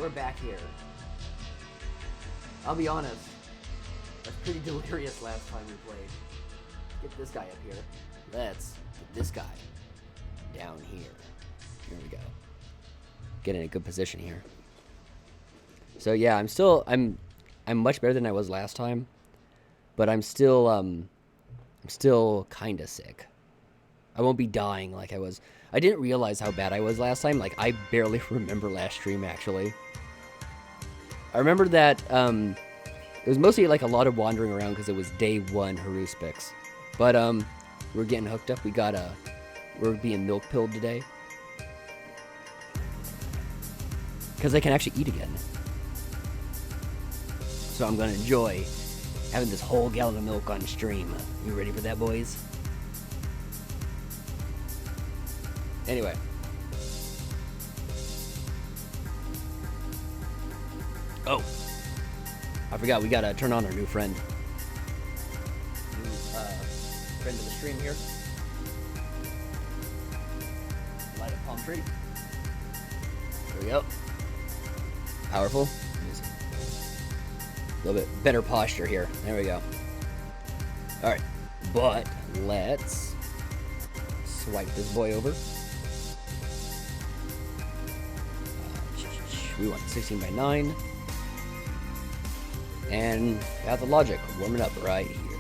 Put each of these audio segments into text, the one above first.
we're back here. I'll be honest, that's pretty delirious last time we played. Get this guy up here. Let's get this guy down here. Here we go. Get in a good position here. So yeah, I'm much better than I was last time, but I'm still kind of sick. I won't be dying like I was. I didn't realize how bad I was last time. Like, I barely remember last stream, actually. I remember that it was mostly like a lot of wandering around because it was day 1 Haruspex. But we're getting hooked up. We're being milk pilled today. Because I can actually eat again. So I'm going to enjoy having this whole gallon of milk on stream. You ready for that, boys? Anyway. Oh. I forgot, we got to turn on our new friend. New friend of the stream here. Light a palm tree. There we go. Powerful. A little bit better posture here. There we go. Alright. But let's swipe this boy over. We want 16 by 9. And Pathologic warming up right here.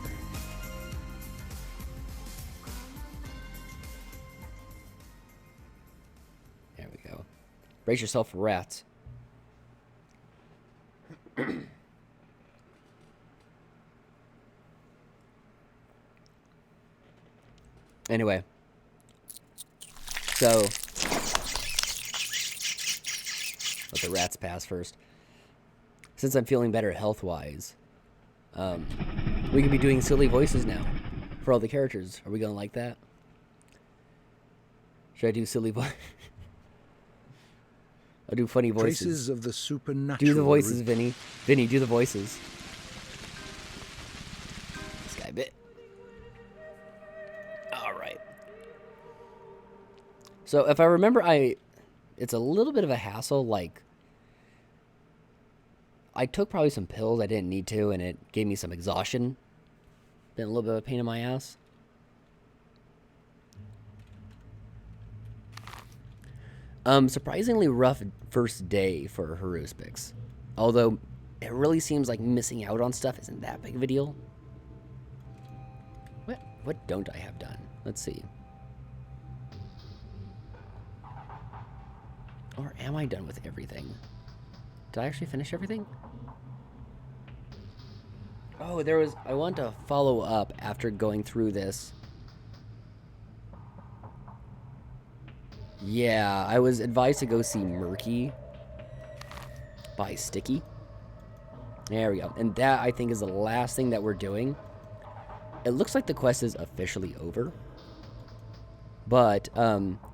There we go. Brace yourself for rats. Anyway, so let the rats pass first. Since I'm feeling better health-wise, we could be doing silly voices now for all the characters. Are we gonna like that? Should I do silly voice? I'll do funny voices. Traces of the supernatural. Do the voices, Vinny. Vinny, do the voices. This guy bit. Alright. So if I remember, it's a little bit of a hassle. Like, I took probably some pills I didn't need to, and it gave me some exhaustion. Been a little bit of a pain in my ass. Surprisingly rough first day for Haruspex. Although, it really seems like missing out on stuff isn't that big of a deal. What don't I have done? Let's see. Or am I done with everything? Did I actually finish everything? Oh, I want to follow up after going through this. Yeah, I was advised to go see Murky by Sticky. There we go. And that, I think, is the last thing that we're doing. It looks like the quest is officially over. But,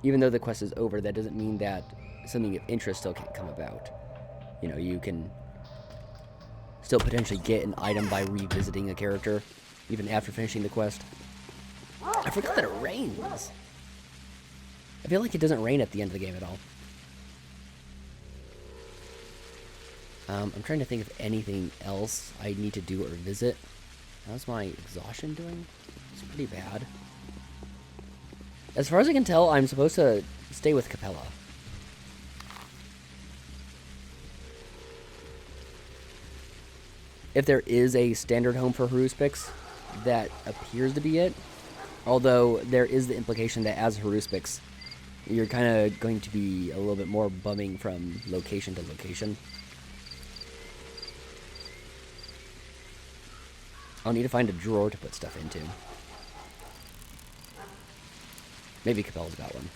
even though the quest is over, that doesn't mean that something of interest still can't come about. You know, you can still potentially get an item by revisiting a character, even after finishing the quest. I forgot that it rains. I feel like it doesn't rain at the end of the game at all. I'm trying to think of anything else I need to do or visit. How's my exhaustion doing? It's pretty bad. As far as I can tell, I'm supposed to stay with Capella. If there is a standard home for Haruspex, that appears to be it. Although there is the implication that as Haruspex, you're kind of going to be a little bit more bumming from location to location. I'll need to find a drawer to put stuff into. Maybe Capella's got one.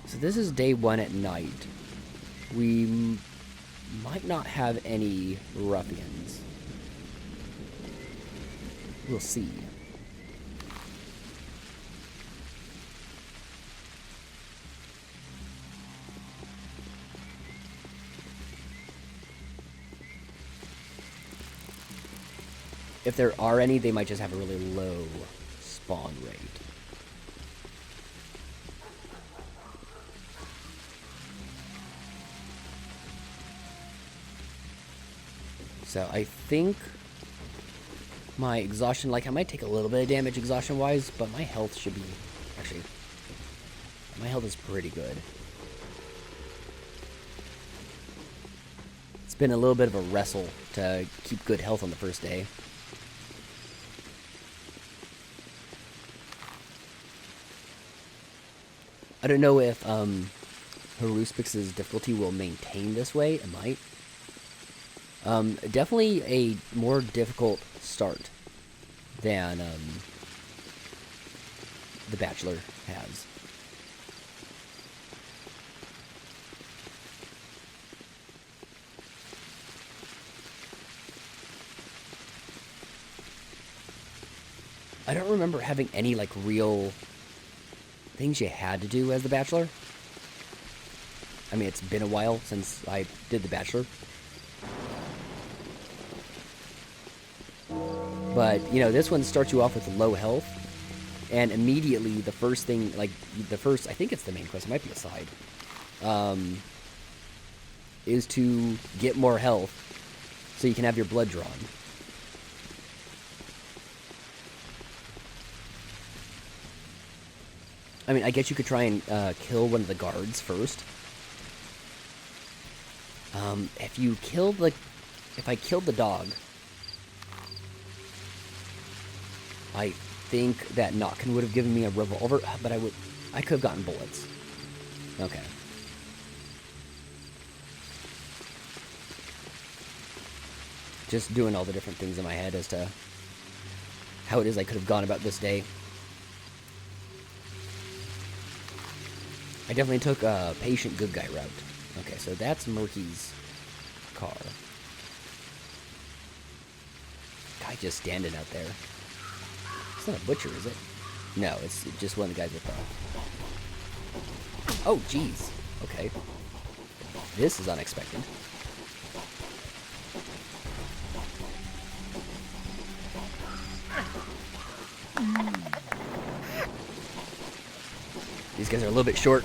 So this is day 1 at night. We might not have any ruffians. We'll see. If there are any, they might just have a really low spawn rate. So I think my exhaustion, like I might take a little bit of damage exhaustion-wise, but my health should be, actually, my health is pretty good. It's been a little bit of a wrestle to keep good health on the first day. I don't know if Haruspex's difficulty will maintain this way. It might. Definitely a more difficult start than The Bachelor has. I don't remember having any, like, real things you had to do as The Bachelor. I mean, it's been a while since I did The Bachelor. But, you know, this one starts you off with low health. And immediately, the first thing, like, the first, I think it's the main quest, it might be a side, is to get more health so you can have your blood drawn. I mean, I guess you could try and kill one of the guards first. If you killed, like, if I killed the dog, I think that Notkin would have given me a revolver, but I could have gotten bullets. Okay. Just doing all the different things in my head as to how it is I could have gone about this day. I definitely took a patient good guy route. Okay, so that's Murky's car. Guy just standing out there. It's not a butcher, is it? No, it's just one of the guys with Oh, jeez. Okay. This is unexpected. These guys are a little bit short.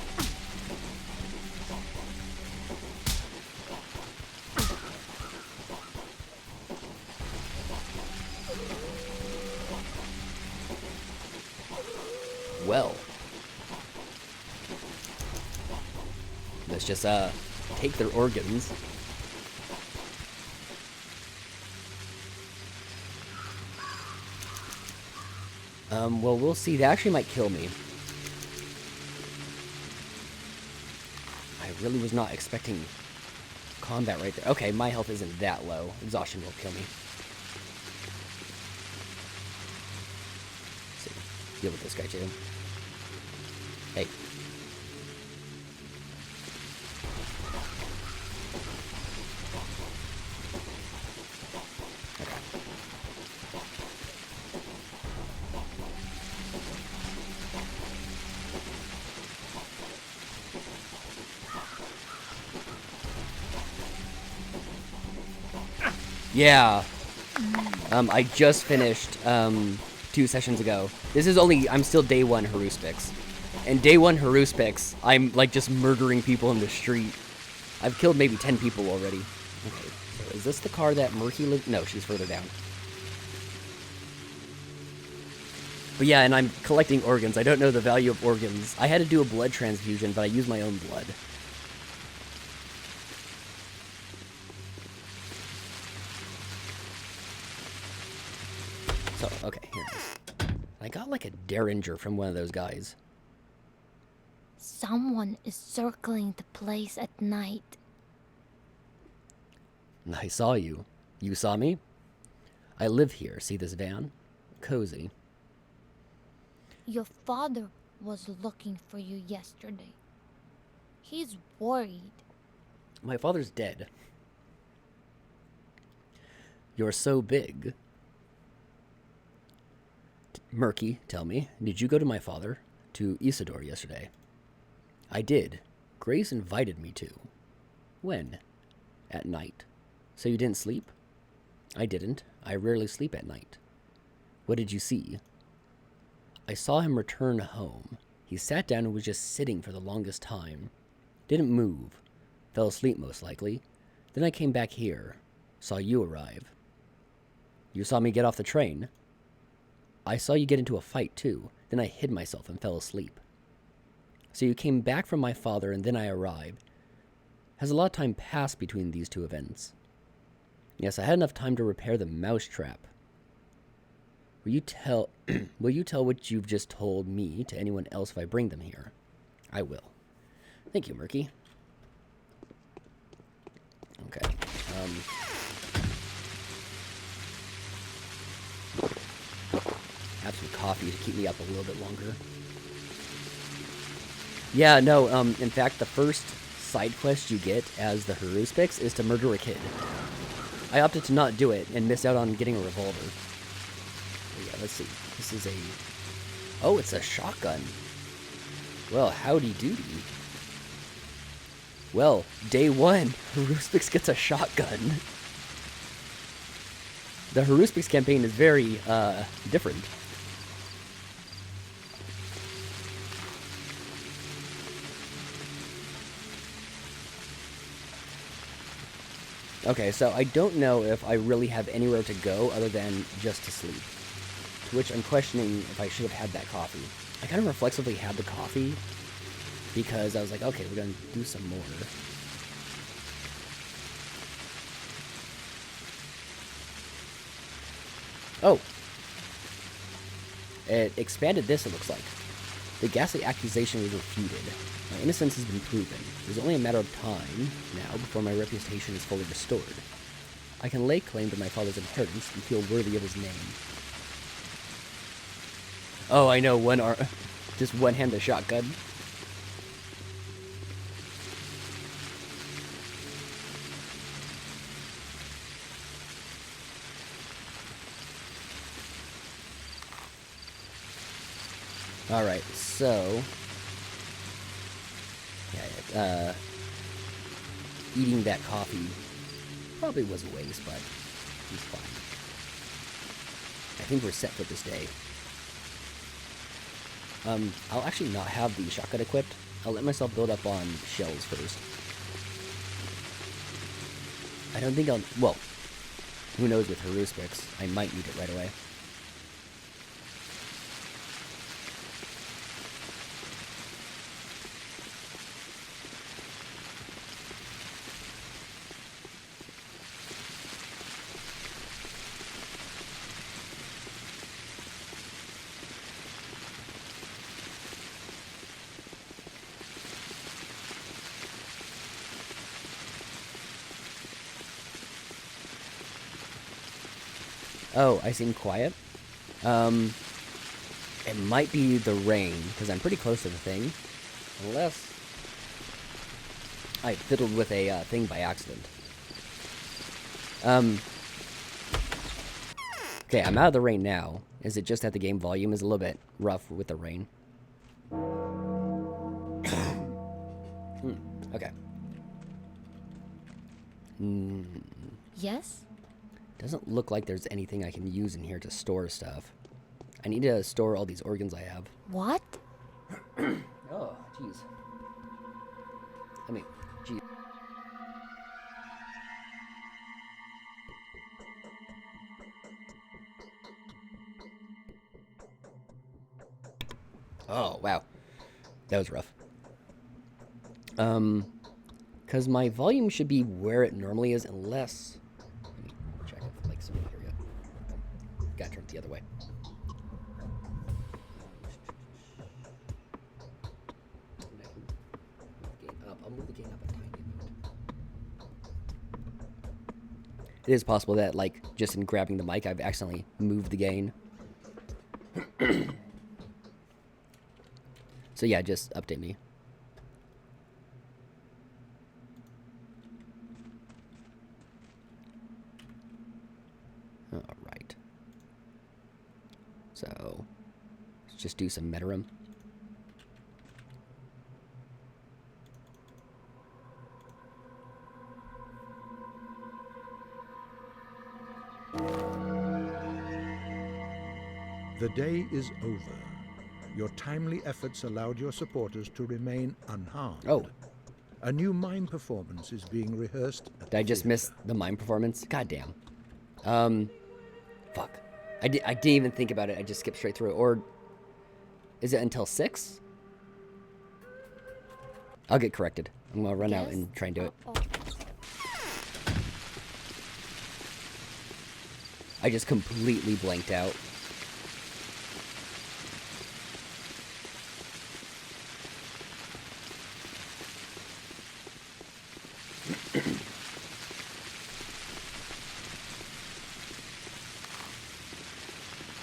Well, let's just take their organs. Well, we'll see. They actually might kill me. I really was not expecting combat right there. Okay, my health isn't that low. Exhaustion will kill me. Let's see. Deal with this guy too. Hey. Yeah. I just finished 2 sessions ago. This is only, I'm still day 1 Haruspex. And day 1 Haruspex, I'm like just murdering people in the street. I've killed maybe 10 people already. Okay, so is this the car that Murky lived? No, she's further down. But yeah, and I'm collecting organs. I don't know the value of organs. I had to do a blood transfusion, but I used my own blood. So, okay, here it is. I got like a derringer from one of those guys. Someone is circling the place at night. I saw you. You saw me? I live here. See this van? Cozy. Your father was looking for you yesterday. He's worried. My father's dead. You're so big. Murky, tell me, did you go to my father, to Isidore, yesterday? I did. Grace invited me to. When? At night. So you didn't sleep? I didn't. I rarely sleep at night. What did you see? I saw him return home. He sat down and was just sitting for the longest time. Didn't move. Fell asleep most likely. Then I came back here. saw you arrive. You saw me get off the train. I saw you get into a fight, too. Then I hid myself and fell asleep. So you came back from my father, and then I arrived. Has a lot of time passed between these two events? Yes, I had enough time to repair the mousetrap. Will you tell will you tell what you've just told me to anyone else if I bring them here? I will. Thank you, Murky. Okay. Have some coffee to keep me up a little bit longer. Yeah, no, in fact, the first side quest you get as the Haruspex is to murder a kid. I opted to not do it and miss out on getting a revolver. But yeah, let's see. This is a... Oh, it's a shotgun. Well, howdy doody. Well, day one, Haruspex gets a shotgun. The Haruspex campaign is very, different. Okay, so I don't know if I really have anywhere to go other than just to sleep. To which I'm questioning if I should have had that coffee. I kind of reflexively had the coffee because I was like, okay, we're going to do some more. Oh. It expanded this, it looks like. The ghastly accusation was refuted. My innocence has been proven. It is only a matter of time now before my reputation is fully restored. I can lay claim to my father's inheritance and feel worthy of his name. Oh, I know, just one-handed shotgun. Alright, so... Yeah, eating that coffee probably was a waste, but it's fine. I think we're set for this day. I'll actually not have the shotgun equipped. I'll let myself build up on shells first. I don't think I'll... Well, who knows with Haruspex. I might need it right away. Oh, I seem quiet. It might be the rain, because I'm pretty close to the thing. Unless I fiddled with a thing by accident. Okay, I'm out of the rain now. Is it just that the game volume is a little bit rough with the rain? Okay. Yes? Doesn't look like there's anything I can use in here to store stuff. I need to store all these organs I have. What? Oh, jeez. I mean, jeez. Oh, wow. That was rough. Because my volume should be where it normally is, unless... Let me check if, like, some... Here we go. Oh, gotta turn it the other way. I'll move the gain up a tiny amount. It is possible that, like, just in grabbing the mic, I've accidentally moved the gain. So yeah, just update me. Alright. So, let's just do some Metarum. The day is over. Your timely efforts allowed your supporters to remain unharmed. Oh. A new mime performance is being rehearsed at Did I the just theater. miss the mime performance? God damn. Fuck. I didn't even think about it. I just skipped straight through it. Or is it until 6? I'll get corrected. I'm gonna run out and try and do it. I just completely blanked out.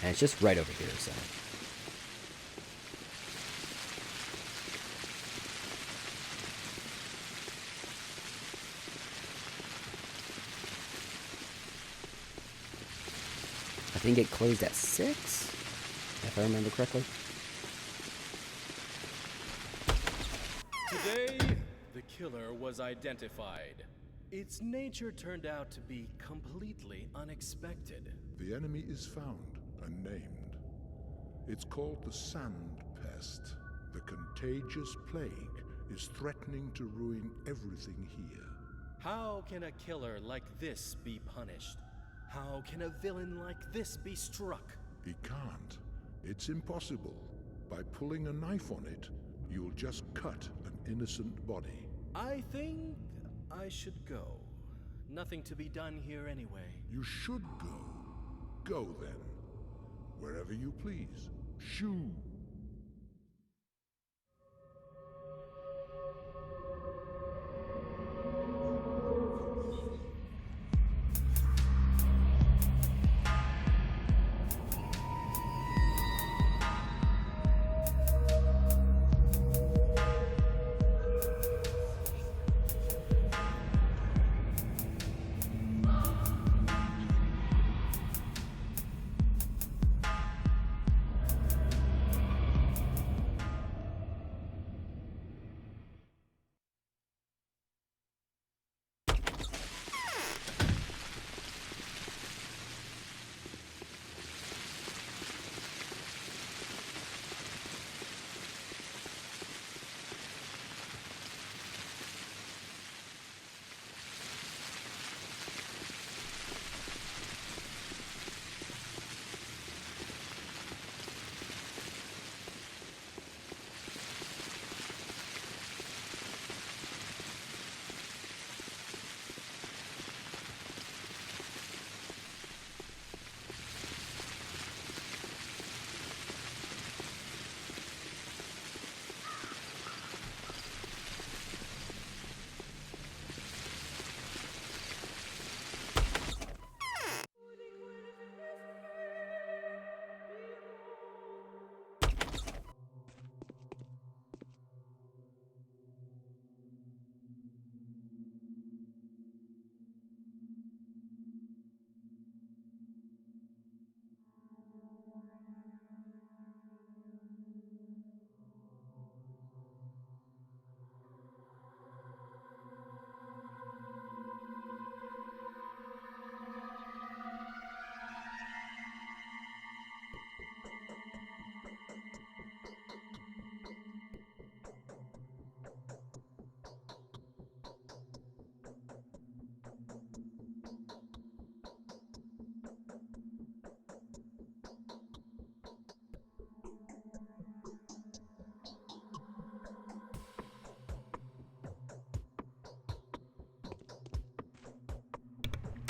And it's just right over here, so. I think it closed at 6, if I remember correctly. Today, the killer was identified. Its nature turned out to be completely unexpected. The enemy is found and named. It's called the Sand Pest. The contagious plague is threatening to ruin everything here. How can a killer like this be punished? How can a villain like this be struck? He can't. It's impossible. By pulling a knife on it, you'll just cut an innocent body. I think I should go. Nothing to be done here anyway. You should go. Go then. Wherever you please. Shoo!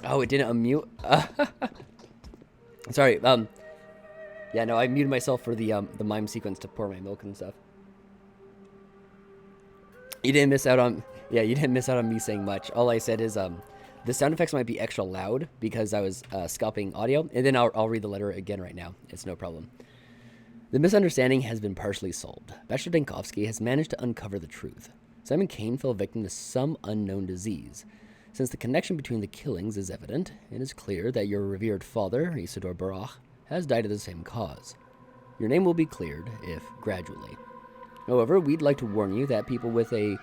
Oh, it didn't unmute. Sorry. Yeah, no, I muted myself for the mime sequence to pour my milk and stuff. You didn't miss out on. Yeah, you didn't miss out on me saying much. All I said is the sound effects might be extra loud because I was scalping audio, and then I'll read the letter again right now. It's no problem. The misunderstanding has been partially solved. Bachelor Dankovsky has managed to uncover the truth. Simon Kane fell victim to some unknown disease. Since the connection between the killings is evident, it is clear that your revered father, Isidore Barach, has died of the same cause. Your name will be cleared, if gradually. However, we'd like to warn you that people with a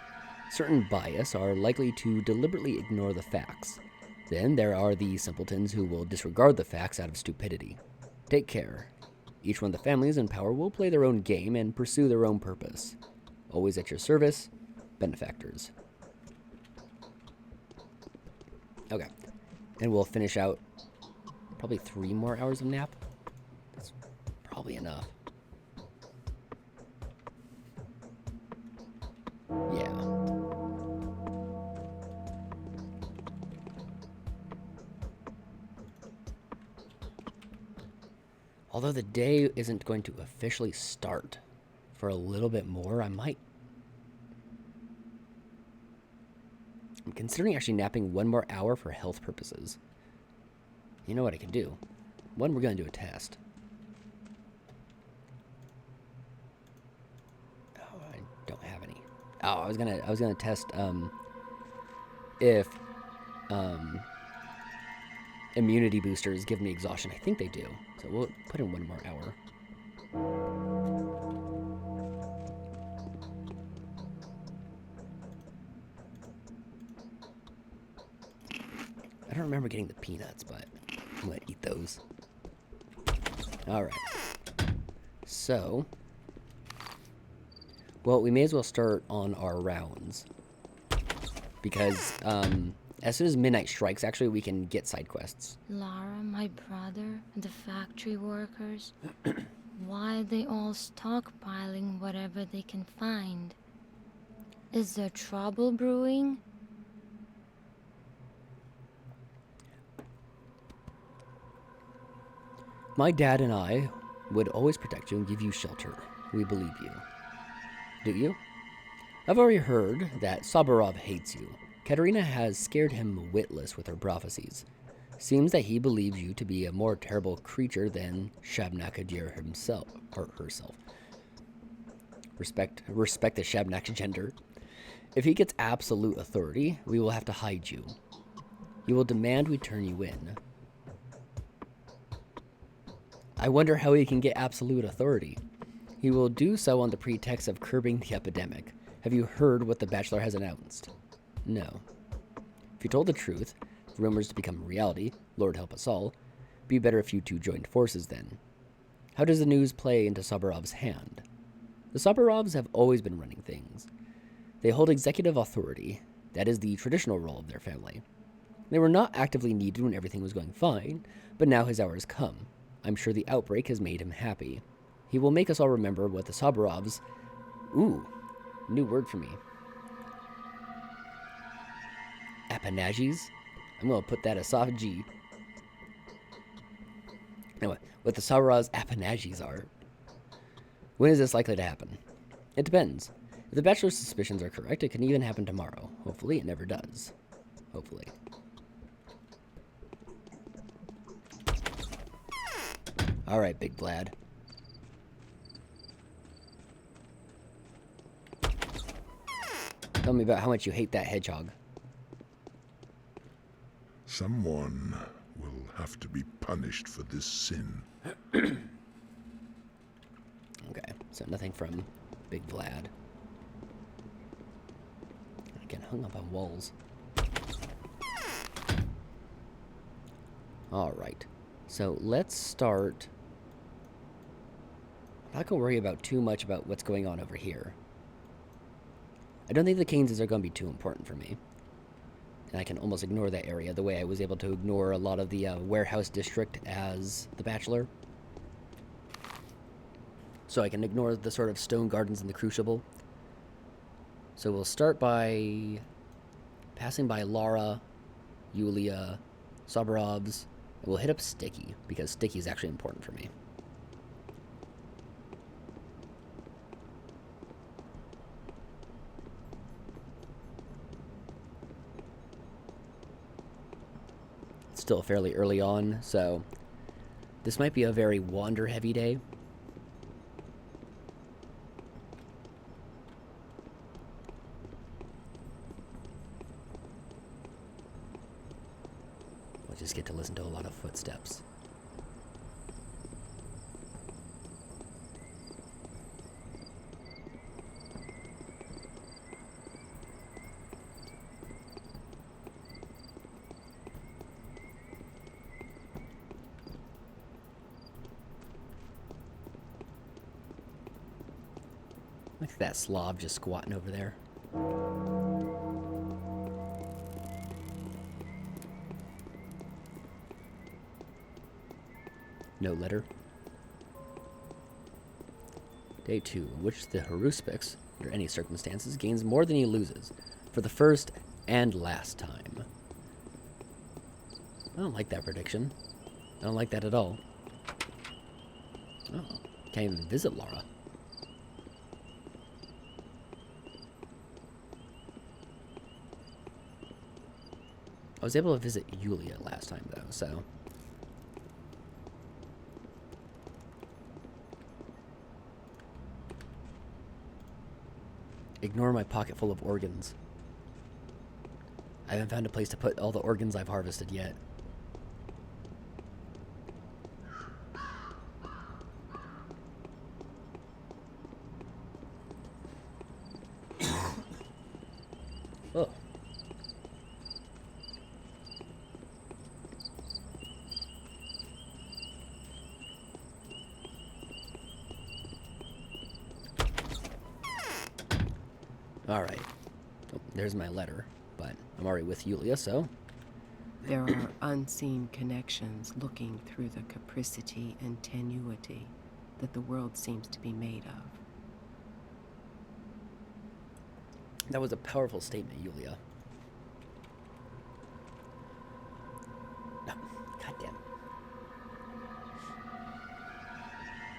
certain bias are likely to deliberately ignore the facts. Then there are the simpletons who will disregard the facts out of stupidity. Take care. Each one of the families in power will play their own game and pursue their own purpose. Always at your service, benefactors. Okay. And we'll finish out probably 3 more hours of nap. That's probably enough. Yeah. Although the day isn't going to officially start for a little bit more, I'm considering actually napping 1 more hour for health purposes. You know what I can do? One, we're going to do a test. Oh, I don't have any. Oh, I was gonna test if immunity boosters give me exhaustion. I think they do. So we'll put in 1 more hour. I don't remember getting the peanuts, but I'm gonna eat those. Alright. So, well, we may as well start on our rounds. Because, as soon as midnight strikes, actually, we can get side quests. Lara, my brother, and the factory workers. Why are they all stockpiling whatever they can find? Is there trouble brewing? My dad and I would always protect you and give you shelter. We believe you. Do you? I've already heard that Saburov hates you. Katerina has scared him witless with her prophecies. Seems that he believes you to be a more terrible creature than Shabnakadir himself, or herself. Respect the Shabnak gender. If he gets absolute authority, we will have to hide you. He will demand we turn you in. I wonder how he can get absolute authority. He will do so on the pretext of curbing the epidemic. Have you heard what the Bachelor has announced? No. If you told the truth, for rumors to become reality, Lord help us all, be better if you two joined forces then. How does the news play into Saburov's hand? The Saburovs have always been running things. They hold executive authority. That is the traditional role of their family. They were not actively needed when everything was going fine, but now his hour has come. I'm sure the outbreak has made him happy. He will make us all remember what the Saburovs... Ooh, new word for me. Apanages? I'm going to put that a soft G. Anyway, what the Saburovs' apanages are. When is this likely to happen? It depends. If the Bachelor's suspicions are correct, it can even happen tomorrow. Hopefully, it never does. Hopefully. Alright, Big Vlad. Tell me about how much you hate that hedgehog. Someone will have to be punished for this sin. Okay, so nothing from Big Vlad. Again, hung up on walls. Alright, so let's start... I'm not going to worry about too much about what's going on over here. I don't think the Keyneses are going to be too important for me. And I can almost ignore that area the way I was able to ignore a lot of the warehouse district as the Bachelor. So I can ignore the sort of stone gardens and the crucible. So we'll start by passing by Lara, Yulia, Saburovs, and we'll hit up Sticky, because Sticky is actually important for me. Still fairly early on, so this might be a very wander-heavy day. We'll just get to listen to a lot of footsteps. Look at that Slav just squatting over there. No letter. Day 2, in which the Haruspex, under any circumstances, gains more than he loses, for the first and last time. I don't like that prediction. I don't like that at all. Oh, can't even visit Laura. I was able to visit Yulia last time, though, so... Ignore my pocket full of organs. I haven't found a place to put all the organs I've harvested yet. Oh. Alright. Oh, there's my letter, but I'm already with Yulia, so... There are unseen connections looking through the capricity and tenuity that the world seems to be made of. That was a powerful statement, Yulia. No, goddamn.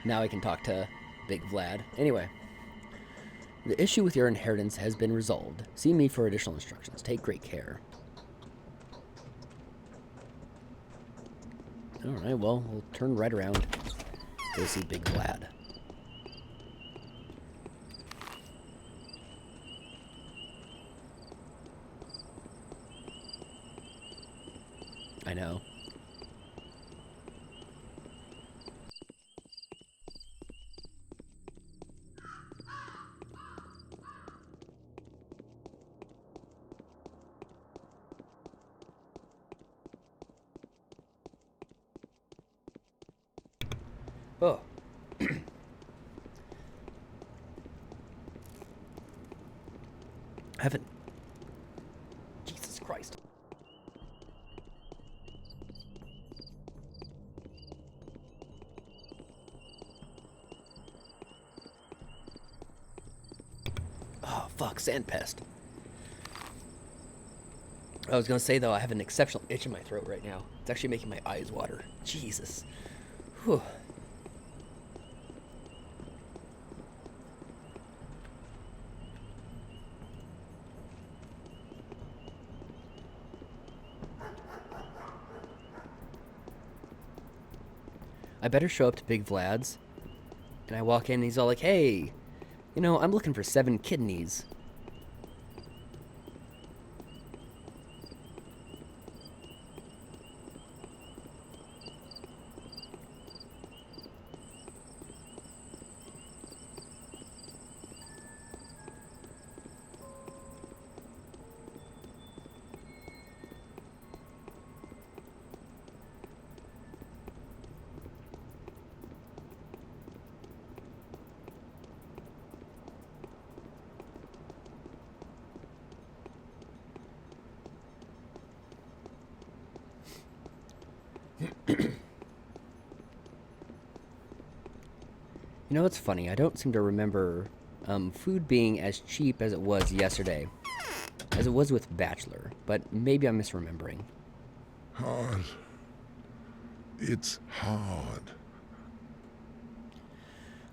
Now I can talk to Big Vlad. Anyway. The issue with your inheritance has been resolved. See me for additional instructions. Take great care. Alright, well, we'll turn right around. Go see Big Vlad. I know. Oh. Haven't. Jesus Christ. Oh, fuck, sandpest. I was gonna say, though, I have an exceptional itch in my throat right now. It's actually making my eyes water. Jesus. Whew. I better show up to Big Vlad's. And I walk in and he's all like, hey, you know, I'm looking for 7 kidneys. You know what's funny? I don't seem to remember food being as cheap as it was yesterday, as it was with Bachelor, but maybe I'm misremembering. Hard. It's hard.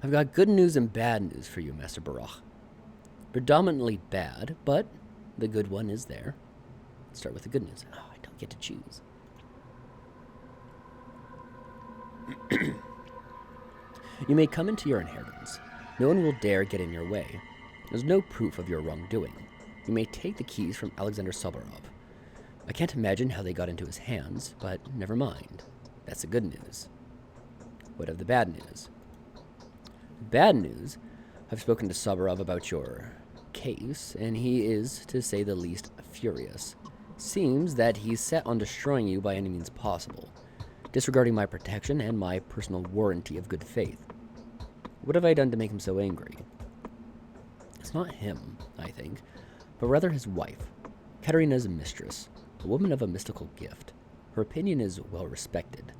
I've got good news and bad news for you, Master Baruch. Predominantly bad, but the good one is there. Let's start with the good news. Oh, I don't get to choose. You may come into your inheritance. No one will dare get in your way. There's no proof of your wrongdoing. You may take the keys from Alexander Soborov. I can't imagine how they got into his hands, but never mind. That's the good news. What of the bad news? Bad news, I've spoken to Soborov about your case, and he is, to say the least, furious. Seems that he's set on destroying you by any means possible, disregarding my protection and my personal warranty of good faith. What have I done to make him so angry? It's not him, I think, but rather his wife, Katerina's mistress, a woman of a mystical gift. Her opinion is well respected.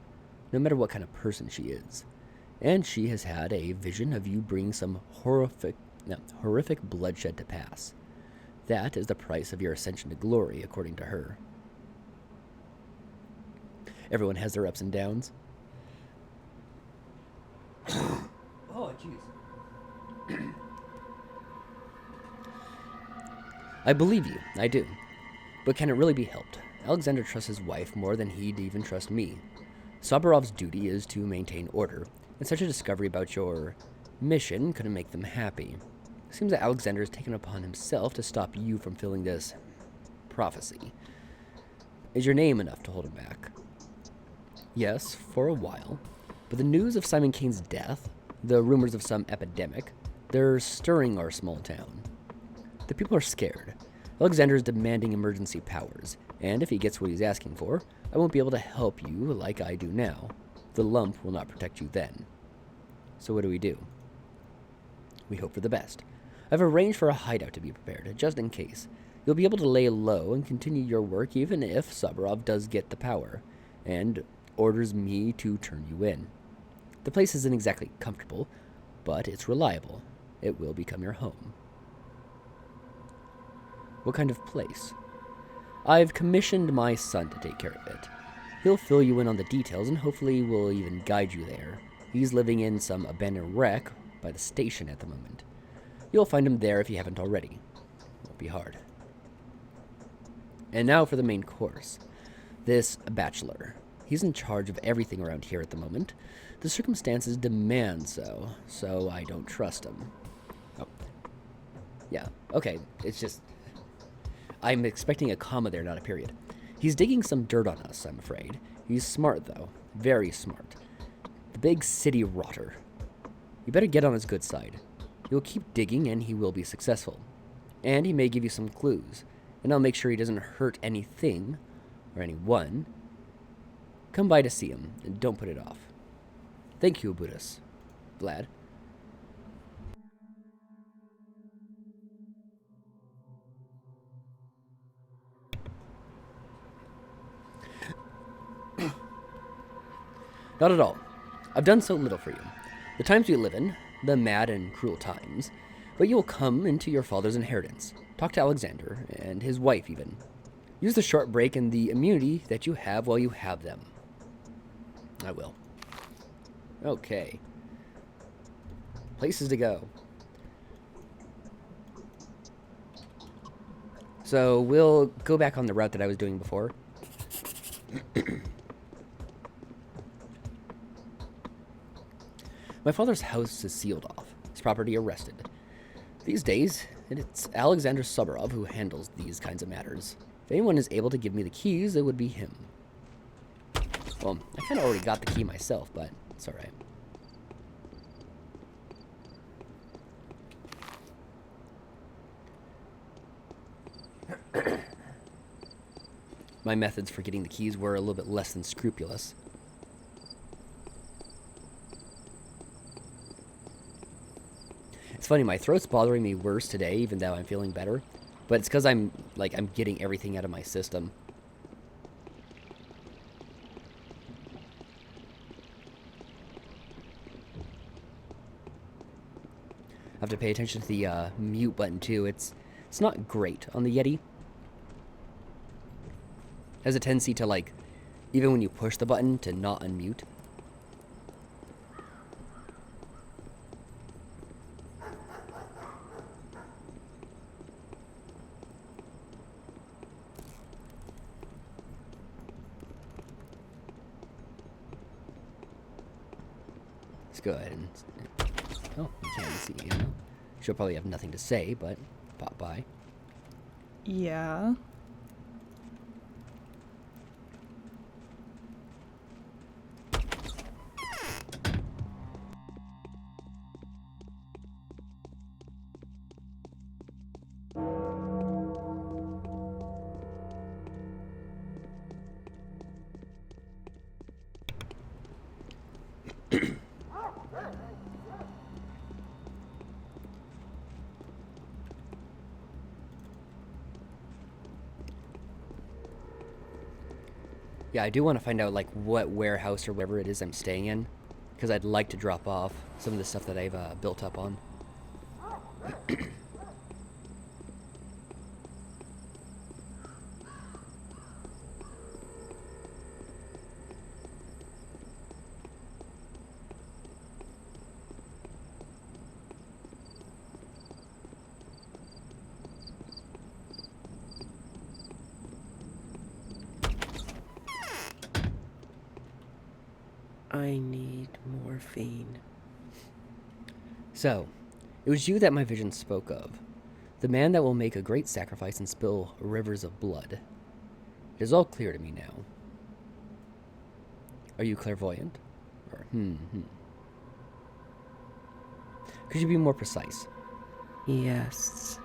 no matter what kind of person she is. And she has had a vision of you bringing some horrific bloodshed to pass. That is the price of your ascension to glory, according to her. Everyone has their ups and downs. Oh, jeez. I believe you, I do. But can it really be helped? Alexander trusts his wife more than he'd even trust me. Sabarov's duty is to maintain order, and such a discovery about your mission couldn't make them happy. It seems that Alexander has taken upon himself to stop you from filling this prophecy. Is your name enough to hold him back? Yes, for a while. But the news of Simon Kane's death, the rumors of some epidemic, they're stirring our small town. The people are scared. Alexander is demanding emergency powers, and if he gets what he's asking for, I won't be able to help you like I do now. The lump will not protect you then. So what do? We hope for the best. I've arranged for a hideout to be prepared, just in case. You'll be able to lay low and continue your work even if Sabarov does get the power, and orders me to turn you in. The place isn't exactly comfortable, but it's reliable. It will become your home. What kind of place? I've commissioned my son to take care of it. He'll fill you in on the details and hopefully will even guide you there. He's living in some abandoned wreck by the station at the moment. You'll find him there if you haven't already. Won't be hard. And now for the main course. This bachelor. He's in charge of everything around here at the moment. The circumstances demand so I don't trust him. Oh. Yeah, okay, it's just... I'm expecting a comma there, not a period. He's digging some dirt on us, I'm afraid. He's smart, though. Very smart. The big city rotter. You better get on his good side. You'll keep digging, and he will be successful. And he may give you some clues. And I'll make sure he doesn't hurt anything, or anyone. Come by to see him, and don't put it off. Thank you, Abudas. Vlad. Not at all. I've done so little for you. The times we live in, the mad and cruel times, but you will come into your father's inheritance. Talk to Alexander, and his wife even. Use the short break and the immunity that you have while you have them. I will. Okay. Places to go. So we'll go back on the route that I was doing before. My father's house is sealed off, his property arrested. These days, it's Alexander Subarov who handles these kinds of matters. If anyone is able to give me the keys, it would be him. Well, I kind of already got the key myself, but it's alright. My methods for getting the keys were a little bit less than scrupulous. It's funny, my throat's bothering me worse today, even though I'm feeling better. But it's because I'm getting everything out of my system. I have to pay attention to the mute button too. It's not great on the Yeti. It has a tendency to even when you push the button, to not unmute. Let's go ahead and... Oh, you can't see, you know. She'll probably have nothing to say, but pop by. Yeah. Yeah, I do want to find out, like, what warehouse or wherever it is I'm staying in. Because I'd like to drop off some of the stuff that I've built up on. I need morphine. So, it was you that my vision spoke of. The man that will make a great sacrifice and spill rivers of blood. It is all clear to me now. Are you clairvoyant? Or, Could you be more precise? Yes.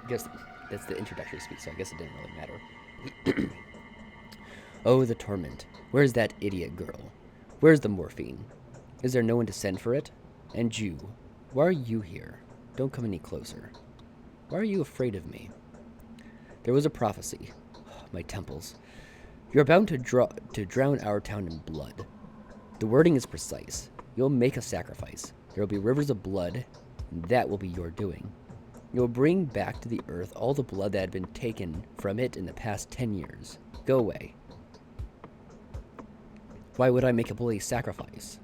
I guess that's the introductory speech, so I guess it didn't really matter. Oh, the torment. Where's that idiot girl? Where's the morphine? Is there no one to send for it? And you, why are you here? Don't come any closer. Why are you afraid of me? There was a prophecy. My temples. You're bound to drown our town in blood. The wording is precise. You'll make a sacrifice. There will be rivers of blood, and that will be your doing. You'll bring back to the earth all the blood that had been taken from it in the past 10 years. Go away. Why would I make a bloody sacrifice?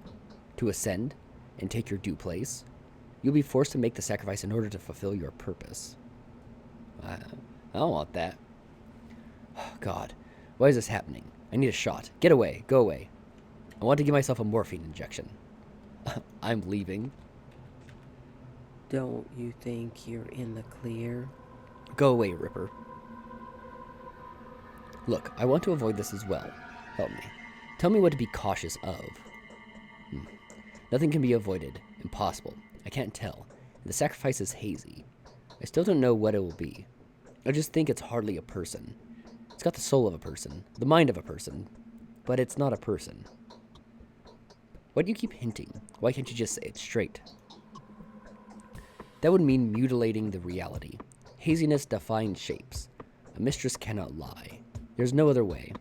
To ascend and take your due place? You'll be forced to make the sacrifice in order to fulfill your purpose. I don't want that. Oh, God, why is this happening? I need a shot. Get away. Go away. I want to give myself a morphine injection. I'm leaving. Don't you think you're in the clear? Go away, Ripper. Look, I want to avoid this as well. Help me. Tell me what to be cautious of. Nothing can be avoided. Impossible. I can't tell. The sacrifice is hazy. I still don't know what it will be. I just think it's hardly a person. It's got the soul of a person, the mind of a person, but it's not a person. Why do you keep hinting? Why can't you just say it straight? That would mean mutilating the reality. Haziness defines shapes. A mistress cannot lie. There's no other way.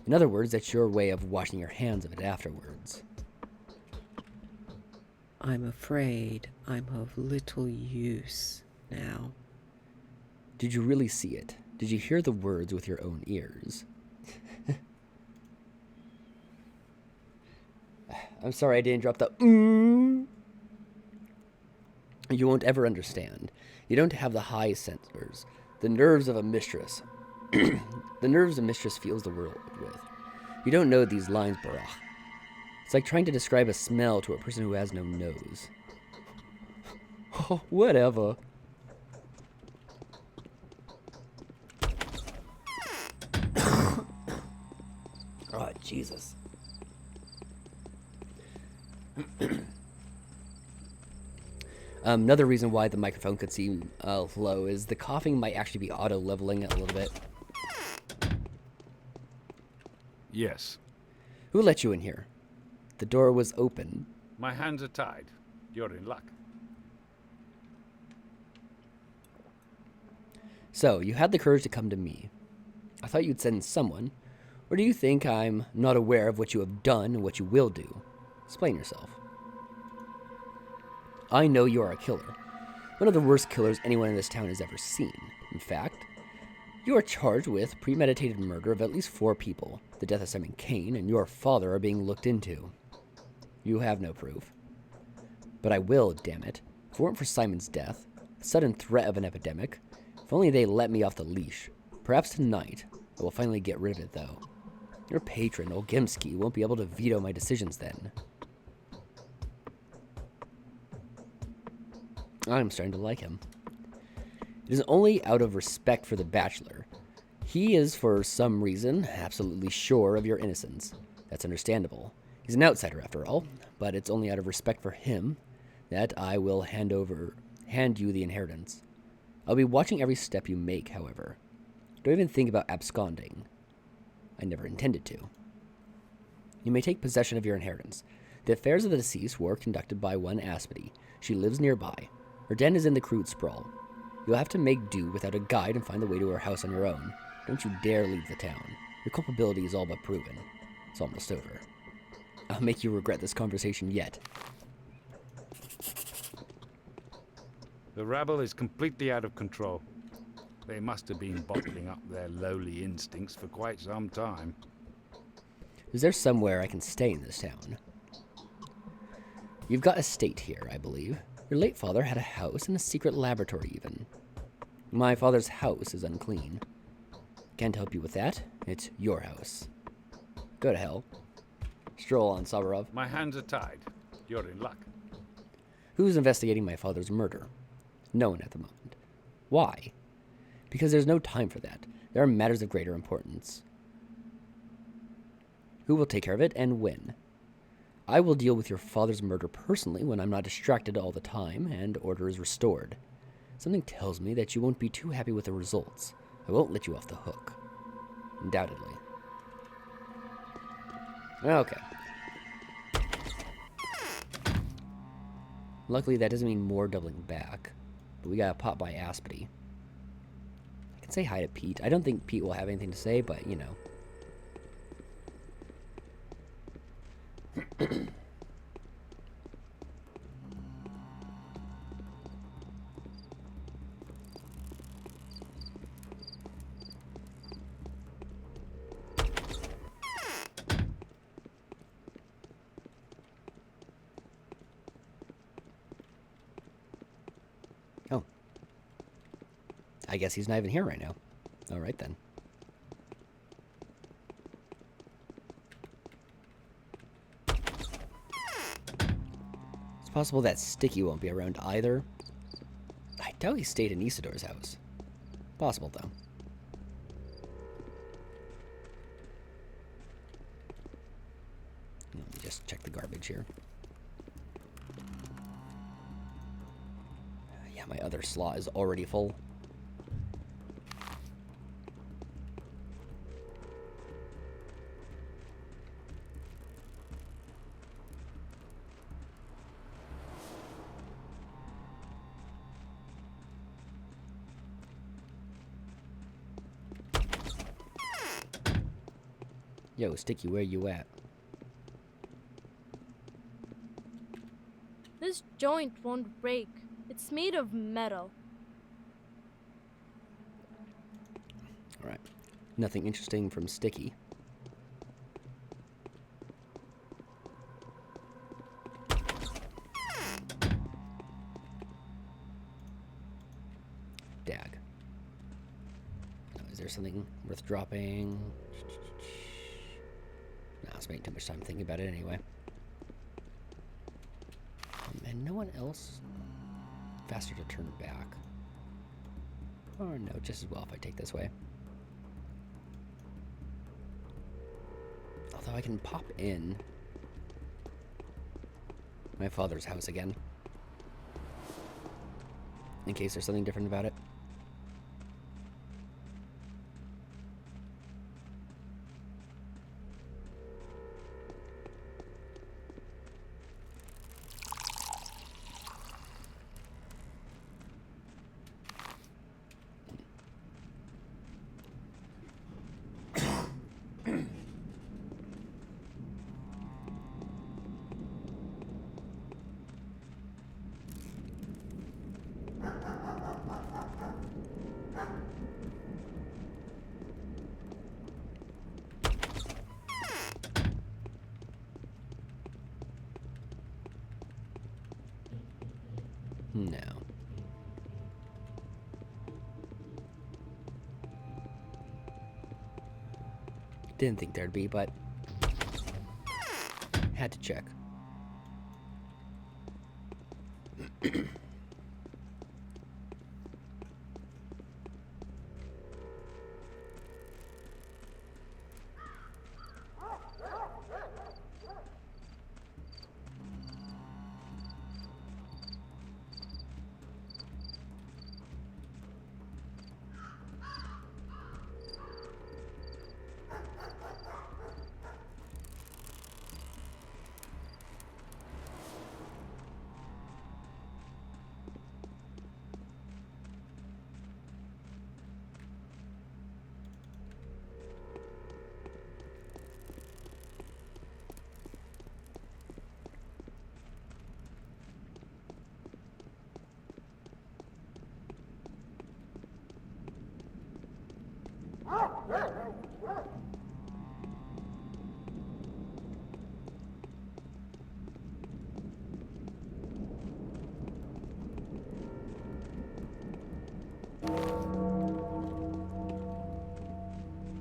In other words, that's your way of washing your hands of it afterwards. I'm afraid I'm of little use now. Did you really see it? Did you hear the words with your own ears? I'm sorry I didn't drop the You won't ever understand. You don't have the high sensors, the nerves of a mistress. The nerves a mistress feels the world with. You don't know these lines, Barach. It's like trying to describe a smell to a person who has no nose. Oh, whatever. Oh, Jesus. Another reason why the microphone could seem low is the coughing might actually be auto-leveling it a little bit. Yes. Who let you in here? The door was open. My hands are tied. You're in luck. So, you had the courage to come to me. I thought you'd send someone. Or do you think I'm not aware of what you have done and what you will do? Explain yourself. I know you are a killer. One of the worst killers anyone in this town has ever seen. In fact, you are charged with premeditated murder of at least 4 people. The death of Simon Kane and your father are being looked into. You have no proof. But I will, damn it. If it weren't for Simon's death, the sudden threat of an epidemic, if only they let me off the leash. Perhaps tonight, I will finally get rid of it, though. Your patron, Olgimsky, won't be able to veto my decisions then. I'm starting to like him. It is only out of respect for the Bachelor. He is, for some reason, absolutely sure of your innocence. That's understandable. He's an outsider, after all, but it's only out of respect for him that I will hand you the inheritance. I'll be watching every step you make, however. Don't even think about absconding. I never intended to. You may take possession of your inheritance. The affairs of the deceased were conducted by one Aspity. She lives nearby. Her den is in the crude sprawl. You'll have to make do without a guide and find the way to her house on your own. Don't you dare leave the town. Your culpability is all but proven. It's almost over. I'll make you regret this conversation yet. The rabble is completely out of control. They must have been bottling up their lowly instincts for quite some time. Is there somewhere I can stay in this town? You've got a estate here, I believe. Your late father had a house and a secret laboratory even. My father's house is unclean. Can't help you with that. It's your house. Go to hell. Stroll on, Sabarov. My hands are tied. You're in luck. Who's investigating my father's murder? No one at the moment. Why? Because there's no time for that. There are matters of greater importance. Who will take care of it and when? I will deal with your father's murder personally when I'm not distracted all the time and order is restored. Something tells me that you won't be too happy with the results. I won't let you off the hook. Undoubtedly. Okay. Luckily, that doesn't mean more doubling back. But we got pop by Aspity. I can say hi to Pete. I don't think Pete will have anything to say, but, you know. Oh. I guess he's not even here right now. All right, then. It's possible that Sticky won't be around either. I doubt he stayed in Isidor's house. Possible, though. Let me just check the garbage here. Yeah, my other slot is already full. Yo, Sticky, where you at? This joint won't break. It's made of metal. Alright. Nothing interesting from Sticky. Dag. Oh, is there something worth dropping? No, I'm spending too much time thinking about it anyway. And no one else? Faster to turn back. Or no, just as well if I take this way. Although I can pop in my father's house again. In case there's something different about it. No. Didn't think there'd be, but had to check.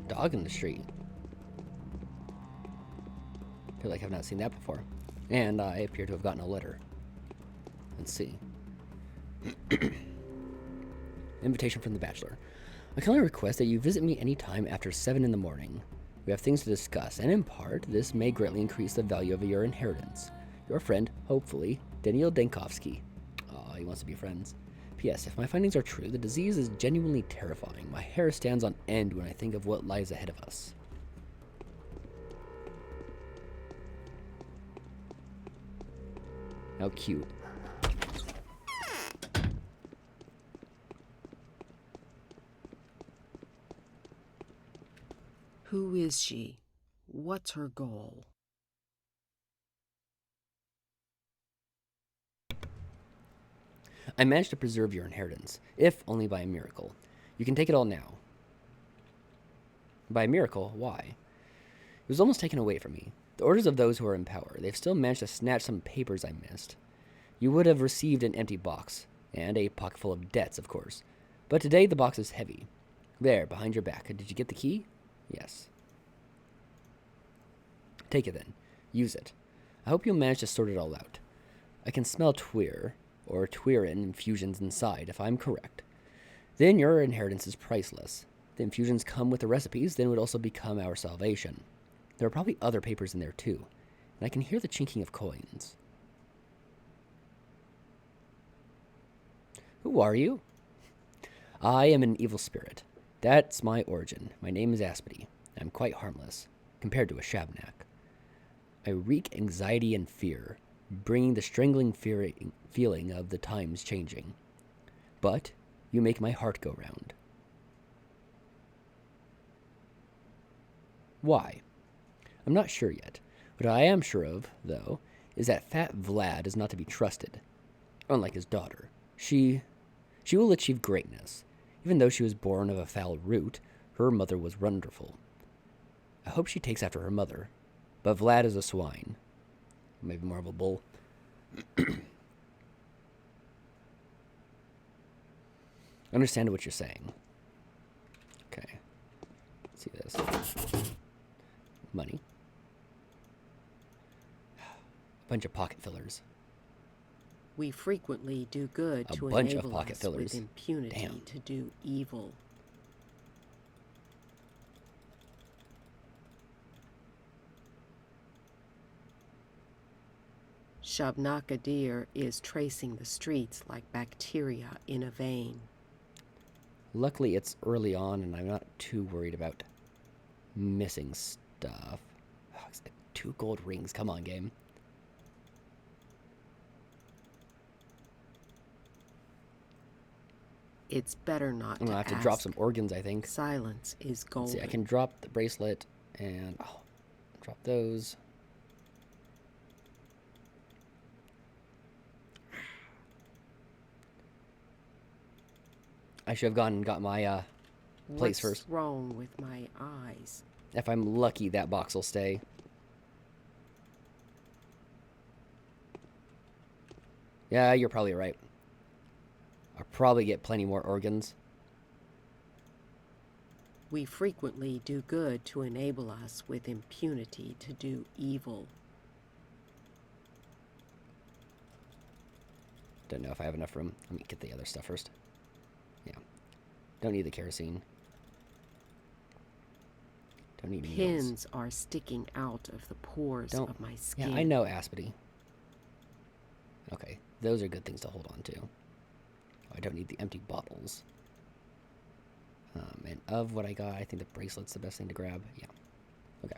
Dog in the street. I feel like I've not seen that before. And I appear to have gotten a letter. Let's see. Invitation from the Bachelor. I kindly request that you visit me anytime after 7 in the morning. We have things to discuss, and in part, this may greatly increase the value of your inheritance. Your friend, hopefully, Daniel Dankovsky. Aw, he wants to be friends. P.S. If my findings are true, the disease is genuinely terrifying. My hair stands on end when I think of what lies ahead of us. How cute. Who is she? What's her goal? I managed to preserve your inheritance, if only by a miracle. You can take it all now. By a miracle? Why? It was almost taken away from me. The orders of those who are in power. They've still managed to snatch some papers I missed. You would have received an empty box, and a pocket full of debts, of course. But today the box is heavy. There, behind your back. Did you get the key? Yes. Take it then. Use it. I hope you'll manage to sort it all out. I can smell twir, or twirin infusions inside, if I'm correct. Then your inheritance is priceless. The infusions come with the recipes, then would also become our salvation. There are probably other papers in there too, and I can hear the chinking of coins. Who are you? I am an evil spirit. That's my origin. My name is Aspity. I'm quite harmless, compared to a Shabnak. I wreak anxiety and fear, bringing the strangling feeling of the times changing. But you make my heart go round. Why? I'm not sure yet. What I am sure of, though, is that Fat Vlad is not to be trusted. Unlike his daughter, she will achieve greatness. Even though she was born of a foul root, her mother was wonderful. I hope she takes after her mother, but Vlad is a swine. Maybe more of a bull. I understand what you're saying. Okay. Let's see this. Money. A bunch of pocket fillers. We frequently do good A to bunch of enable pocket us fillers. with impunity Damn. to do evil. Shabnakadir is tracing the streets like bacteria in a vein. Luckily, it's early on, and I'm not too worried about missing stuff. Oh, it's like 2 gold rings. Come on, game. It's better not I'm to gonna have to ask. drop some organs, I think. Silence is Let's golden. see, I can drop the bracelet and drop those. I should have gone and got my place What's first. wrong with my eyes? If I'm lucky, that box will stay. Yeah, you're probably right. I'll probably get plenty more organs. We frequently do good to enable us with impunity to do evil. Don't know if I have enough room. Let me get the other stuff first. Yeah. Don't need the kerosene. Don't need needles. Pins are sticking out of the pores of my skin. Yeah, I know, Aspity. Okay, those are good things to hold on to. Oh, I don't need the empty bottles. And of what I got, I think the bracelet's the best thing to grab. Yeah. Okay.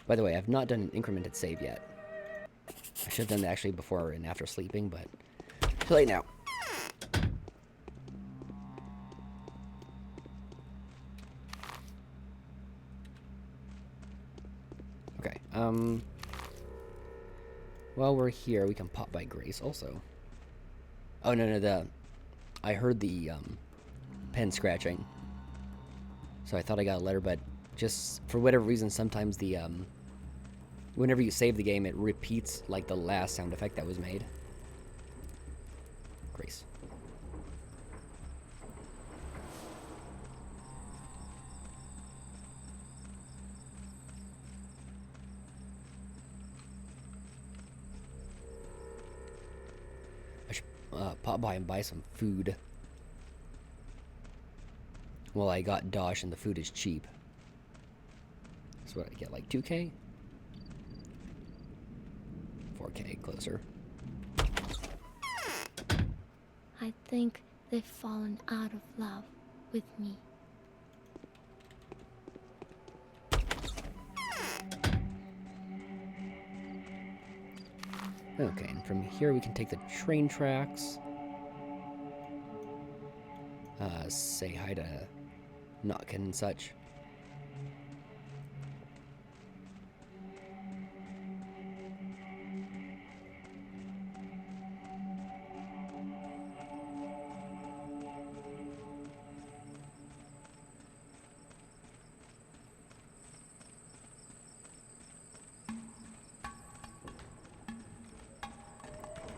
By the way, I've not done an incremented save yet. I should have done that actually before and after sleeping, but too late now. Okay, while we're here, we can pop by Grace also. Oh, no, I heard the pen scratching. So I thought I got a letter, but just for whatever reason, sometimes the whenever you save the game, it repeats like the last sound effect that was made. Grace. I should pop by and buy some food. Well, I got Dosh and the food is cheap. So what I get, like 2K? 4K, closer. I think they've fallen out of love with me. Okay, and from here we can take the train tracks. Say hi to Notkin and such.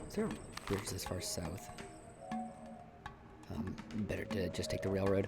Is there a bridge this far south? Better to just take the railroad.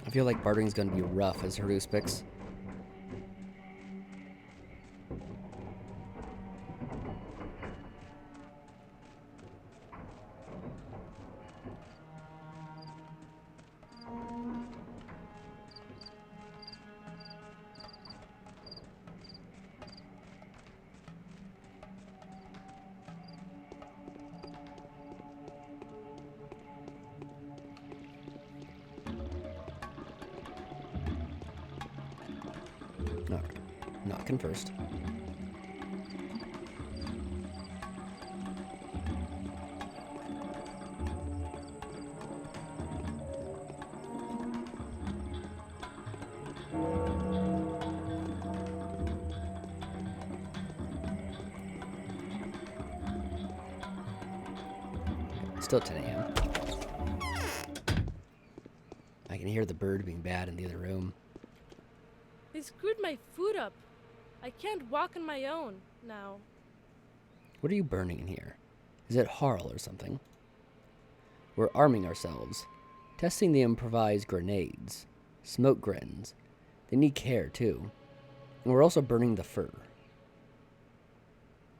I feel like bartering's gonna be rough as Haruspex. Alright, Notkin first. Still 10 a.m. I can hear the bird being bad in the other room. They screwed my food up. I can't walk on my own now. What are you burning in here? Is it Harl or something? We're arming ourselves, testing the improvised grenades, smoke grens. They need care too. And we're also burning the fur.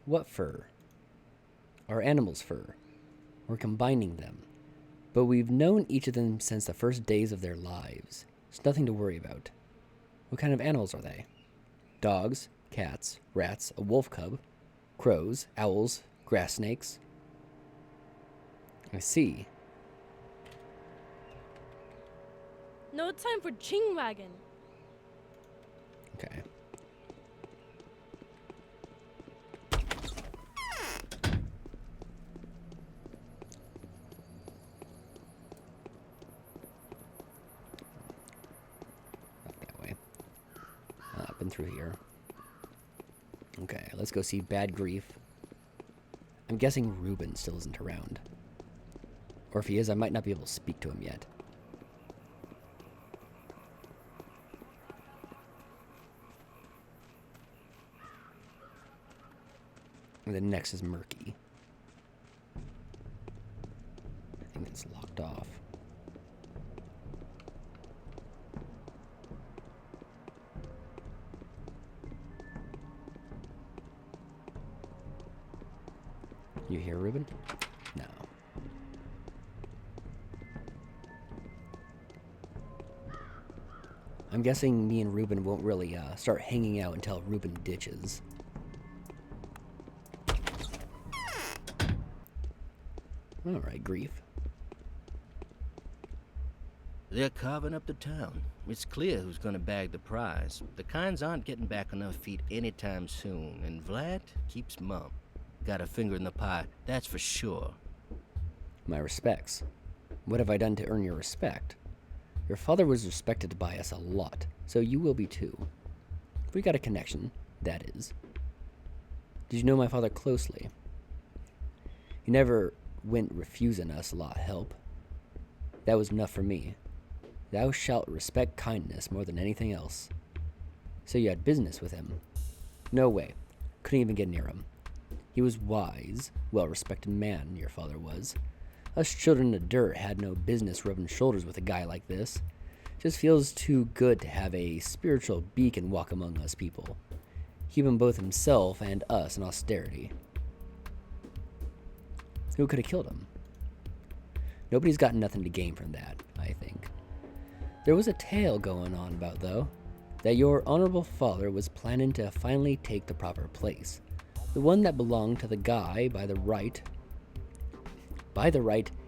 What fur? Our animals' fur. We're combining them. But we've known each of them since the first days of their lives. It's nothing to worry about. What kind of animals are they? Dogs, cats, rats, a wolf cub, crows, owls, grass snakes. I see. No time for ching wagon. Okay. Up and through here. Okay, let's go see Bad Grief. I'm guessing Reuben still isn't around. Or if he is, I might not be able to speak to him yet. And then next is Murky. I think it's locked off. You hear Reuben? No. I'm guessing me and Ruben won't really start hanging out until Ruben ditches. Alright, Grief. They're carving up the town. It's clear who's gonna bag the prize. The kinds aren't getting back on their feet anytime soon, and Vlad keeps mum. Got a finger in the pie, that's for sure. My respects. What have I done to earn your respect? Your father was respected by us a lot, so you will be too. We got a connection, that is. Did you know my father closely? He never went refusing us a lot of help. That was enough for me. Thou shalt respect kindness more than anything else. So you had business with him? No way. Couldn't even get near him. He was wise, well-respected man, your father was. Us children of dirt had no business rubbing shoulders with a guy like this. Just feels too good to have a spiritual beacon walk among us people. Keeping both himself and us in austerity. Who could have killed him? Nobody's got nothing to gain from that, I think. There was a tale going on about, though, that your honorable father was planning to finally take the proper place. The one that belonged to the guy by the right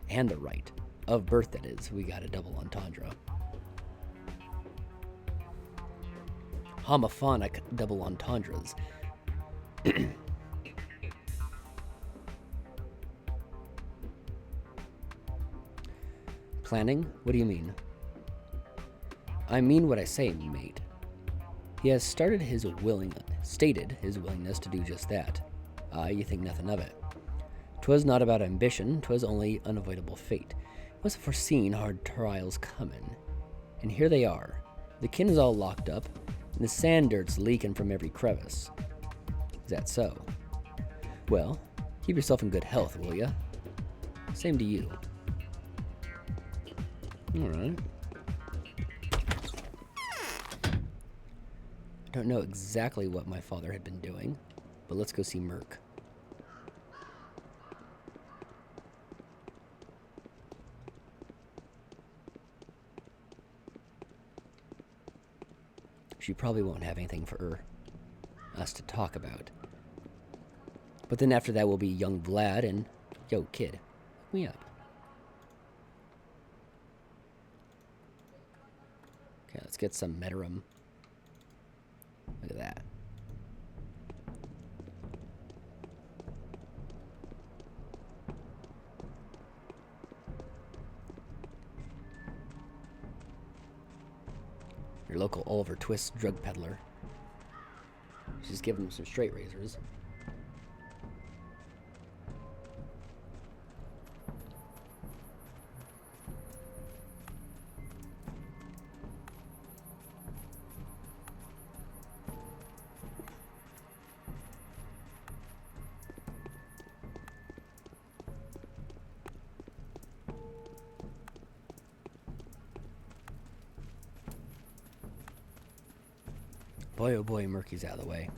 and the right. Of birth, that is. We got a double entendre. Homophonic double entendres. Planning? What do you mean? I mean what I say, mate. He has stated his willingness to do just that. You think nothing of it. 'Twas not about ambition, 'twas only unavoidable fate. He must have foreseen hard trials coming. And here they are. The kin is all locked up, and the sand dirt's leaking from every crevice. Is that so? Well, keep yourself in good health, will ya? Same to you. Alright. I don't know exactly what my father had been doing, but let's go see Merc. She probably won't have anything for us to talk about. But then after that will be young Vlad and, yo, kid, hook me up. Okay, let's get some Metarum. Look at that. Your local Oliver Twist drug peddler. Just give him some straight razors. Boy, oh boy, Murky's out of the way.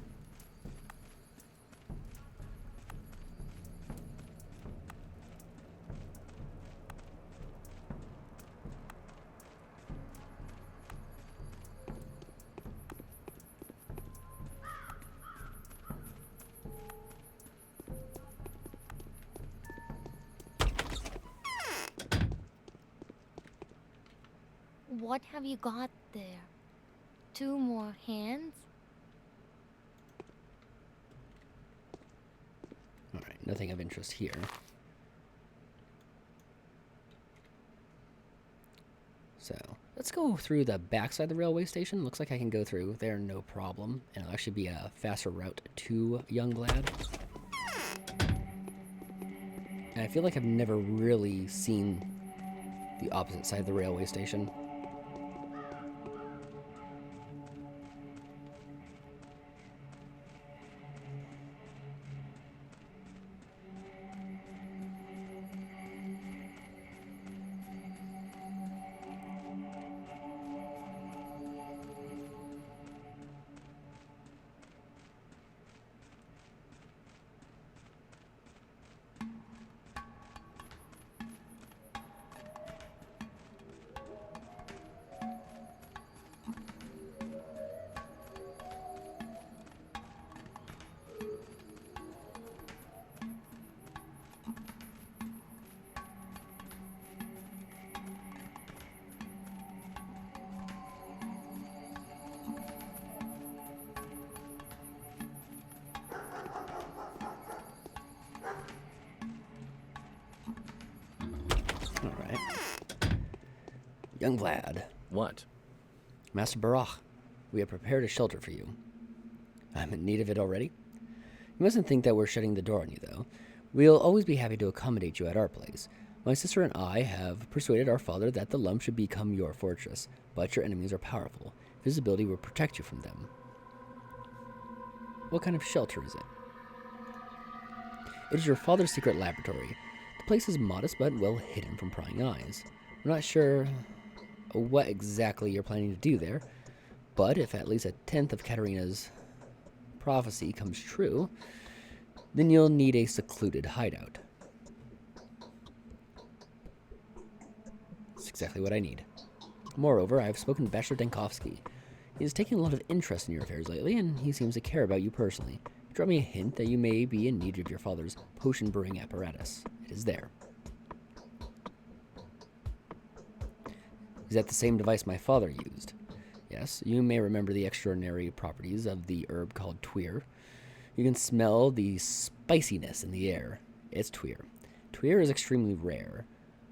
What have you got there? 2 more hands? Alright, nothing of interest here. So, let's go through the backside of the railway station. Looks like I can go through there, no problem. And it'll actually be a faster route to Young Vlad. And I feel like I've never really seen the opposite side of the railway station. Alright. Young Vlad. What? Master Barach, we have prepared a shelter for you. I'm in need of it already. You mustn't think that we're shutting the door on you, though. We'll always be happy to accommodate you at our place. My sister and I have persuaded our father that the lump should become your fortress, but your enemies are powerful. Visibility will protect you from them. What kind of shelter is it? It is your father's secret laboratory. The place is modest but well hidden from prying eyes. I'm not sure what exactly you're planning to do there, but if at least a tenth of Katarina's prophecy comes true, then you'll need a secluded hideout. That's exactly what I need. Moreover, I've spoken to Bachelor Denkovsky. He is taking a lot of interest in your affairs lately, and he seems to care about you personally. He dropped me a hint that you may be in need of your father's potion brewing apparatus. It is there. Is that the same device my father used? Yes, you may remember the extraordinary properties of the herb called Tweer. You can smell the spiciness in the air. It's Tweer. Tweer is extremely rare,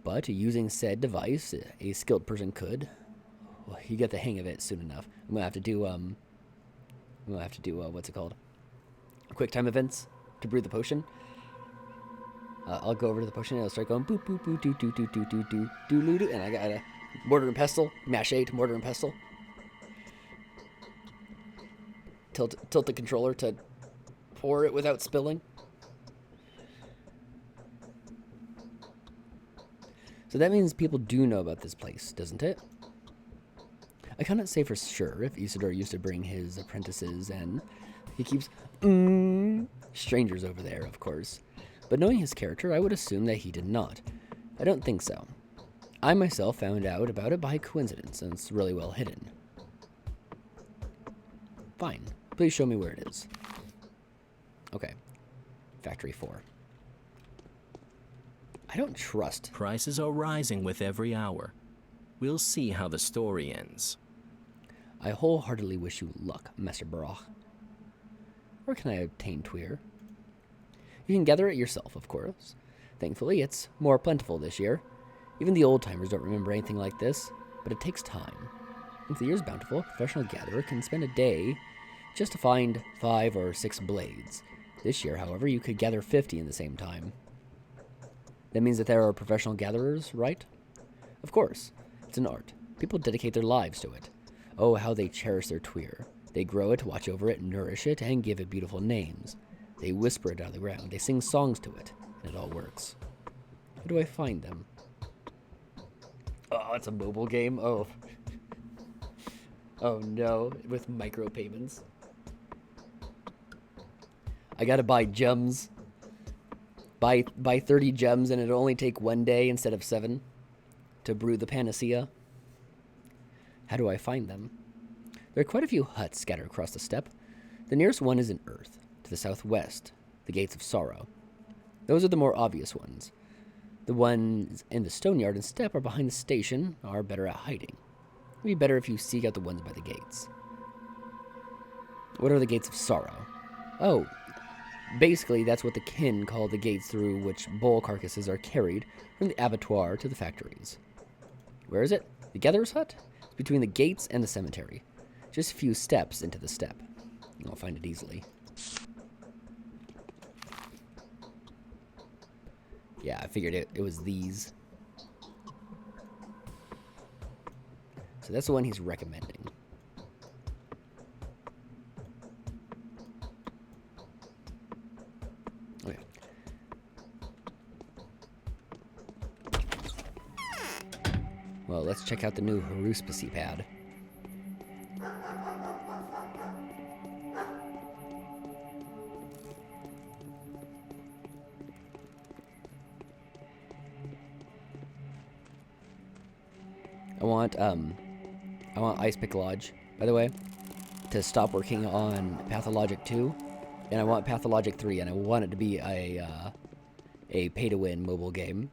but using said device, a skilled person could. Well, you get the hang of it soon enough. I'm gonna have to do what's it called? Quick time events to brew the potion. I'll go over to the potion and I'll start going boop boop boop doo doo doo doo doo doo doo doo, and I got a mortar and pestle, mash A to mortar and pestle. Tilt the controller to pour it without spilling. So that means people do know about this place, doesn't it? I cannot say for sure if Isidore used to bring his apprentices, and he keeps strangers over there, of course. But knowing his character, I would assume that he did not. I don't think so. I myself found out about it by coincidence, and it's really well hidden. Fine. Please show me where it is. Okay. Factory 4. I don't trust. Prices are rising with every hour. We'll see how the story ends. I wholeheartedly wish you luck, Master Barach. Where can I obtain Tweer? You can gather it yourself, of course. Thankfully, it's more plentiful this year. Even the old-timers don't remember anything like this, but it takes time. If the year's bountiful, a professional gatherer can spend a day just to find 5 or 6 blades. This year, however, you could gather 50 in the same time. That means that there are professional gatherers, right? Of course. It's an art. People dedicate their lives to it. Oh, how they cherish their Tweer. They grow it, watch over it, nourish it, and give it beautiful names. They whisper it out of the ground. They sing songs to it, and it all works. How do I find them? Oh, it's a mobile game? Oh. Oh no, with micropayments. I gotta buy gems. Buy 30 gems, and it'll only take 1 day instead of 7 to brew the panacea. How do I find them? There are quite a few huts scattered across the steppe. The nearest one is in Earth, to the southwest, the Gates of Sorrow. Those are the more obvious ones. The ones in the Stoneyard and steppe are behind the station, are better at hiding. It would be better if you seek out the ones by the gates. What are the Gates of Sorrow? Oh, basically that's what the kin call the gates through which bull carcasses are carried from the abattoir to the factories. Where is it? The Gatherer's Hut? It's between the gates and the cemetery. Just a few steps into the steppe. I'll find it easily. Yeah, I figured it was these. So that's the one he's recommending. Okay. Well, let's check out the new Haruspex pad. I want Ice Pick Lodge, by the way, to stop working on Pathologic 2, and I want Pathologic 3, and I want it to be a pay-to-win mobile game.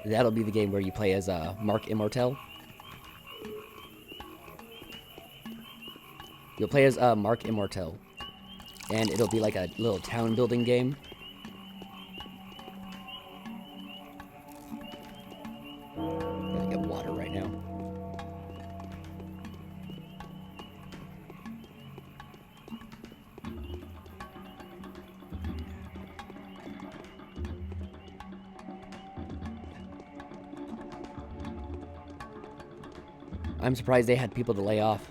That'll be the game where you play as Mark Immortel. You'll play as Mark Immortel, and it'll be like a little town building game. Gotta get water right now. I'm surprised they had people to lay off.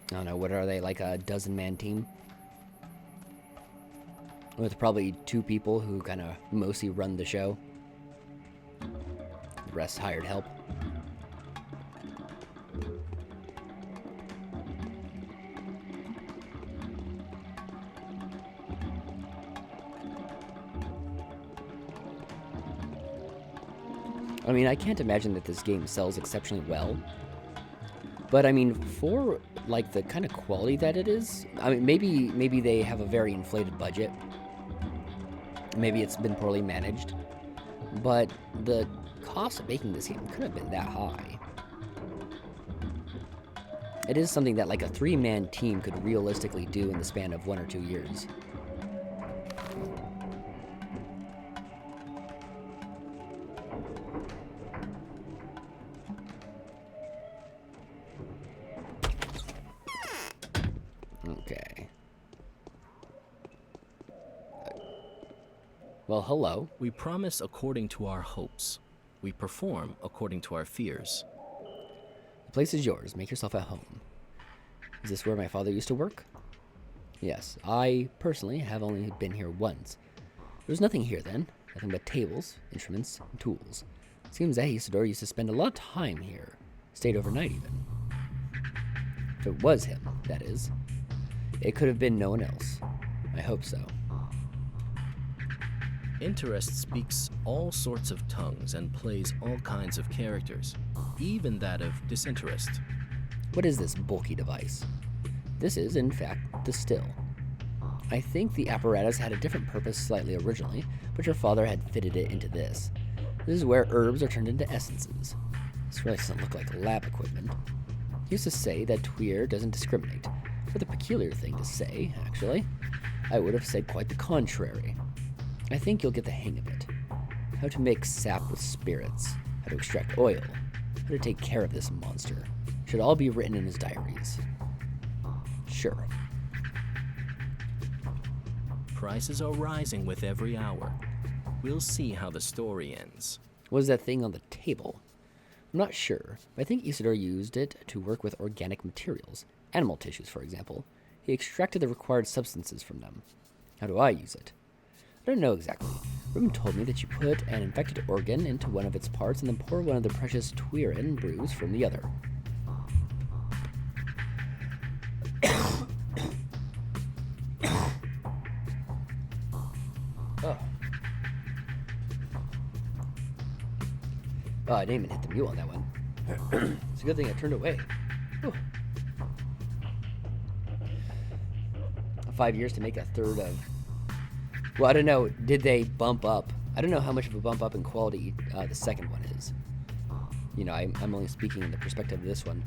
I don't know, what are they, like a dozen-man team? With probably 2 people who kind of mostly run the show. The rest hired help. I mean, I can't imagine that this game sells exceptionally well. But I mean, for like the kind of quality that it is, I mean, maybe they have a very inflated budget. Maybe it's been poorly managed. But the cost of making this game couldn't have been that high. It is something that like a 3-man team could realistically do in the span of 1 or 2 years. Okay. Well, hello. We promise according to our hopes. We perform according to our fears. The place is yours. Make yourself at home. Is this where my father used to work? Yes. I, personally, have only been here once. There was nothing here then. Nothing but tables, instruments, and tools. It seems that Isidore used to spend a lot of time here. Stayed overnight, even. If it was him, that is. It could have been no one else. I hope so. Interest speaks all sorts of tongues and plays all kinds of characters, even that of disinterest. What is this bulky device? This is, in fact, the still. I think the apparatus had a different purpose slightly originally, but your father had fitted it into this. This is where herbs are turned into essences. This really doesn't look like lab equipment. He used to say that Tuir doesn't discriminate. For the peculiar thing to say, actually. I would have said quite the contrary. I think you'll get the hang of it. How to make sap with spirits, how to extract oil, how to take care of this monster. Should all be written in his diaries. Sure. Prices are rising with every hour. We'll see how the story ends. What is that thing on the table? I'm not sure, but I think Isidore used it to work with organic materials. Animal tissues, for example. He extracted the required substances from them. How do I use it? I don't know exactly. Ruben told me that you put an infected organ into one of its parts and then pour one of the precious Tuirin brews from the other. Oh. Oh, I didn't even hit the mule on that one. It's a good thing I turned away. Whew. 5 years to make a third of... Well, I don't know. Did they bump up? I don't know how much of a bump up in quality the second one is. You know, I'm only speaking in the perspective of this one.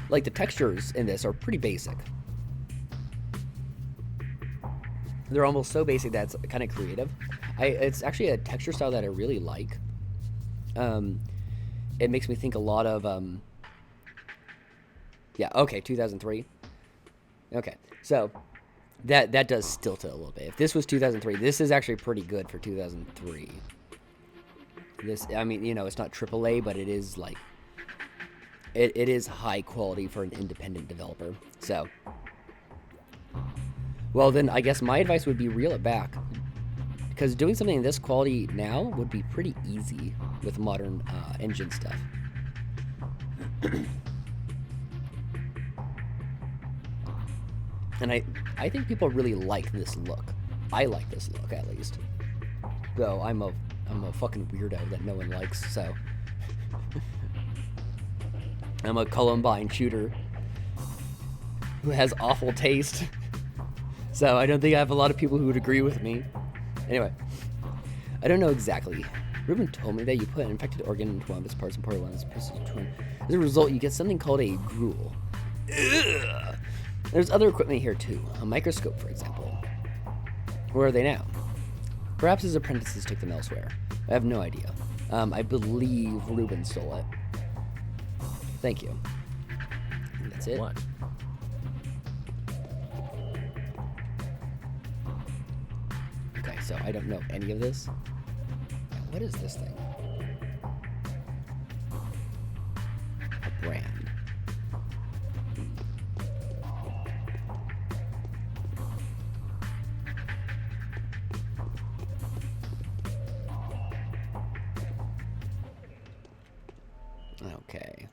Like, the textures in this are pretty basic. They're almost so basic that it's kind of creative. It's actually a texture style that I really like. It makes me think a lot of... Yeah, okay, 2003. Okay, so that does stilt it a little bit. If this was 2003, this is actually pretty good for 2003. This, I mean, you know, it's not AAA, but it is like... It is high quality for an independent developer. So... Well, then I guess my advice would be reel it back. Because doing something in this quality now would be pretty easy with modern engine stuff. And I think people really like this look. I like this look, at least. Though I'm a fucking weirdo that no one likes, so. I'm a Columbine shooter who has awful taste. So I don't think I have a lot of people who would agree with me. Anyway, I don't know exactly. Ruben told me that you put an infected organ into one of its parts and pour one of its pieces into one. As a result, you get something called a gruel. Ugh. There's other equipment here too. A microscope, for example. Where are they now? Perhaps his apprentices took them elsewhere. I have no idea. I believe Ruben stole it. Thank you. And that's it. What? Okay, so I don't know any of this. Now, what is this thing? A brand. Okay.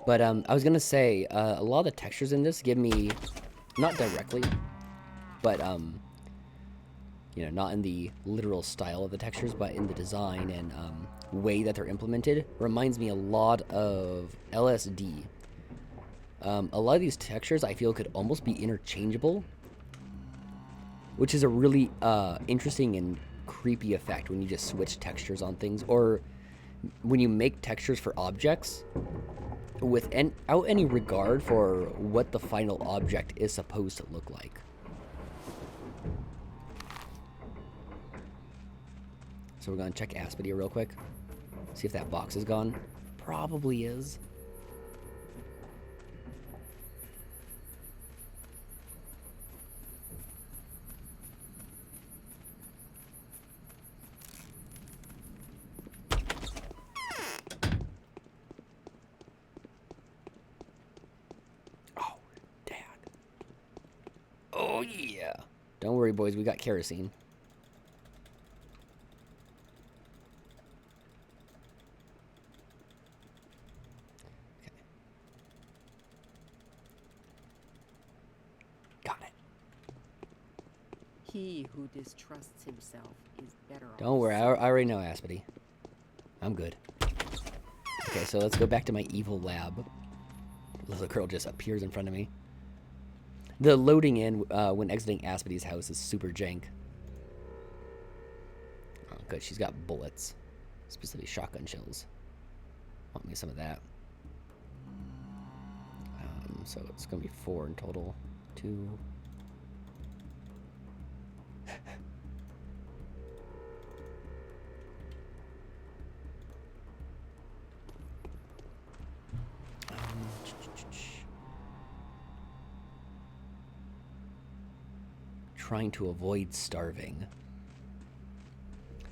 But I was gonna say a lot of the textures in this give me, not directly, but you know, not in the literal style of the textures, but in the design and way that they're implemented, reminds me a lot of LSD. A lot of these textures I feel could almost be interchangeable, which is a really interesting and creepy effect when you just switch textures on things, or when you make textures for objects without any regard for what the final object is supposed to look like. So we're gonna check Aspity real quick. See if that box is gone. Probably is. Oh, Dad. Oh, yeah. Don't worry, boys. We got kerosene. He who distrusts himself is better off. Don't worry, I already know Aspity. I'm good. Okay, so let's go back to my evil lab. Little girl just appears in front of me. The loading in when exiting Aspity's house is super jank. Oh, good. She's got bullets, specifically shotgun shells. Want me some of that. So it's gonna be 4 in total. 2. Trying to avoid starving.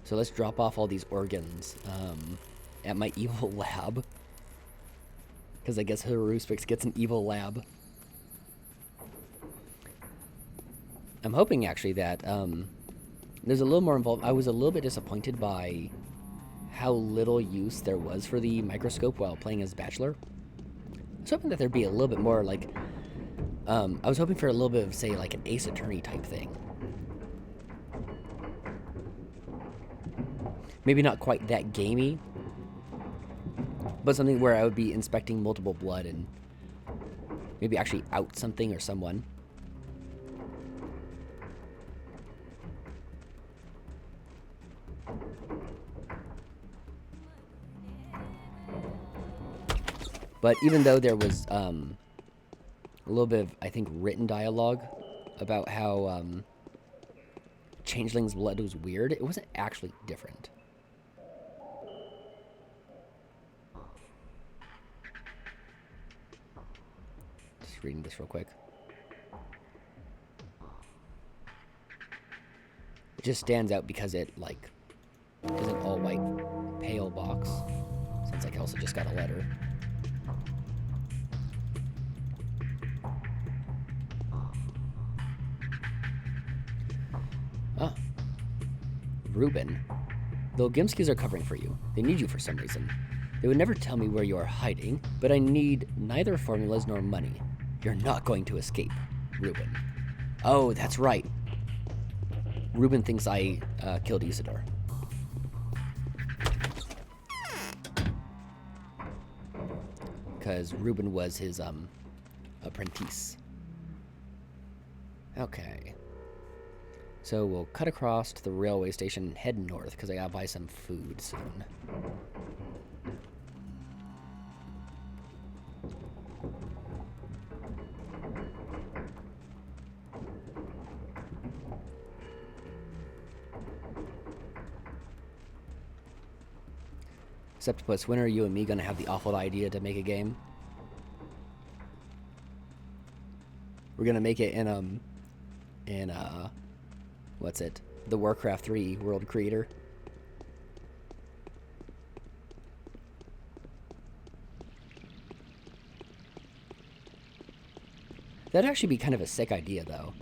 So let's drop off all these organs at my evil lab. Because I guess Haruspex gets an evil lab. I'm hoping actually that there's a little more involved. I was a little bit disappointed by how little use there was for the microscope while playing as Bachelor. I was hoping that there'd be a little bit more like I was hoping for a little bit of, say, like an Ace Attorney type thing. Maybe not quite that gamey, but something where I would be inspecting multiple blood and maybe actually out something or someone. But even though there was a little bit of, I think, written dialogue about how Changeling's blood was weird, it wasn't actually different. Just reading this real quick. It just stands out because it, like, is an all-white pale box. Sounds like I also just got a letter. Reuben. The Ogimskis are covering for you. They need you for some reason. They would never tell me where you are hiding, but I need neither formulas nor money. You're not going to escape, Reuben. Oh, that's right. Reuben thinks I killed Isidore. Because Reuben was his apprentice. Okay. So we'll cut across to the railway station and head north because I gotta buy some food soon. Septipus, when are you and me gonna have the awful idea to make a game? We're gonna make it in what's it? The Warcraft 3 world creator. That'd actually be kind of a sick idea, though.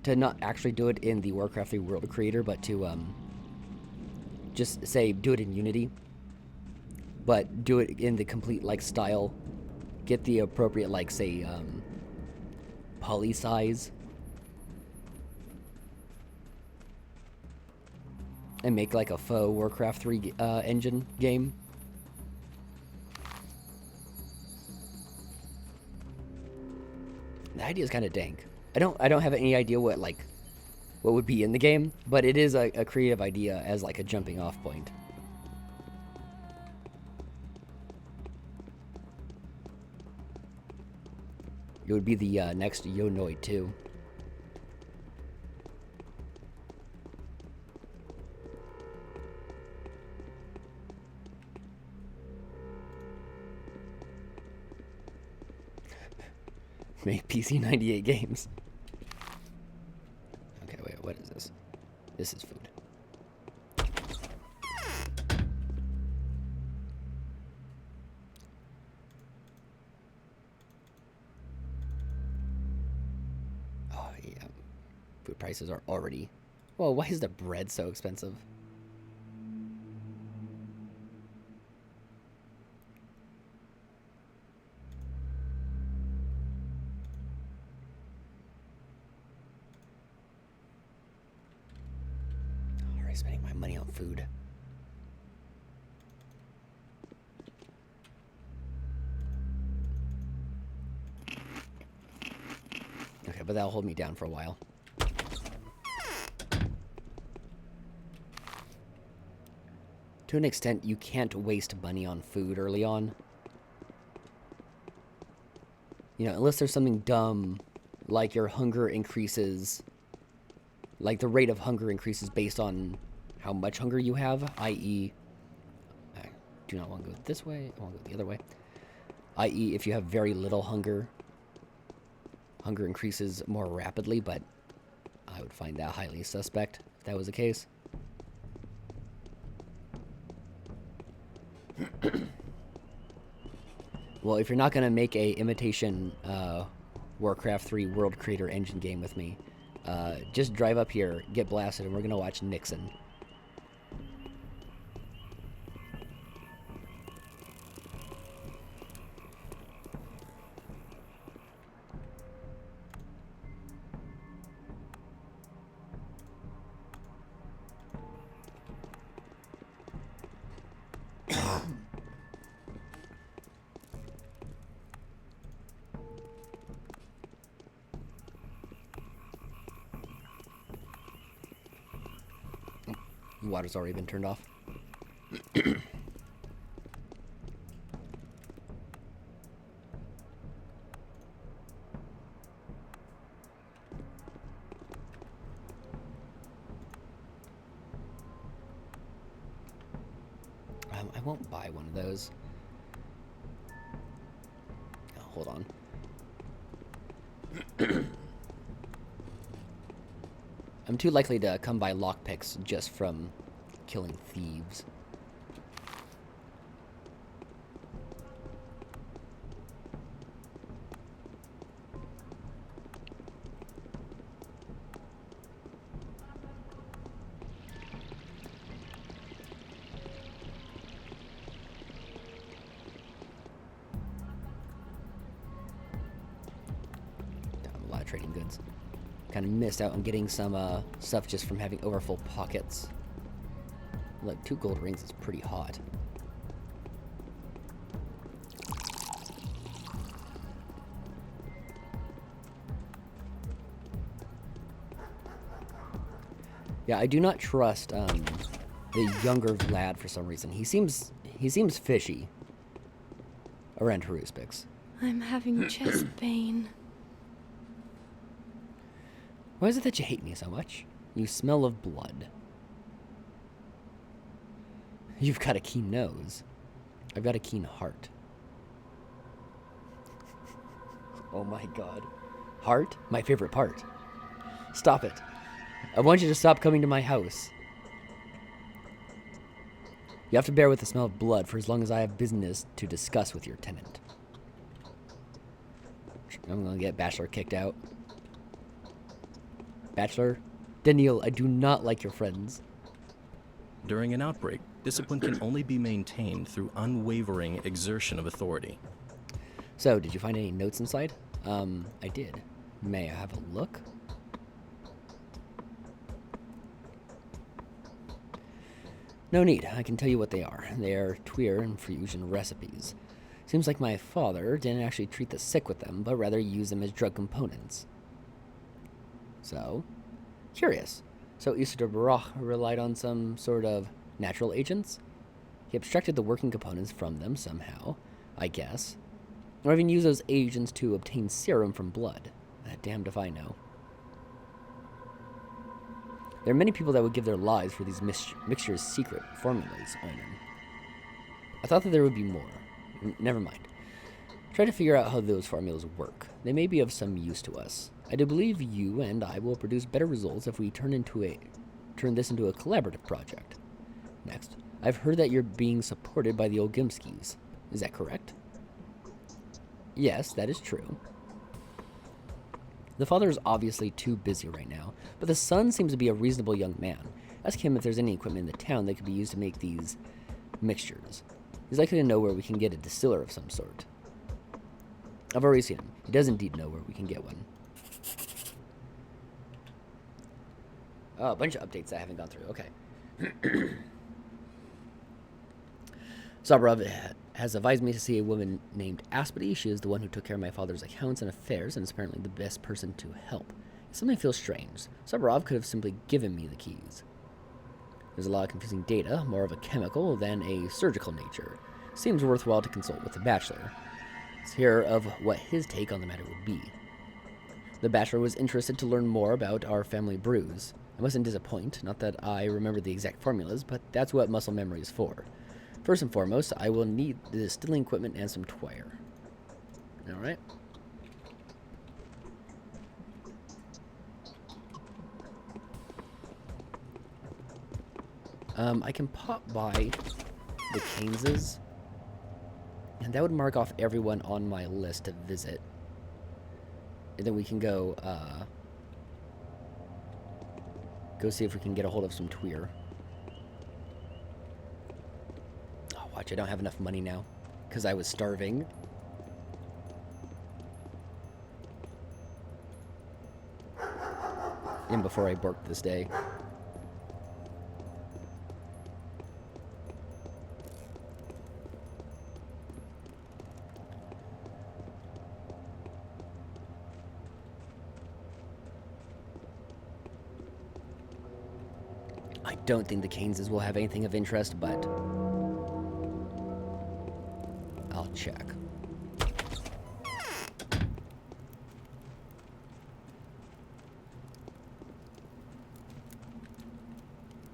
To not actually do it in the Warcraft 3 world creator, but to just say do it in Unity, but do it in the complete like style. Get the appropriate like say poly size. And make like a faux Warcraft 3 engine game. The idea is kind of dank. I don't have any idea what would be in the game, but it is a creative idea as like a jumping off point. It would be the next Yonoid 2. Make PC 98 games. Okay, wait, what is this? This is food. Oh, yeah. Food prices are already... Well, why is the bread so expensive? Spending my money on food. Okay, but that'll hold me down for a while. To an extent, you can't waste money on food early on. You know, unless there's something dumb, like your hunger increases... Like, the rate of hunger increases based on how much hunger you have, i.e. I do not want to go this way, I want to go the other way. I.e. if you have very little hunger, hunger increases more rapidly, but I would find that highly suspect if that was the case. Well, if you're not going to make a imitation Warcraft 3 World Creator Engine game with me, just drive up here, get blasted, and we're gonna watch Nixon. Water's already been turned off. I won't buy one of those. Oh, hold on. I'm too likely to come by lockpicks just from killing thieves. trading goods. Kind of missed out on getting some stuff just from having overfull pockets. Like 2 gold rings is pretty hot. Yeah, I do not trust the younger Vlad for some reason. He seems fishy around Haruspex. I'm having chest pain. Why is it that you hate me so much? You smell of blood. You've got a keen nose. I've got a keen heart. Oh my god. Heart? My favorite part. Stop it. I want you to stop coming to my house. You have to bear with the smell of blood for as long as I have business to discuss with your tenant. I'm gonna get Bachelor kicked out. Bachelor? Daniel, I do not like your friends. During an outbreak, discipline can only be maintained through unwavering exertion of authority. So, did you find any notes inside? I did. May I have a look? No need. I can tell you what they are. They are Tweer infusion recipes. Seems like my father didn't actually treat the sick with them, but rather use them as drug components. So, curious. So Isidore Baruch relied on some sort of natural agents? He abstracted the working components from them somehow, I guess. Or even used those agents to obtain serum from blood. Damned if I know. There are many people that would give their lives for these mixtures' secret formulas, Onan. I thought that there would be more. Never mind. Try to figure out how those formulas work. They may be of some use to us. I do believe you and I will produce better results if we turn this into a collaborative project. Next, I've heard that you're being supported by the Olgimskis. Is that correct? Yes, that is true. The father is obviously too busy right now, but the son seems to be a reasonable young man. Ask him if there's any equipment in the town that could be used to make these mixtures. He's likely to know where we can get a distiller of some sort. I've already seen him. He does indeed know where we can get one. Oh, a bunch of updates I haven't gone through. Okay. Sabrov has advised me to see a woman named Aspity. She is the one who took care of my father's accounts and affairs, and is apparently the best person to help. Something feels strange. Sabrov could have simply given me the keys. There's a lot of confusing data, more of a chemical than a surgical nature. Seems worthwhile to consult with the Bachelor. Let's hear of what his take on the matter would be. The Bachelor was interested to learn more about our family brews. I mustn't disappoint, not that I remember the exact formulas, but that's what muscle memory is for. First and foremost, I will need the distilling equipment and some Tweer. Alright. I can pop by the Keyneses, and that would mark off everyone on my list to visit. And then we can go see if we can get a hold of some Tweer. Oh, watch, I don't have enough money now, because I was starving. And before I borked this day. I don't think the Keyneses will have anything of interest, but I'll check.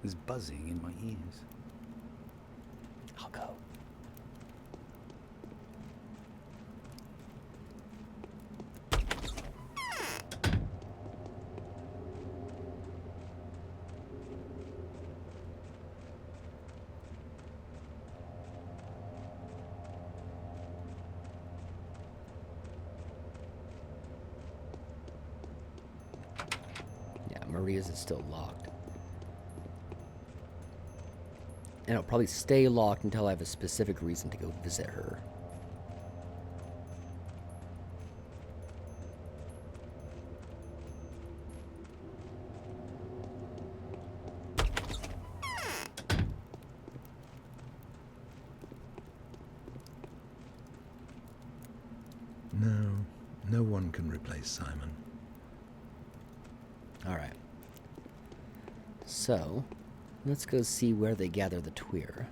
There's buzzing in my ears. I'll go. Maria's is still locked. And it'll probably stay locked until I have a specific reason to go visit her. No one can replace Simon. Alright. So, let's go see where they gather the Tweer.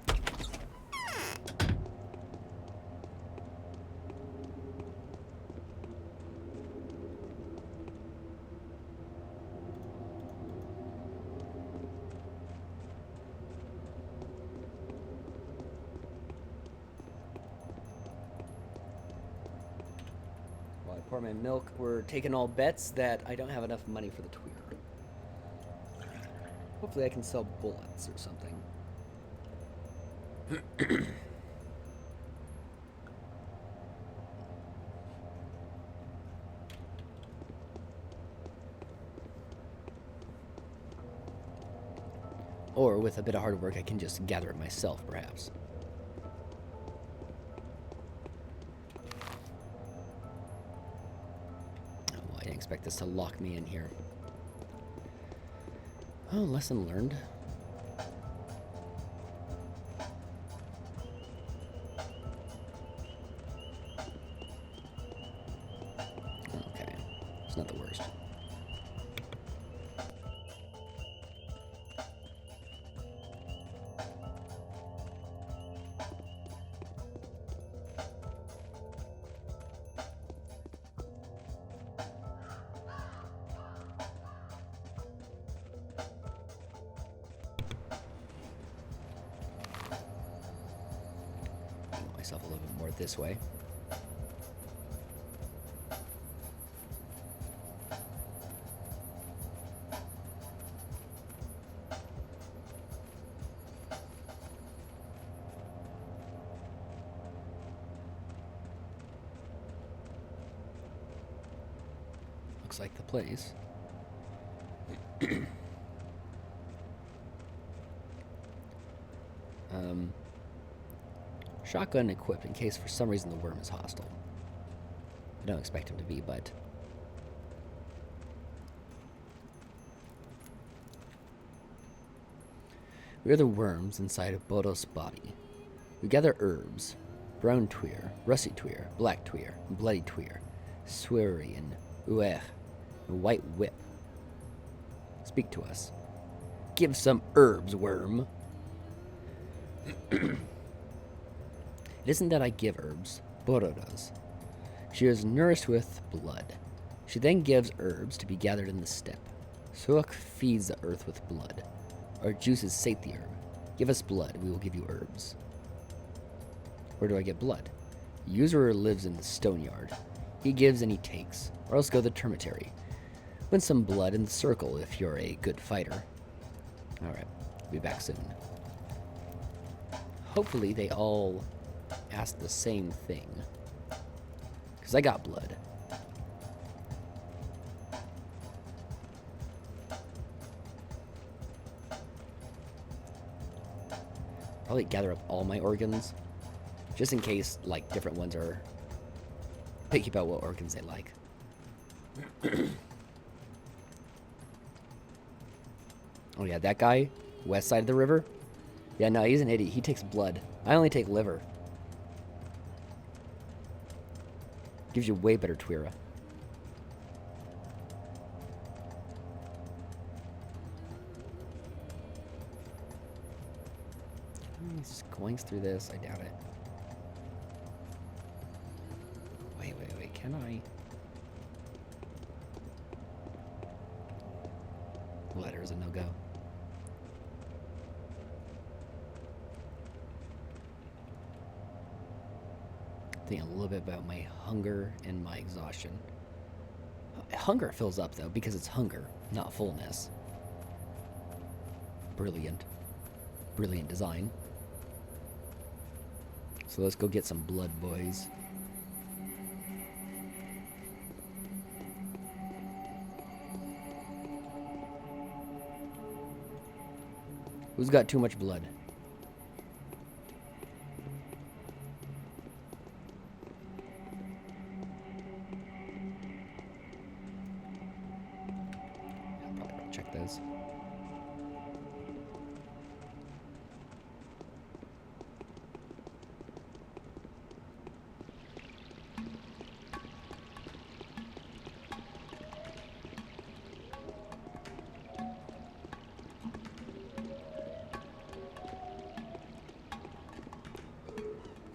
While I pour my milk, we're taking all bets that I don't have enough money for the Tweer. Hopefully I can sell bullets or something. Or with a bit of hard work I can just gather it myself, perhaps. Oh, I didn't expect this to lock me in here. Oh, lesson learned. Okay, it's not the worst. Myself a little bit more this way. Looks like the place. Shotgun equipped in case for some reason the worm is hostile. I don't expect him to be, but... We are the worms inside of Bodo's body. We gather herbs. Brown Tweer, Rusty Tweer, Black Tweer, Bloody Tweer, Swery, and Uer, and White Whip. Speak to us. Give some herbs, worm. It isn't that I give herbs, Bodo does. She is nourished with blood. She then gives herbs to be gathered in the steppe. Suak feeds the earth with blood. Our juices sate the herb. Give us blood, we will give you herbs. Where do I get blood? Usurer lives in the stone yard. He gives and he takes, or else go to the termitary. Win some blood in the circle if you're a good fighter. Alright, be back soon. Hopefully they all ask the same thing. Because I got blood. Probably gather up all my organs. Just in case, like, different ones are picky about what organs they like. Oh yeah, that guy, west side of the river. Yeah, no, he's an idiot. He takes blood. I only take liver. Gives you way better Twira. He's going through this. I doubt it. Wait. Can I? Letter is a no-go. Thinking a little bit about my hunger and my exhaustion. Hunger fills up though because it's hunger, not fullness. Brilliant design. So let's go get some blood, boys. Who's got too much blood? Check those.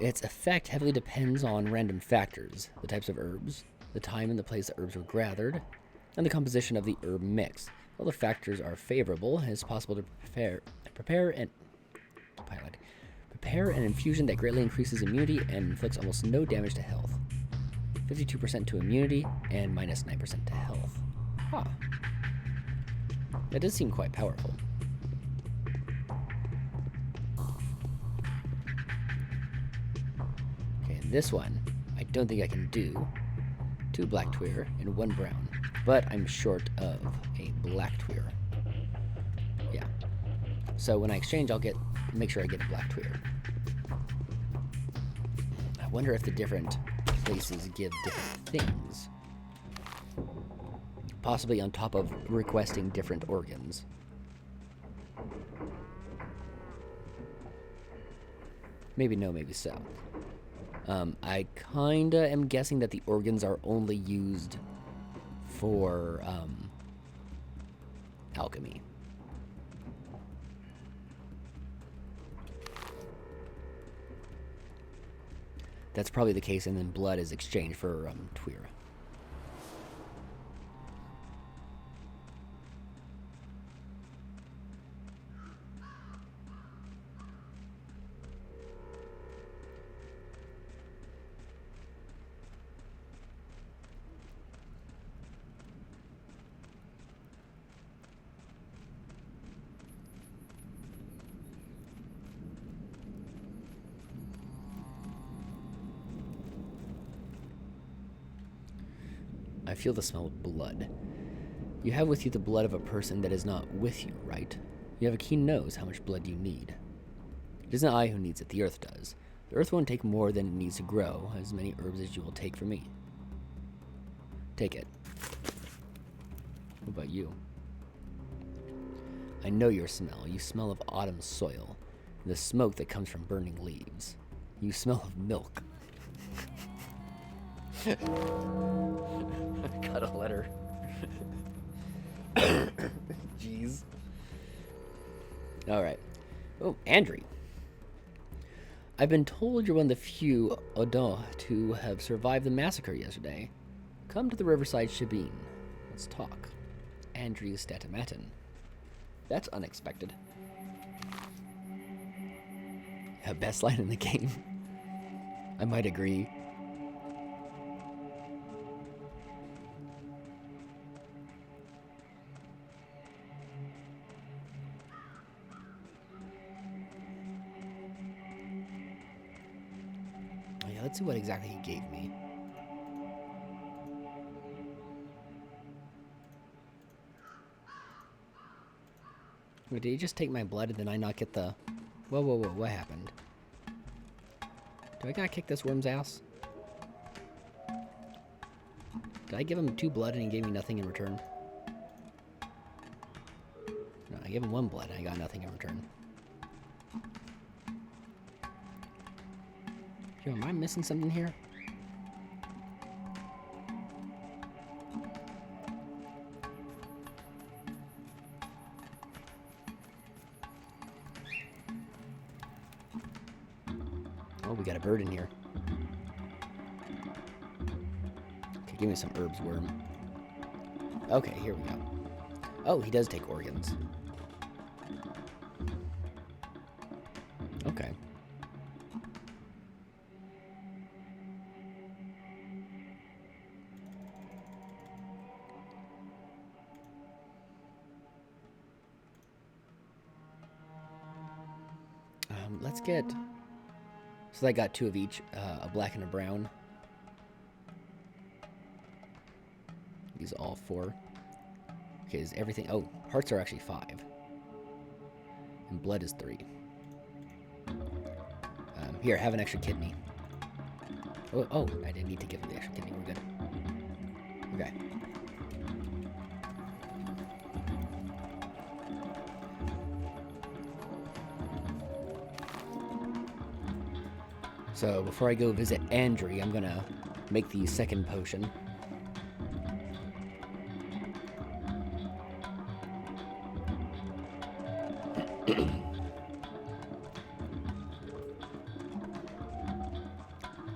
Its effect heavily depends on random factors, the types of herbs, the time and the place the herbs were gathered, and the composition of the herb mix. All the factors are favorable, and it's possible to prepare an infusion that greatly increases immunity and inflicts almost no damage to health. 52% to immunity and minus 9% to health. Huh. That does seem quite powerful. Okay, this one, I don't think I can do. 2 black tweer and 1 brown, but I'm short of a black tweer. Yeah. So when I exchange, I'll make sure I get a black tweer. I wonder if the different places give different things. Possibly on top of requesting different organs. Maybe no, maybe so. I kinda am guessing that the organs are only used for alchemy. That's probably the case, and then blood is exchanged for tweer. I feel the smell of blood. You have with you the blood of a person that is not with you, right? You have a keen nose how much blood you need. It isn't I who needs it, the earth does. The earth won't take more than it needs to grow, as many herbs as you will take from me. Take it. What about you? I know your smell. You smell of autumn soil, and the smoke that comes from burning leaves. You smell of milk. I got a letter. Jeez. Alright. Oh, Andrew. I've been told you're one of the few Odin to have survived the massacre yesterday. Come to the Riverside Shebeen. Let's talk. Andrew Statamatin. That's unexpected. Yeah, best line in the game. I might agree. Let's see what exactly he gave me. Wait, did he just take my blood and then I not get the... Whoa, whoa, whoa, what happened? Do I gotta kick this worm's ass? Did I give him 2 blood and he gave me nothing in return? No, I gave him 1 blood and I got nothing in return. Yo, am I missing something here? Oh, we got a bird in here. Okay, give me some herbs, worm. Okay, here we go. Oh, he does take organs. Okay. Let's get... So I got 2 of each, a black and a brown. These are all 4. Okay, is everything... Oh, hearts are actually 5. And blood is 3. Here, have an extra kidney. Oh, I didn't need to give him the extra kidney. We're good. Okay. So before I go visit Andrew, I'm gonna make the second potion.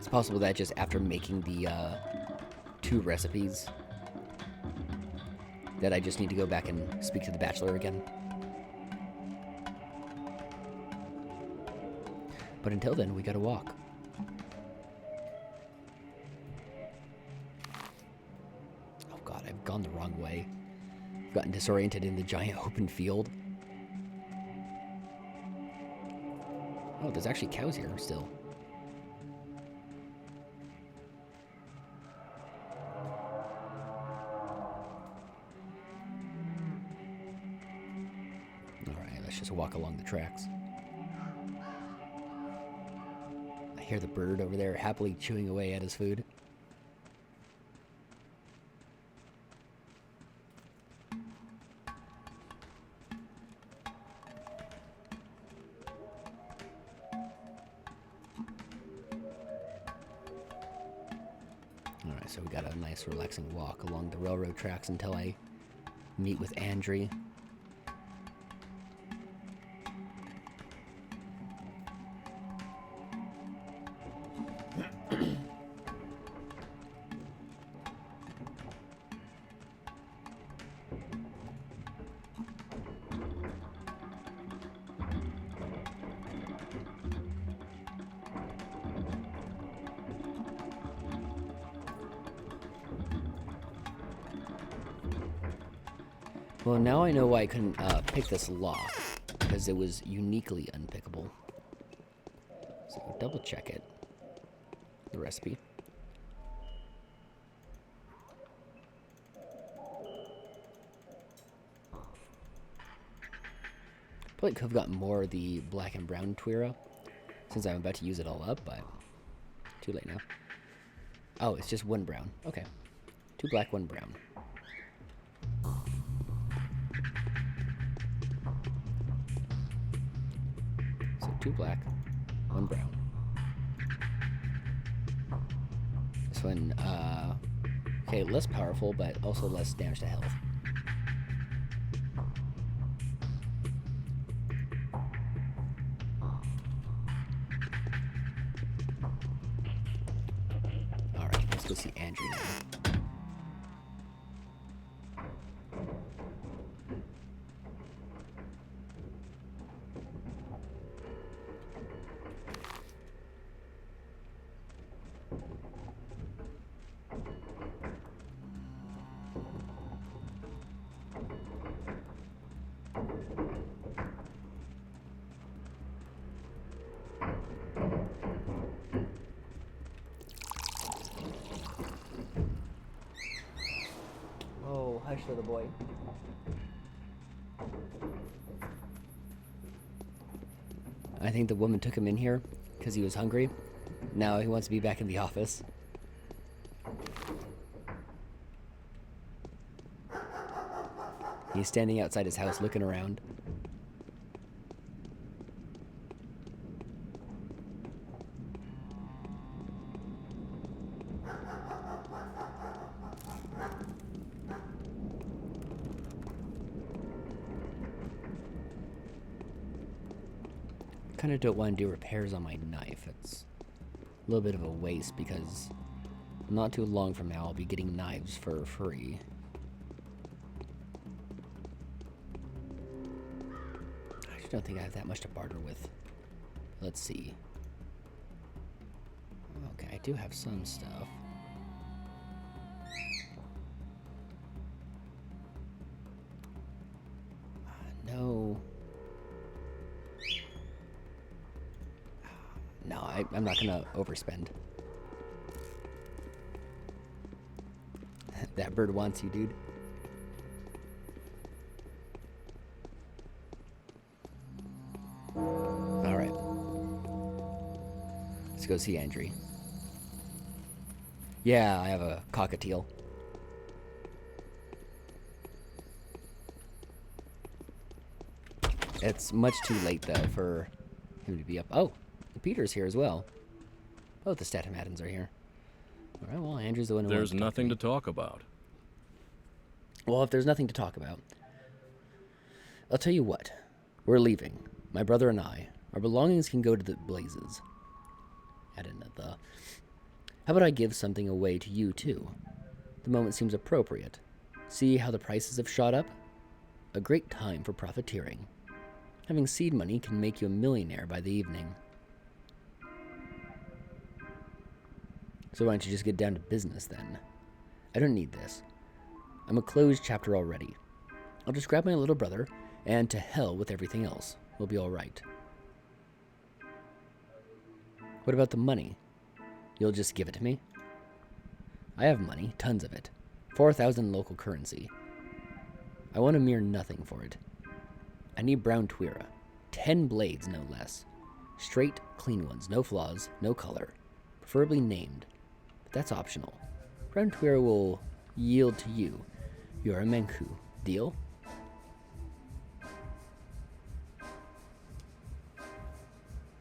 It's possible that just after making the 2 recipes that I just need to go back and speak to the bachelor again. But until then, we gotta walk. Oh god, I've gone the wrong way. I've gotten disoriented in the giant open field. Oh, there's actually cows here still. Alright, let's just walk along the tracks. I hear the bird over there happily chewing away at his food. Alright, so we got a nice relaxing walk along the railroad tracks until I meet with Andre. Well, now I know why I couldn't pick this lock, because it was uniquely unpickable. So double check it. The recipe. Probably could have gotten more of the black and brown Tuira, since I'm about to use it all up, but too late now. Oh, it's just 1 brown. Okay. 2 black, 1 brown. So 2 black, 1 brown. This one, okay, less powerful, but also less damage to health. Alright, let's go see Andrew now. Oh, hush, little boy. I think the woman took him in here because he was hungry. Now he wants to be back in the office. He's standing outside his house looking around. Kind of don't want to do repairs on my knife. It's a little bit of a waste because not too long from now I'll be getting knives for free. I actually don't think I have that much to barter with. Let's see. Okay, I do have some stuff. No. No, I'm not gonna overspend. That bird wants you, dude. Alright. Let's go see Andre. Yeah, I have a cockatiel. It's much too late, though, for him to be up. Oh! Peter's here as well. Both the Statomatons are here. Alright, well, Andrew's the one who There's nothing to talk about. Well, if there's nothing to talk about, I'll tell you what. We're leaving. My brother and I. Our belongings can go to the blazes. Add in the. How about I give something away to you, too? The moment seems appropriate. See how the prices have shot up? A great time for profiteering. Having seed money can make you a millionaire by the evening. So why don't you just get down to business, then? I don't need this. I'm a closed chapter already. I'll just grab my little brother, and to hell with everything else. We'll be all right. What about the money? You'll just give it to me? I have money, tons of it. 4,000 local currency. I want a mere nothing for it. I need brown Twira. 10 blades, no less. Straight, clean ones, no flaws, no color. Preferably named. But that's optional. Brown Twira will yield to you. You're a Menku. Deal?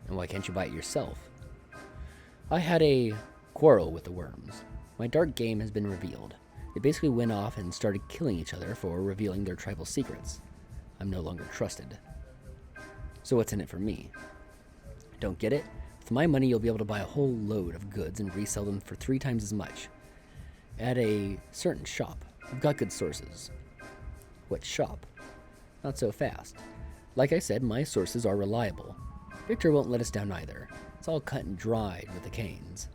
And why can't you buy it yourself? I had a quarrel with the worms. My dark game has been revealed. They basically went off and started killing each other for revealing their tribal secrets. I'm no longer trusted. So what's in it for me? Don't get it? With my money, you'll be able to buy a whole load of goods and resell them for 3 times as much. At a certain shop. I've got good sources. What shop? Not so fast. Like I said, my sources are reliable. Victor won't let us down either. It's all cut and dried with the Canes.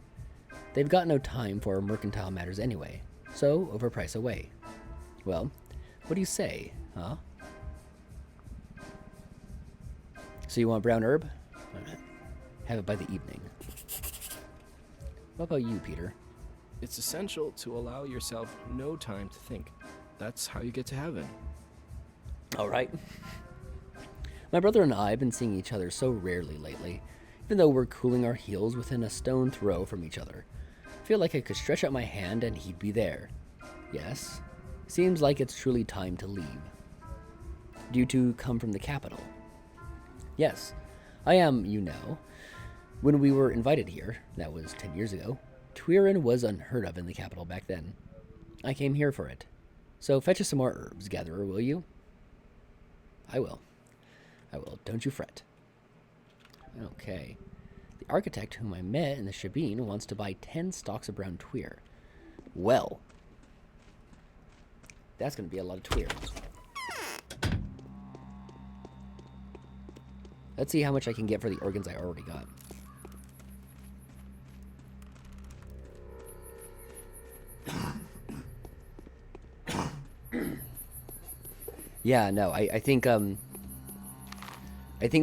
They've got no time for mercantile matters anyway, so overprice away. Well, what do you say, huh? So you want brown herb? Have it by the evening. What about you, Peter? It's essential to allow yourself no time to think. That's how you get to heaven. All right. My brother and I have been seeing each other so rarely lately, even though we're cooling our heels within a stone throw from each other. I feel like I could stretch out my hand and he'd be there. Yes, seems like it's truly time to leave. Do you two come from the capital? Yes, I am, you know. When we were invited here, that was 10 years ago, Twirin was unheard of in the capital back then. I came here for it. So fetch us some more herbs, gatherer, will you? I will. Don't you fret. Okay. The architect whom I met in the Shabine wants to buy 10 stalks of brown Twir. Well, that's going to be a lot of Twir. Let's see how much I can get for the organs I already got. Yeah, no, I think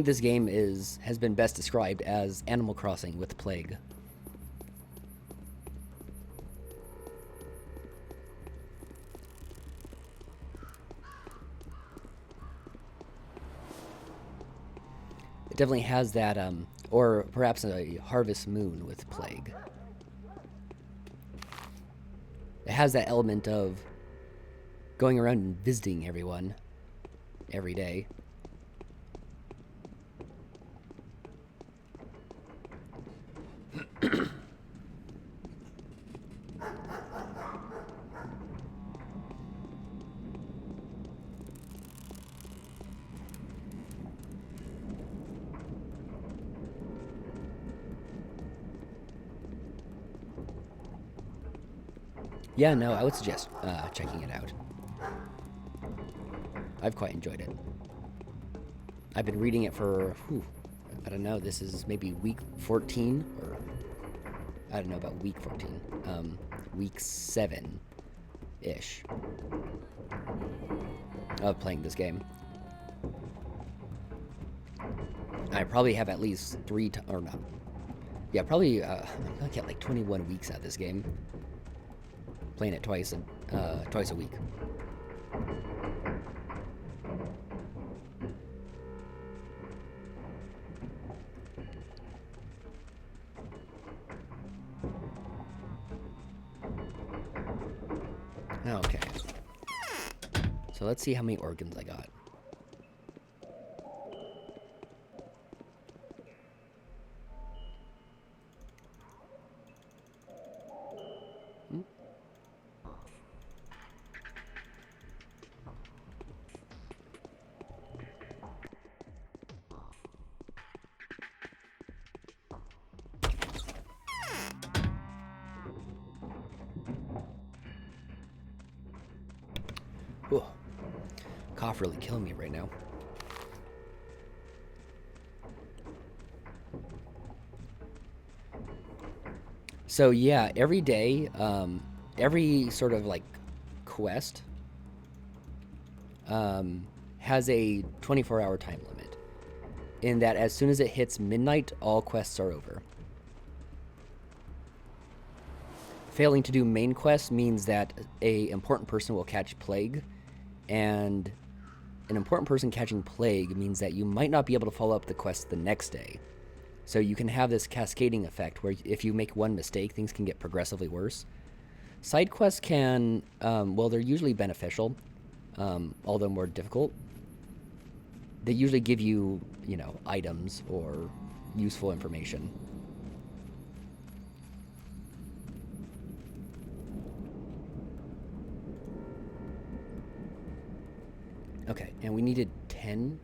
this game has been best described as Animal Crossing with plague. It definitely has that, or perhaps a Harvest Moon with plague. It has that element of going around and visiting everyone every day. Yeah, no, I would suggest checking it out. I've quite enjoyed it. I've been reading it for, I don't know, this is maybe week 14, or I don't know about week 14, week 7-ish of playing this game. I probably have at least probably, I'm gonna get like 21 weeks out of this game. Playing it twice a week. Okay. So let's see how many organs I got. Whew. Cough really killing me right now. So yeah, every day, every sort of like quest has a 24-hour time limit. In that as soon as it hits midnight, all quests are over. Failing to do main quests means that a important person will catch plague, and an important person catching plague means that you might not be able to follow up the quest the next day. So you can have this cascading effect where if you make one mistake, things can get progressively worse. Side quests can, well, they're usually beneficial, although more difficult. They usually give you, you know, items or useful information. Okay, and we needed 10.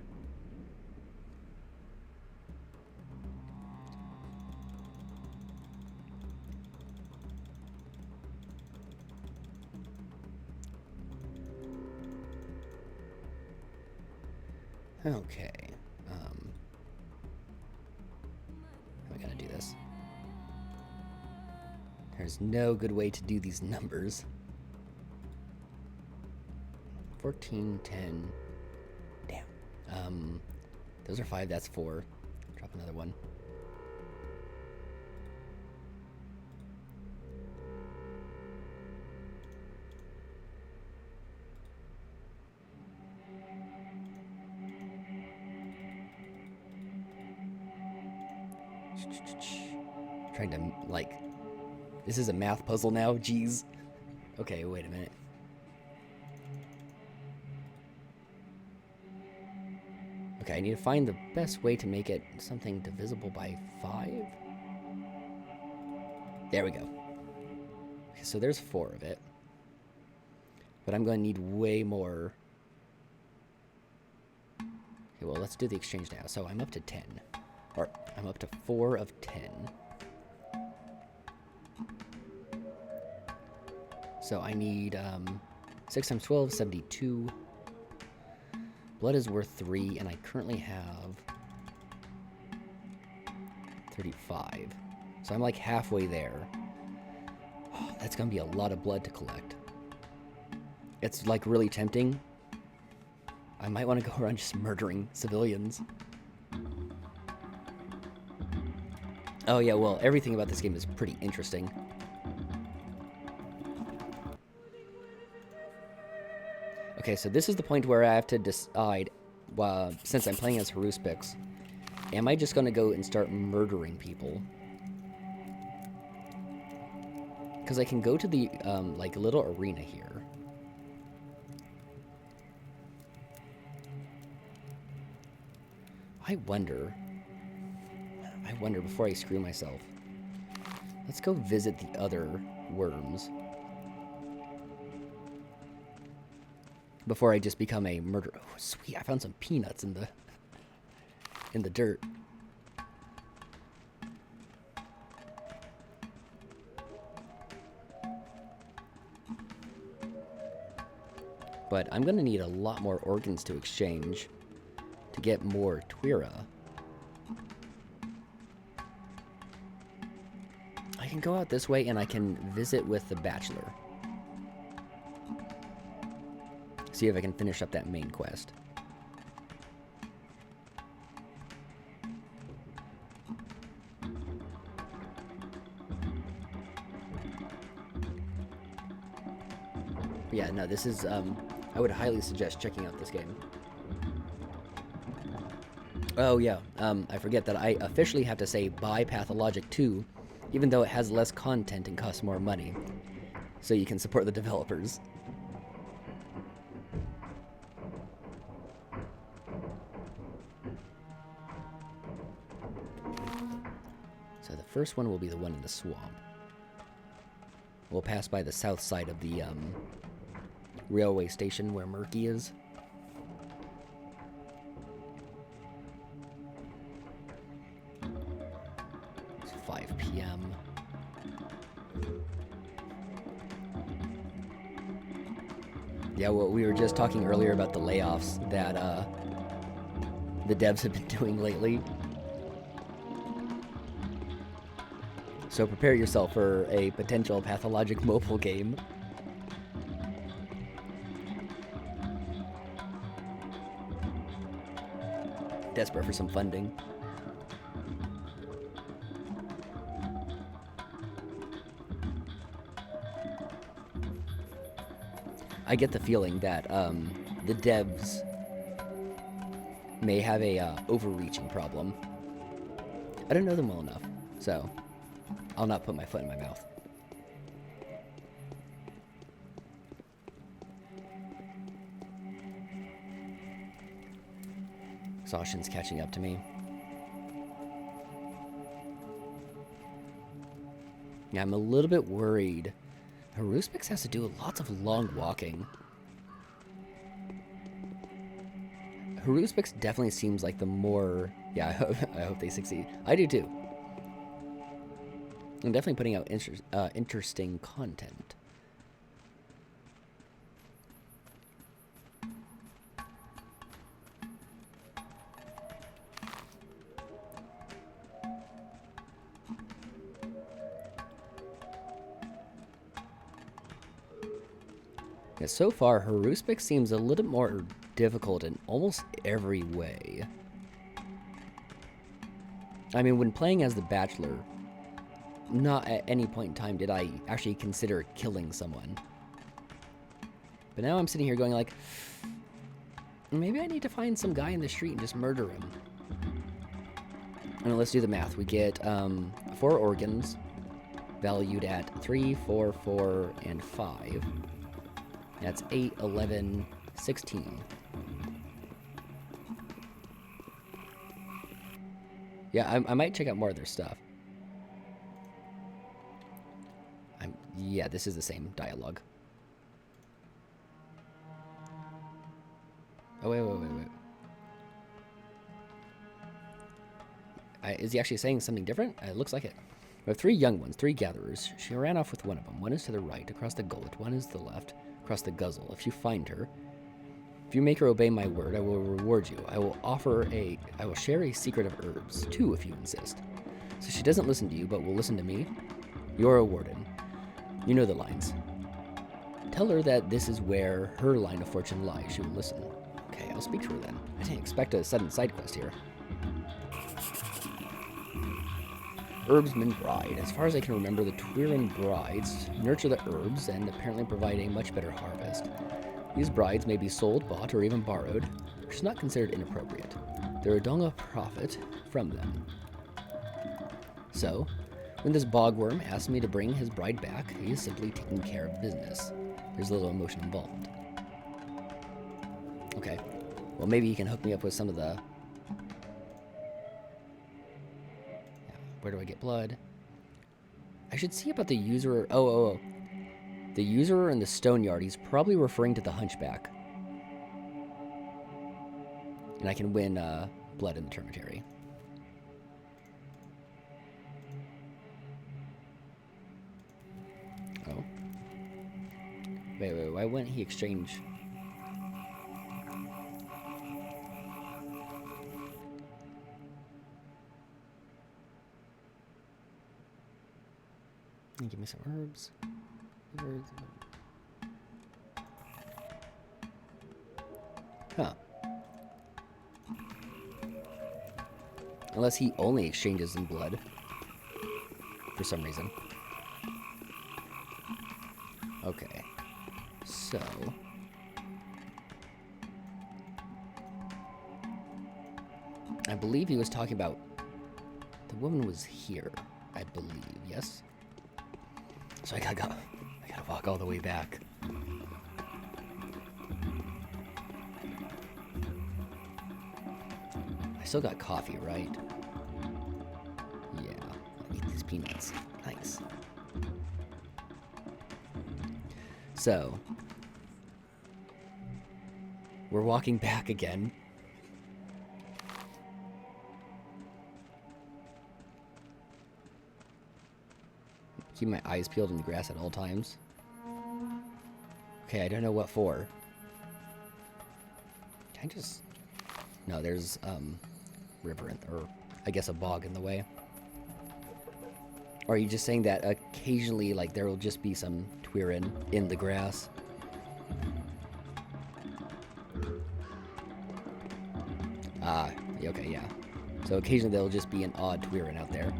Okay. How am I gonna do this? There's no good way to do these numbers. 14, 10. Damn. Those are 5, that's 4. Drop another one. Trying to, like, this is a math puzzle now? Jeez. Okay, wait a minute. Okay, I need to find the best way to make it something divisible by 5. There we go. Okay, so there's 4 of it. But I'm going to need way more. Okay, well, let's do the exchange now. So I'm up to 10. Or I'm up to 4 of 10. So I need 6 times 12, 72. Blood is worth 3, and I currently have 35. So I'm like halfway there. Oh, that's gonna be a lot of blood to collect. It's like really tempting. I might want to go around just murdering civilians. Oh yeah, well, everything about this game is pretty interesting. Okay, so this is the point where I have to decide, since I'm playing as Haruspex, am I just going to go and start murdering people? Because I can go to the, like, little arena here. I wonder, before I screw myself, let's go visit the other worms. Before I just become a murderer. Oh, sweet, I found some peanuts in the dirt. But I'm gonna need a lot more organs to exchange to get more Twira. I can go out this way and I can visit with the Bachelor. See if I can finish up that main quest. But yeah, no, this is, I would highly suggest checking out this game. Oh yeah, I forget that I officially have to say buy Pathologic 2, even though it has less content and costs more money, so you can support the developers. So the first one will be the one in the swamp. We'll pass by the south side of the railway station where Murky is. It's 5 p.m. Yeah, well, we were just talking earlier about the layoffs that the devs have been doing lately. So prepare yourself for a potential Pathologic mobile game. Desperate for some funding. I get the feeling that the devs may have a overreaching problem. I don't know them well enough, so I'll not put my foot in my mouth. Exhaustion's catching up to me. Yeah, I'm a little bit worried. Haruspex has to do lots of long walking. Haruspex definitely seems like the more... Yeah, I hope they succeed. I do too. I'm definitely putting out interesting content. Yeah, so far, Haruspex seems a little more difficult in almost every way. I mean, when playing as the Bachelor, not at any point in time did I actually consider killing someone. But now I'm sitting here going like, maybe I need to find some guy in the street and just murder him. And let's do the math. We get 4 organs, valued at 3, 4, 4, and 5. That's 8, 11, 16. Yeah, I might check out more of their stuff. Yeah, this is the same dialogue. Oh, wait. Is he actually saying something different? It looks like it. We have 3 young ones, 3 gatherers. She ran off with one of them. One is to the right, across the gullet. One is to the left, across the guzzle. If you find her, if you make her obey my word, I will reward you. I will share a secret of herbs, 2 if you insist. So she doesn't listen to you, but will listen to me. You're a warden. You know the lines. Tell her that this is where her line of fortune lies. She will listen. Okay, I'll speak to her then. I didn't expect a sudden side quest here. Herbsman Bride. As far as I can remember, the Twirin brides nurture the herbs and apparently provide a much better harvest. These brides may be sold, bought, or even borrowed, which is not considered inappropriate. There don't a profit from them. So, when this bogworm asks me to bring his bride back, he is simply taking care of business. There's little emotion involved. Okay. Well, maybe he can hook me up with some of the... Where do I get blood? I should see about the usurer. Oh. The usurer in the stone yard. He's probably referring to the hunchback. And I can win blood in the termitary. Oh. Wait. Why wouldn't he exchange? Give me some herbs. Huh. Unless he only exchanges in blood. For some reason. Okay. So... I believe he was talking about... The woman was here, I believe, yes? So I gotta walk all the way back. I still got coffee, right? Yeah, I'll eat these peanuts. Nice. So, we're walking back again. Keep my eyes peeled in the grass at all times. Okay, I don't know what for. I just... No, there's, river, or I guess a bog in the way. Or are you just saying that occasionally, like, there will just be some Twirin in the grass? Ah, okay, yeah. So occasionally there'll just be an odd Twirin out there.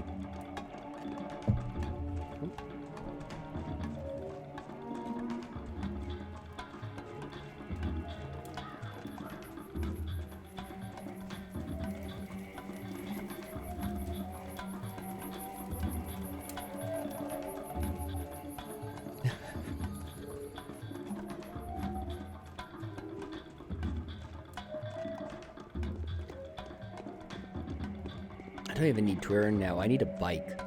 I don't even need Twirin now. I need a bike.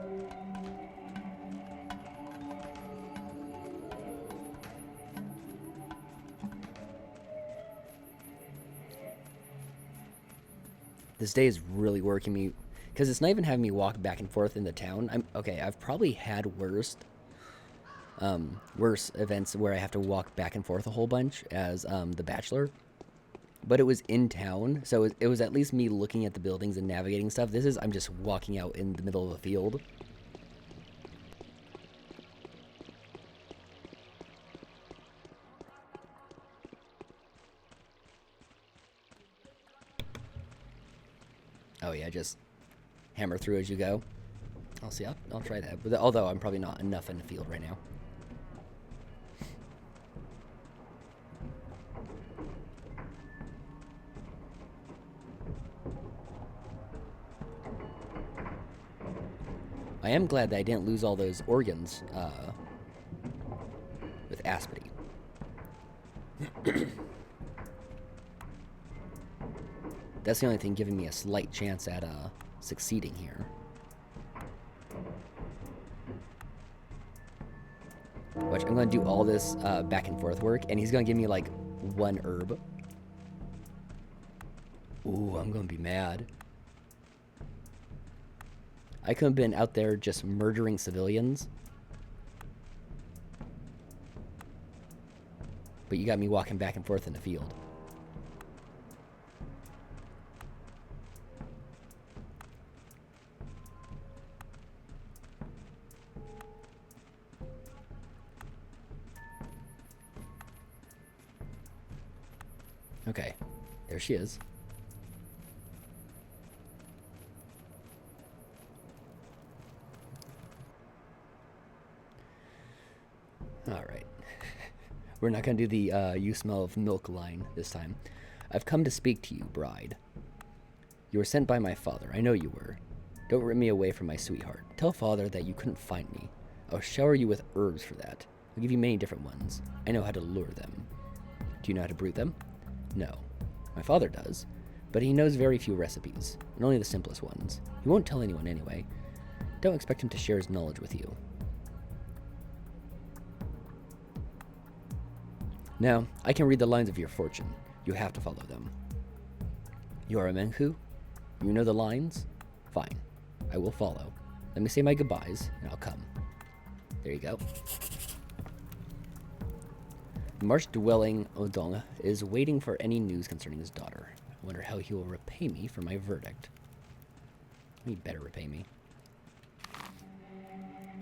This day is really working me, because it's not even having me walk back and forth in the town. I've probably had worse events where I have to walk back and forth a whole bunch as The Bachelor. But it was in town, so it was at least me looking at the buildings and navigating stuff. This is, I'm just walking out in the middle of a field. Oh yeah, just hammer through as you go. I'll see, I'll try that. But although I'm probably not enough in the field right now. I am glad that I didn't lose all those organs with Aspity. That's the only thing giving me a slight chance at succeeding here. Which I'm going to do all this back and forth work, and he's going to give me like one herb. Ooh, I'm going to be mad. I could have been out there just murdering civilians. But you got me walking back and forth in the field. Okay, there she is. Alright. We're not going to do the you smell of milk line this time. I've come to speak to you, bride. You were sent by my father. I know you were. Don't rip me away from my sweetheart. Tell father that you couldn't find me. I'll shower you with herbs for that. I'll give you many different ones. I know how to lure them. Do you know how to brew them? No. My father does, but he knows very few recipes, and only the simplest ones. He won't tell anyone anyway. Don't expect him to share his knowledge with you. Now, I can read the lines of your fortune. You have to follow them. You are a Menku? You know the lines? Fine. I will follow. Let me say my goodbyes, and I'll come. There you go. The marsh-dwelling Odong is waiting for any news concerning his daughter. I wonder how he will repay me for my verdict. He better repay me.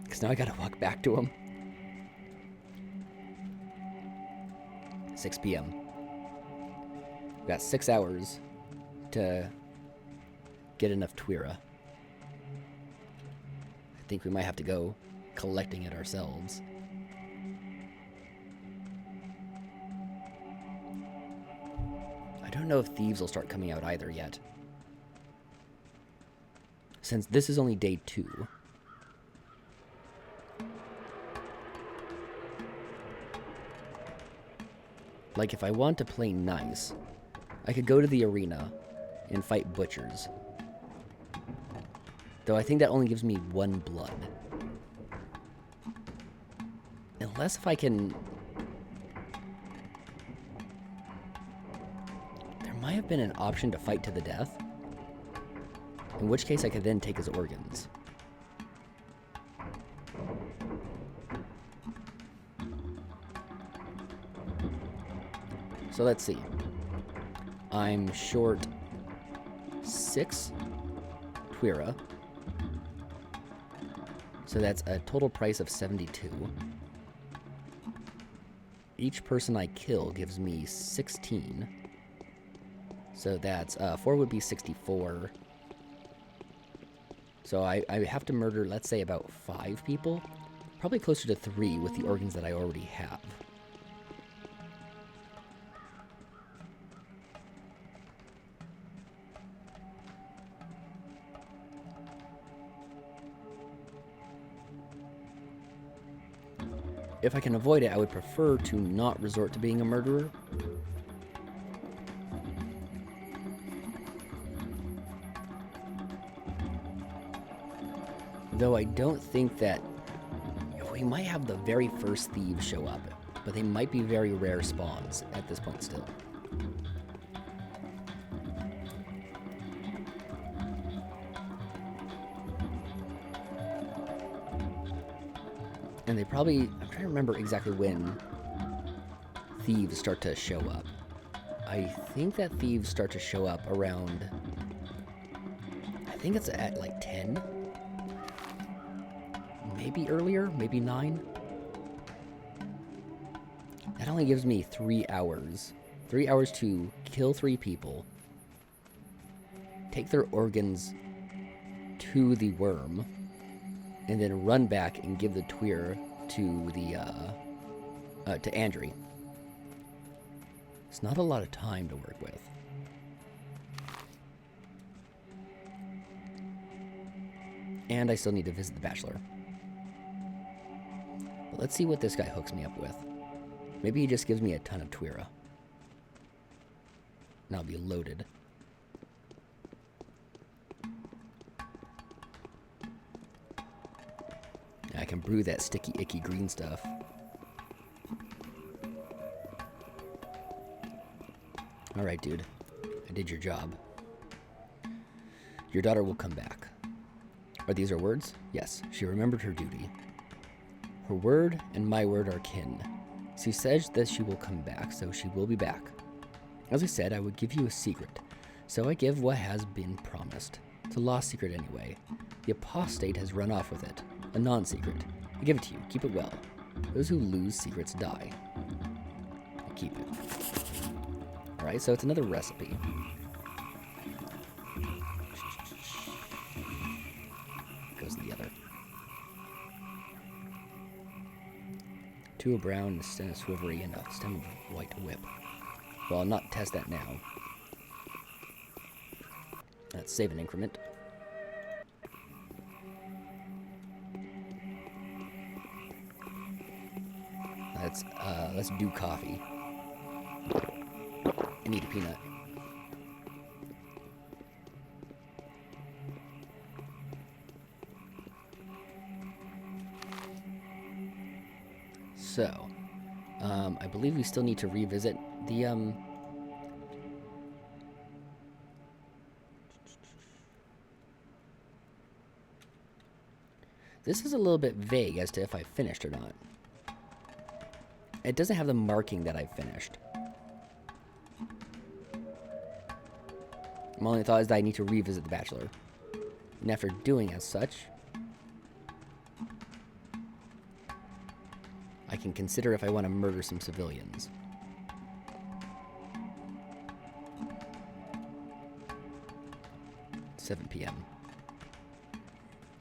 Because now I gotta walk back to him. 6 p.m. We've got 6 hours to get enough Twira. I think we might have to go collecting it ourselves. I don't know if thieves will start coming out either yet. Since this is only day 2. Like, if I want to play nice, I could go to the arena and fight butchers. Though I think that only gives me 1 blood. Unless if I can... There might have been an option to fight to the death. In which case I could then take his organs. So let's see. I'm short 6 Twira. So that's a total price of 72. Each person I kill gives me 16. So that's 4 would be 64. So I have to murder, let's say, about 5 people. Probably closer to 3 with the organs that I already have. If I can avoid it, I would prefer to not resort to being a murderer. Though I don't think that... We might have the very first thieves show up, but they might be very rare spawns at this point still. And they probably... I'm trying to remember exactly when thieves start to show up. I think that thieves start to show up around... I think it's at like 10? Maybe earlier? Maybe 9? That only gives me 3 hours. 3 hours to kill 3 people. Take their organs to the worm. And then run back and give the Twir to the, to Andrew. It's not a lot of time to work with. And I still need to visit the Bachelor. But let's see what this guy hooks me up with. Maybe he just gives me a ton of Twira. And I'll be loaded. I can brew that sticky, icky green stuff. Alright, dude. I did your job. Your daughter will come back. Are these her words? Yes, she remembered her duty. Her word and my word are kin. She says that she will come back, so she will be back. As I said, I would give you a secret. So I give what has been promised. It's a lost secret anyway. The apostate has run off with it. A non-secret. I give it to you. Keep it well. Those who lose secrets die. I keep it. Alright, so it's another recipe. Goes the other. 2 of brown, a stem of swivery, and a stem of white whip. Well, I'll not test that now. Let's save an increment. Let's do coffee. I need a peanut. So, I believe we still need to revisit the, This is a little bit vague as to if I finished or not. It doesn't have the marking that I finished. My only thought is that I need to revisit The Bachelor. And after doing as such, I can consider if I want to murder some civilians. $7 p.m.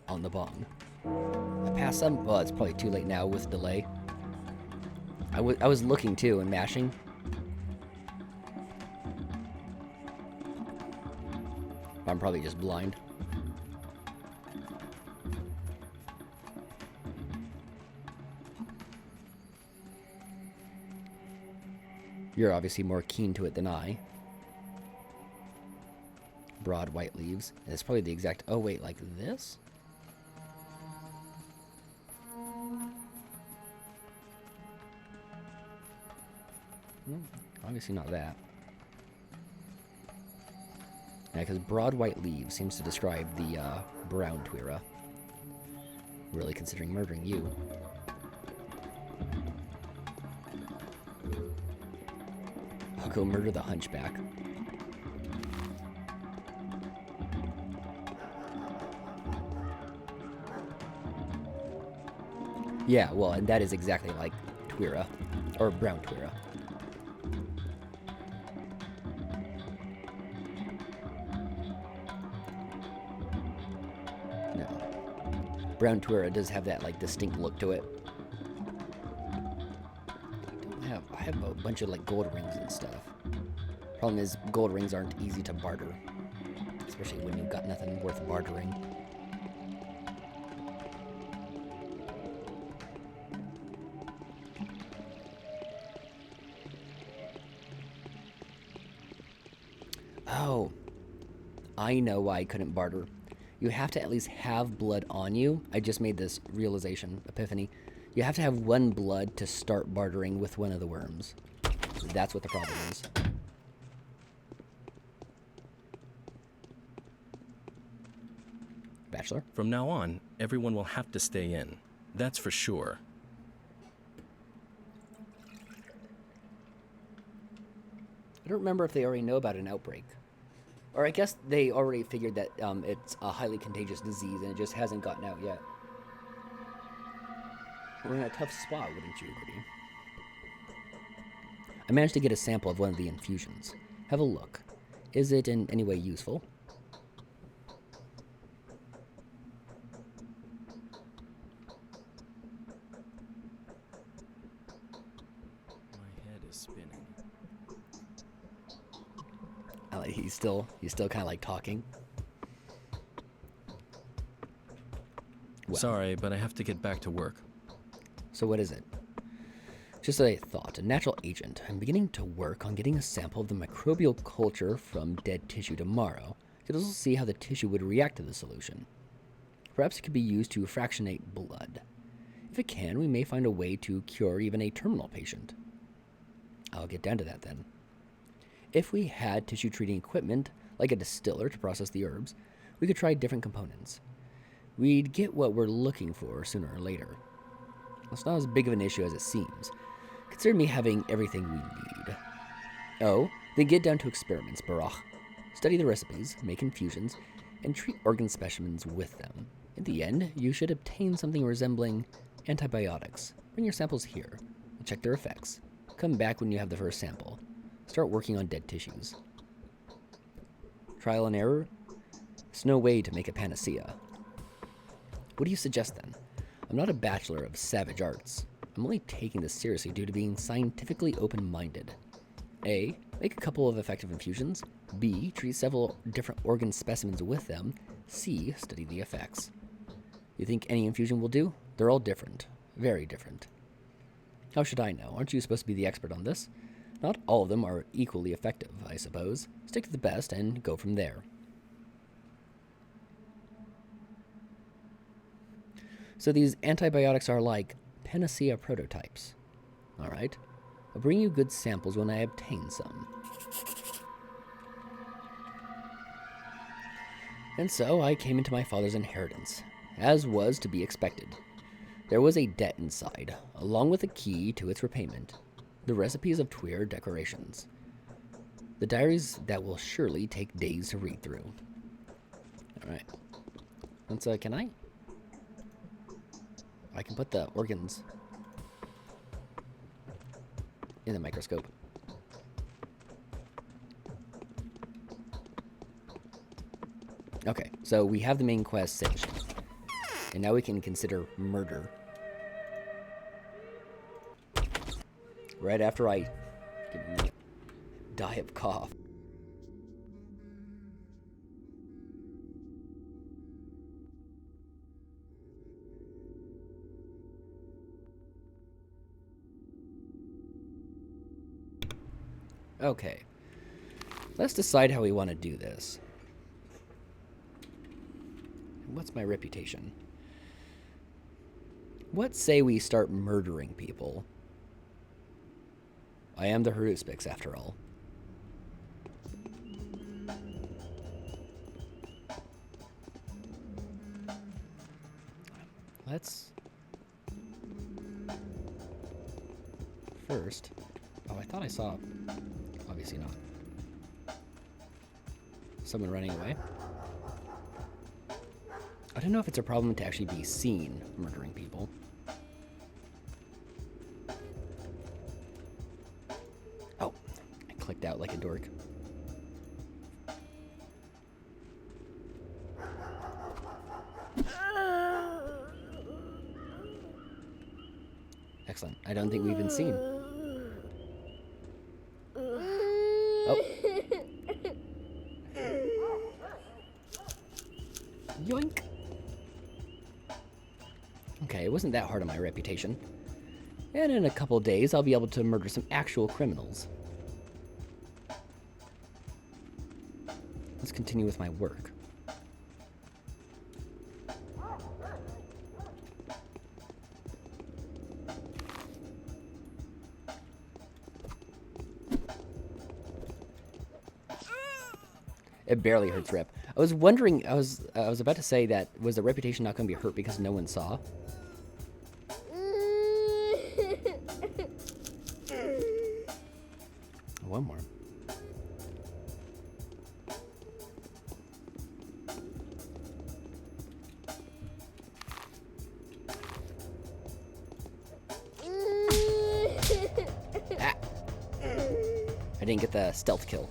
on the bong. I passed some. Well, it's probably too late now with delay. I was looking too and mashing. I'm probably just blind. You're obviously more keen to it than I. Broad white leaves. And it's probably the exact... Oh, wait, like this? Obviously not that. Yeah, because broad white leaves seems to describe the brown Twira. Really considering murdering you. I'll go murder the hunchback. Yeah, well, and that is exactly like Twira, or brown Twira. No. Brown Twira does have that, like, distinct look to it. I have a bunch of, like, gold rings and stuff. Problem is, gold rings aren't easy to barter. Especially when you've got nothing worth bartering. Oh, I know why I couldn't barter. You have to at least have blood on you. I just made this realization, epiphany. You have to have one blood to start bartering with one of the worms. So that's what the problem is. Bachelor? From now on, everyone will have to stay in. That's for sure. I don't remember if they already know about an outbreak. Or I guess they already figured that it's a highly contagious disease and it just hasn't gotten out yet. We're in a tough spot, wouldn't you agree? I managed to get a sample of one of the infusions. Have a look. Is it in any way useful? My head is spinning. He's still kind of like talking. Well, Sorry, but I have to get back to work. So what is it? Just a thought, a natural agent. I'm beginning to work on getting a sample of the microbial culture from dead tissue tomorrow. I could also see how the tissue would react to the solution. Perhaps it could be used to fractionate blood. If it can, we may find a way to cure even a terminal patient. I'll get down to that then. If we had tissue treating equipment, like a distiller to process the herbs, we could try different components. We'd get what we're looking for sooner or later. It's not as big of an issue as it seems. Consider me having everything we need. Oh, then get down to experiments, Barach. Study the recipes, make infusions, and treat organ specimens with them. In the end, you should obtain something resembling antibiotics. Bring your samples here. We'll check their effects. Come back when you have the first sample. Start working on dead tissues. Trial and error? There's no way to make a panacea. What do you suggest then? I'm not a bachelor of savage arts. I'm only taking this seriously due to being scientifically open-minded. A. Make a couple of effective infusions. B. Treat several different organ specimens with them. C. Study the effects. You think any infusion will do? They're all different. Very different. How should I know? Aren't you supposed to be the expert on this? Not all of them are equally effective, I suppose. Stick to the best and go from there. So these antibiotics are like panacea prototypes. Alright. I'll bring you good samples when I obtain some. And so I came into my father's inheritance, as was to be expected. There was a debt inside, along with a key to its repayment. The recipes of Twir decorations. The diaries that will surely take days to read through. Alright. Let's, can I can put the organs in the microscope. Okay, so we have the main quest finished. And now we can consider murder. Right after I die of cough. Okay. Let's decide how we want to do this. What's my reputation? What say we start murdering people? I am the Haruspex, after all. Let's... First... Oh, I thought I saw... Obviously not. Someone running away? I don't know if it's a problem to actually be seen murdering people. walked out like a dork. Excellent. I don't think we've been seen. Oh. Yoink. Okay, it wasn't that hard on my reputation. And in a couple days, I'll be able to murder some actual criminals. Let's continue with my work. It barely hurts Rip. I was wondering, I was about to say that, was the reputation not going to be hurt because no one saw? One more. Ah. I didn't get the stealth kill.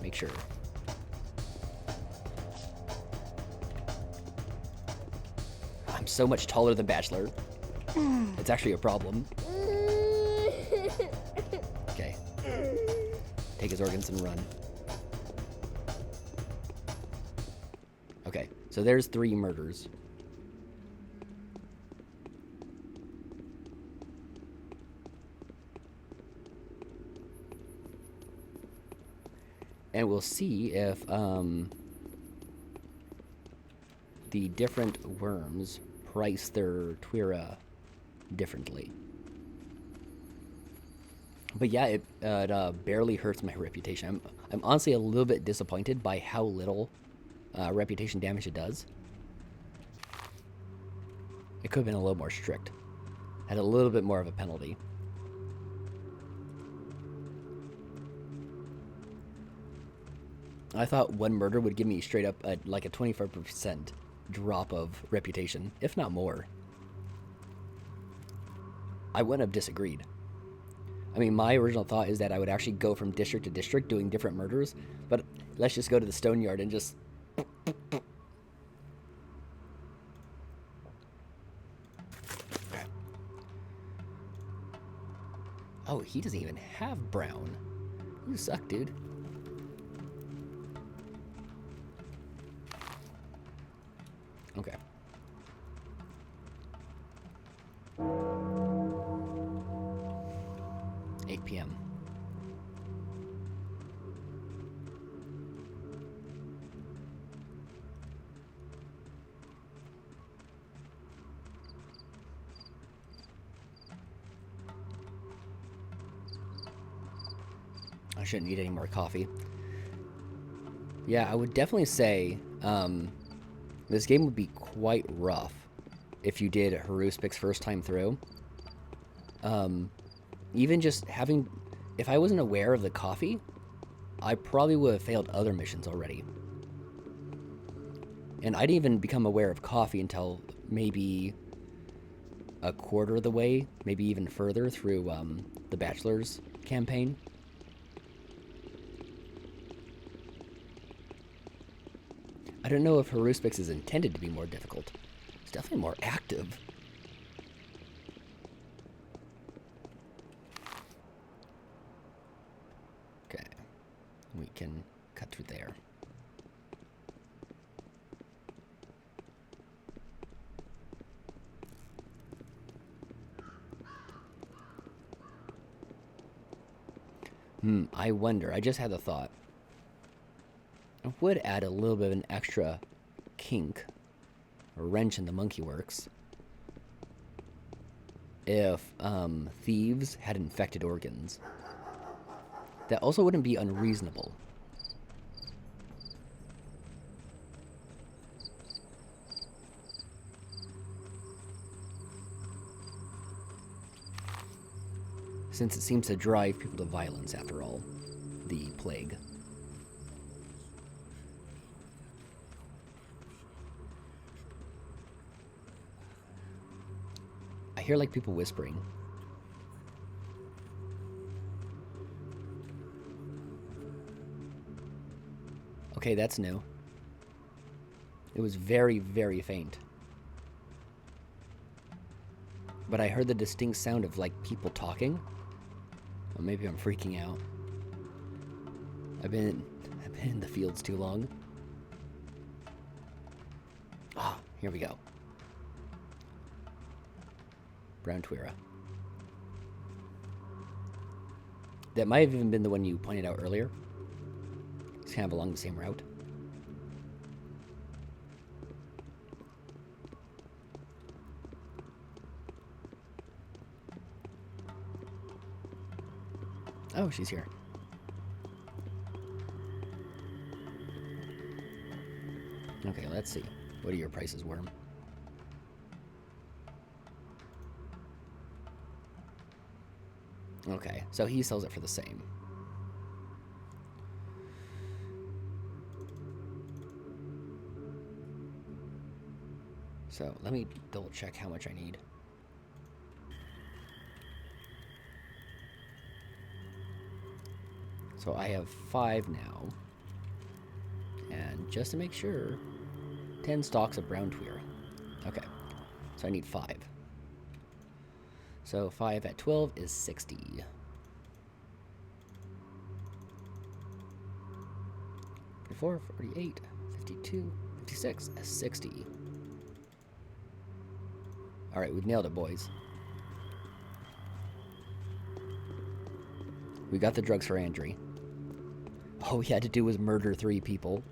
Make sure. I'm so much taller than Bachelor. It's actually a problem. Okay. Take his organs and run. Okay, so there's 3 murders. And we'll see if the different worms price their Twira differently. But yeah, it barely hurts my reputation. I'm honestly a little bit disappointed by how little reputation damage it does. It could have been a little more strict. Had a little bit more of a penalty. I thought one murder would give me straight up like a 25% drop of reputation, if not more. I wouldn't have disagreed. I mean, my original thought is that I would actually go from district to district doing different murders, but let's just go to the stone yard and just... Oh, he doesn't even have brown. You suck, dude. Okay. PM. I shouldn't need any more coffee. Yeah, I would definitely say this game would be quite rough if you did Haruspex first time through. Even just having... If I wasn't aware of the coffee, I probably would have failed other missions already. And I didn't even become aware of coffee until maybe a quarter of the way, maybe even further through the Bachelor's campaign. I don't know if Haruspex is intended to be more difficult. It's definitely more active. Okay, we can cut through there. I wonder, I just had a thought. It would add a little bit of an extra kink, or wrench in the monkey works, if thieves had infected organs. That also wouldn't be unreasonable. Since it seems to drive people to violence after all, the plague. I hear like people whispering. Okay, that's new. It was very, very faint. But I heard the distinct sound of, like, people talking. Well, maybe I'm freaking out. I've been in the fields too long. Ah, here we go. Brown Twira. That might have even been the one you pointed out earlier. It's kind of along the same route. Oh, she's here. Okay, let's see. What are your prices, Worm? Okay, so he sells it for the same. So let me double check how much I need. So I have 5 now. And just to make sure, 10 stalks of brown Twira. Okay, so I need 5. So 5 at 12 is 60. 44, 48, 52, 56, that's 60. Alright, we've nailed it, boys. We got the drugs for Andrew. All we had to do was murder 3 people.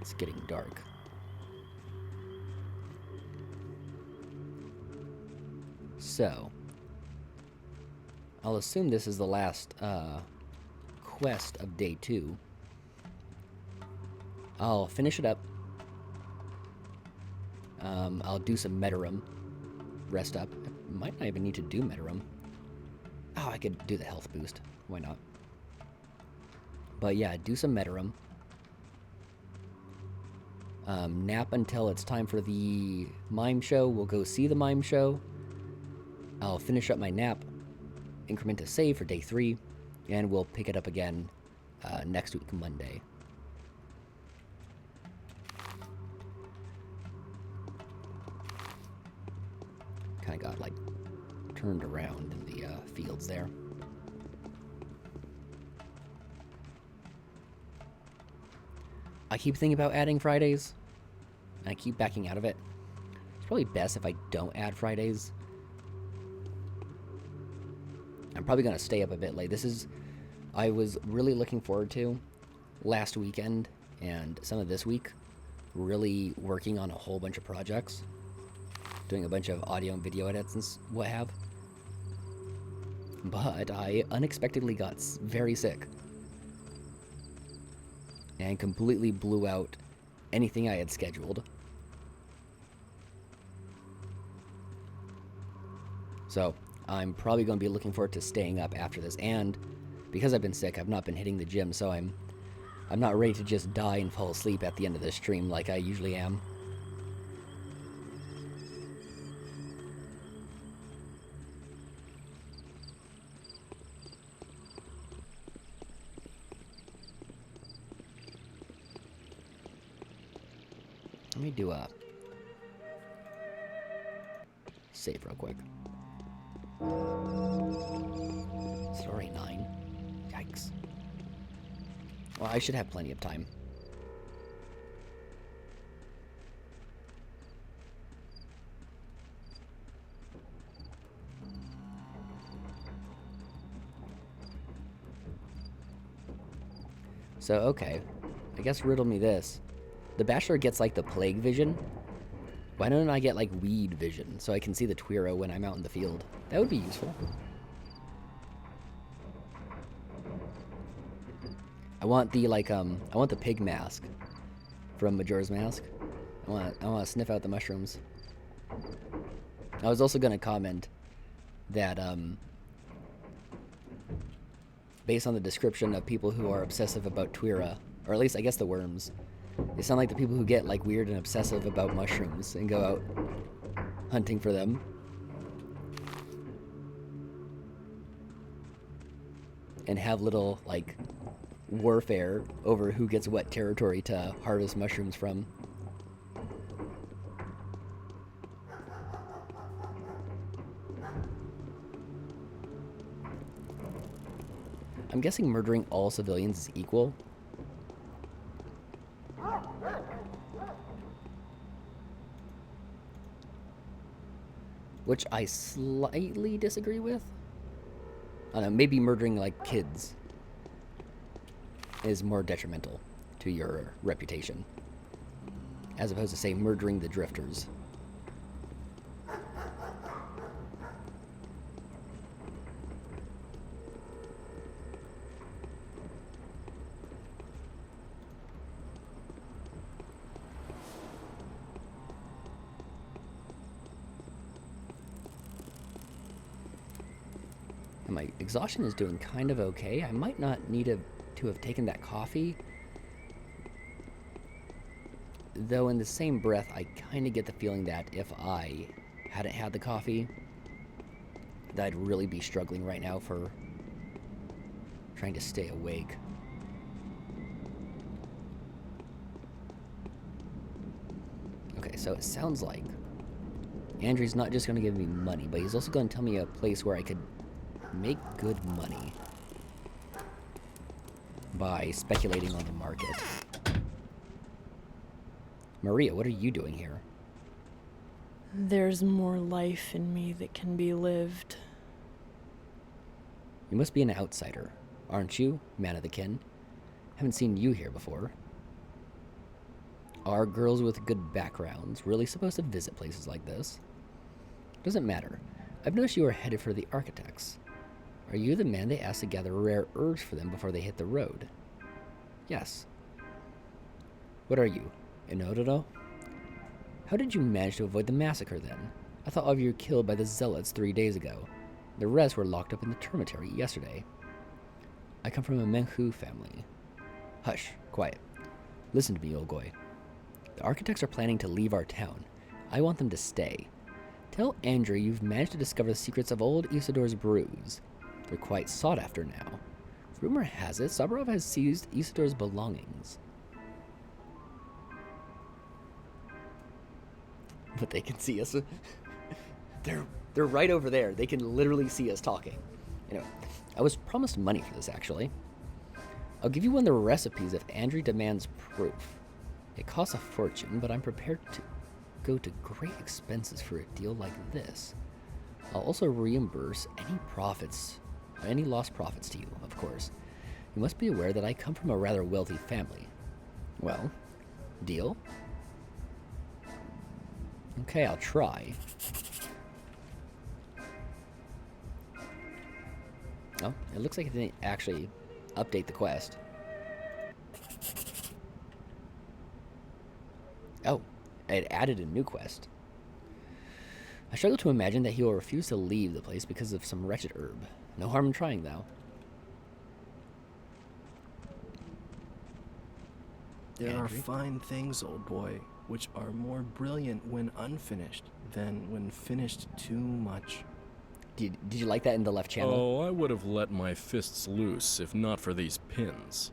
It's getting dark. So, I'll assume this is the last quest of day 2. I'll finish it up. I'll do some Metarum. Rest up. I might not even need to do Metarum. Oh, I could do the health boost. Why not? But yeah, do some Metarum. Nap until it's time for the mime show. We'll go see the mime show. I'll finish up my nap. Increment to save for day 3. And we'll pick it up again next week, Monday. Kind of got, like, turned around in the fields there. I keep thinking about adding Fridays. And I keep backing out of it. It's probably best if I don't add Fridays. I'm probably going to stay up a bit late. I was really looking forward to last weekend and some of this week. Really working on a whole bunch of projects. Doing a bunch of audio and video edits and what have. But I unexpectedly got very sick. And completely blew out anything I had scheduled. So, I'm probably going to be looking forward to staying up after this. And because I've been sick, I've not been hitting the gym, so I'm not ready to just die and fall asleep at the end of this stream like I usually am. Let me do a save real quick. It's already 9. Yikes. Well, I should have plenty of time. So, okay. I guess riddle me this. The Bachelor gets, like, the plague vision. Why don't I get, like, weed vision so I can see the Twiro when I'm out in the field? That would be useful. I want the, like, I want the pig mask from Majora's Mask. I want to sniff out the mushrooms. I was also going to comment that, based on the description of people who are obsessive about Twira, or at least I guess the worms, they sound like the people who get, like, weird and obsessive about mushrooms and go out hunting for them. and have little, like, warfare over who gets what territory to harvest mushrooms from. I'm guessing murdering all civilians is equal. Which I slightly disagree with. I don't know, maybe murdering, like, kids is more detrimental to your reputation, as opposed to, say, murdering the drifters. And my exhaustion is doing kind of okay. I might not need to have taken that coffee. Though in the same breath, I kind of get the feeling that if I hadn't had the coffee, that I'd really be struggling right now for trying to stay awake. Okay, so it sounds like Andrew's not just going to give me money, but he's also going to tell me a place where I could make good money by speculating on the market. Maria, what are you doing here? There's more life in me that can be lived. You must be an outsider, aren't you, man of the kin? Haven't seen you here before. Are girls with good backgrounds really supposed to visit places like this? Doesn't matter. I've noticed you are headed for the architects. Are you the man they asked to gather rare herbs for them before they hit the road? Yes. What are you, an Ororo? How did you manage to avoid the massacre then? I thought all of you were killed by the zealots 3 days ago. The rest were locked up in the termitory yesterday. I come from a Menhu family. Hush, quiet. Listen to me, Olgoy. The architects are planning to leave our town. I want them to stay. Tell Andrew you've managed to discover the secrets of old Isidor's brews. They're quite sought after now. Rumor has it Saburov has seized Isidor's belongings. But they can see us. They're right over there. They can literally see us talking. Anyway, I was promised money for this, actually. I'll give you one of the recipes if Andrew demands proof. It costs a fortune, but I'm prepared to go to great expenses for a deal like this. I'll also reimburse any lost profits to you, of course. You must be aware that I come from a rather wealthy family. Well, deal? Okay, I'll try. Oh, it looks like it didn't actually update the quest. Oh, it added a new quest. I struggle to imagine that he will refuse to leave the place because of some wretched herb. No harm in trying, though. There are fine things, old boy, which are more brilliant when unfinished than when finished too much. Did you like that in the left channel? Oh, I would have let my fists loose if not for these pins.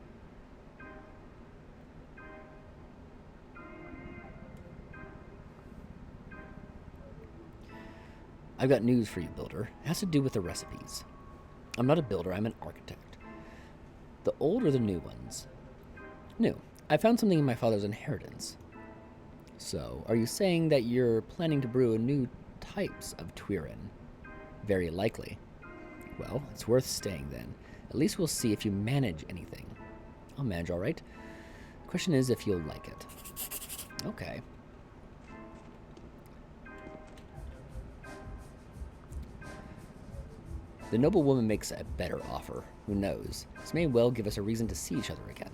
I've got news for you, builder. It has to do with the recipes. I'm not a builder, I'm an architect. The old or the new ones? New. I found something in my father's inheritance. So, are you saying that you're planning to brew new types of Twirin? Very likely. Well, it's worth staying then. At least we'll see if you manage anything. I'll manage all right. The question is if you'll like it. Okay. The noble woman makes a better offer. Who knows? This may well give us a reason to see each other again.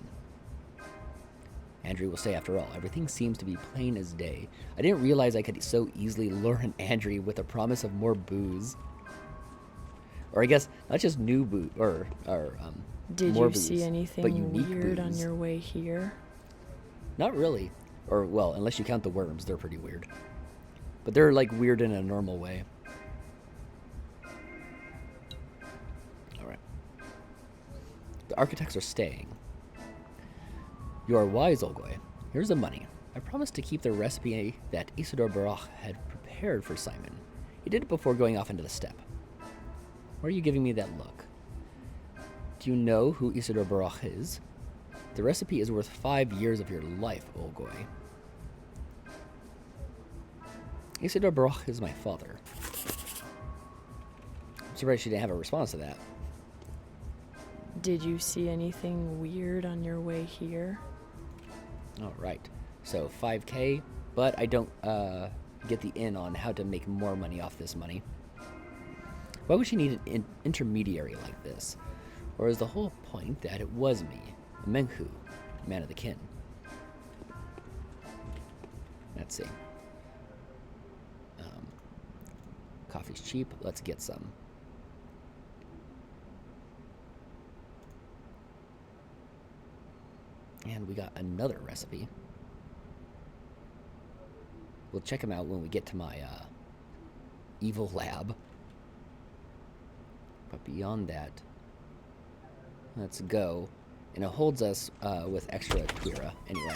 Andrew will stay after all. Everything seems to be plain as day. I didn't realize I could so easily lure an Andrew with a promise of more booze. Or I guess not just new booze, or Did more you booze, see anything but unique weird on booze. your way here? Not really. Or, well, unless you count the worms, they're pretty weird. But they're, like, weird in a normal way. Alright. architects are staying. You are wise, Olgoy. Here's the money. I promised to keep the recipe that Isidore Baruch had prepared for Simon. He did it before going off into the steppe. Why are you giving me that look? Do you know who Isidore Baruch is? The recipe is worth 5 years of your life, Olgoy. Isidore Baruch is my father. I'm surprised she didn't have a response to that. Did you see anything weird on your way here? All right. So 5K, but I don't get the in on how to make more money off this money. Why would she need an intermediary like this? Or is the whole point that it was me, a Menhu, man of the kin? Let's see. Coffee's cheap. Let's get some. And we got another recipe. We'll check them out when we get to my evil lab. But beyond that, let's go. And it holds us with extra Twira anyway.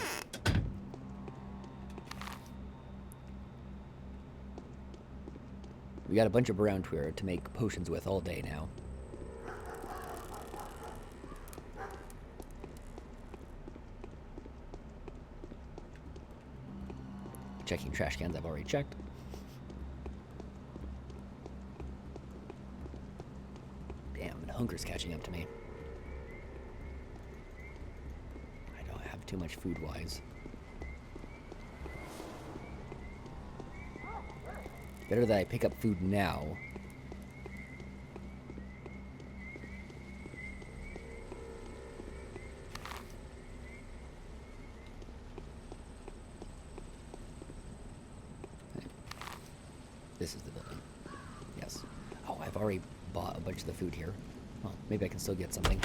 We got a bunch of brown Twira to make potions with all day now. Checking trash cans, I've already checked. Damn, and hunger's catching up to me. I don't have too much food-wise. Better that I pick up food now. This is the building. Yes. Oh, I've already bought a bunch of the food here. Well, maybe I can still get something.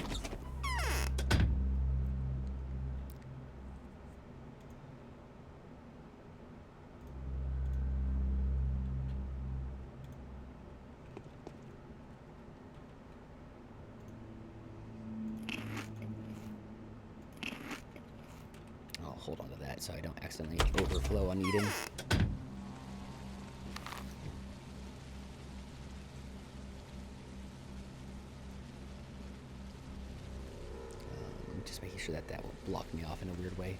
I'll hold on to that so I don't accidentally overflow on eating. Just making sure that that will block me off in a weird way.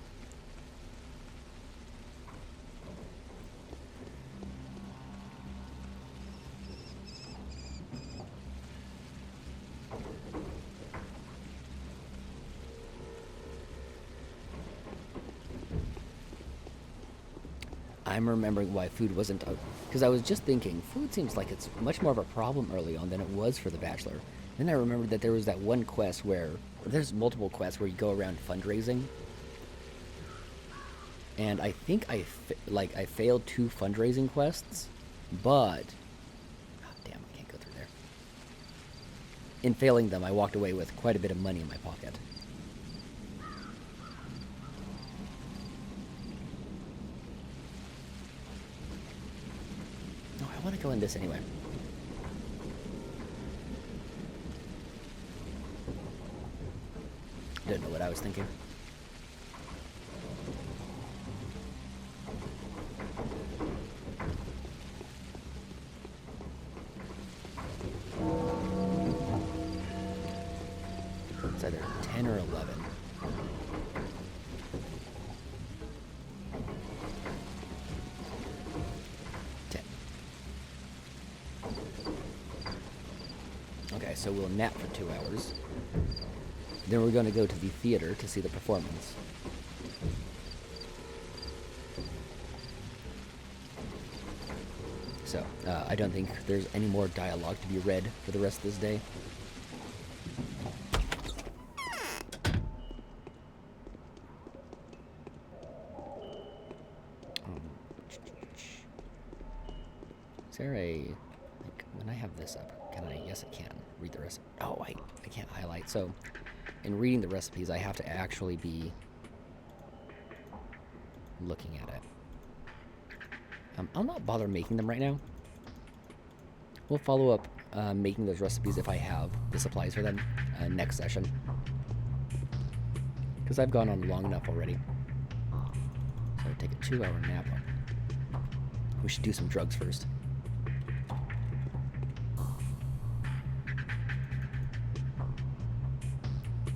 I'm remembering why food wasn't... Because I was just thinking, food seems like it's much more of a problem early on than it was for the Bachelor. Then I remembered that there was that one quest where... There's multiple quests where you go around fundraising. And I think I failed 2 fundraising quests, but... Oh, damn, I can't go through there. In failing them, I walked away with quite a bit of money in my pocket. No, I want to go in this anyway. Didn't know what I was thinking. It's either 10 or 11. Okay, so we'll nap for 2 hours. Then we're going to go to the theater to see the performance. So, I don't think there's any more dialogue to be read for the rest of this day. Is there a... Like, when I have this up, can I... Yes, I can. Read the rest. Oh, I can't highlight. So, in reading the recipes, I have to actually be looking at it. I'll not bother making them right now. We'll follow up making those recipes if I have the supplies for them next session. Because I've gone on long enough already. So I'll take a 2-hour nap. We should do some drugs first.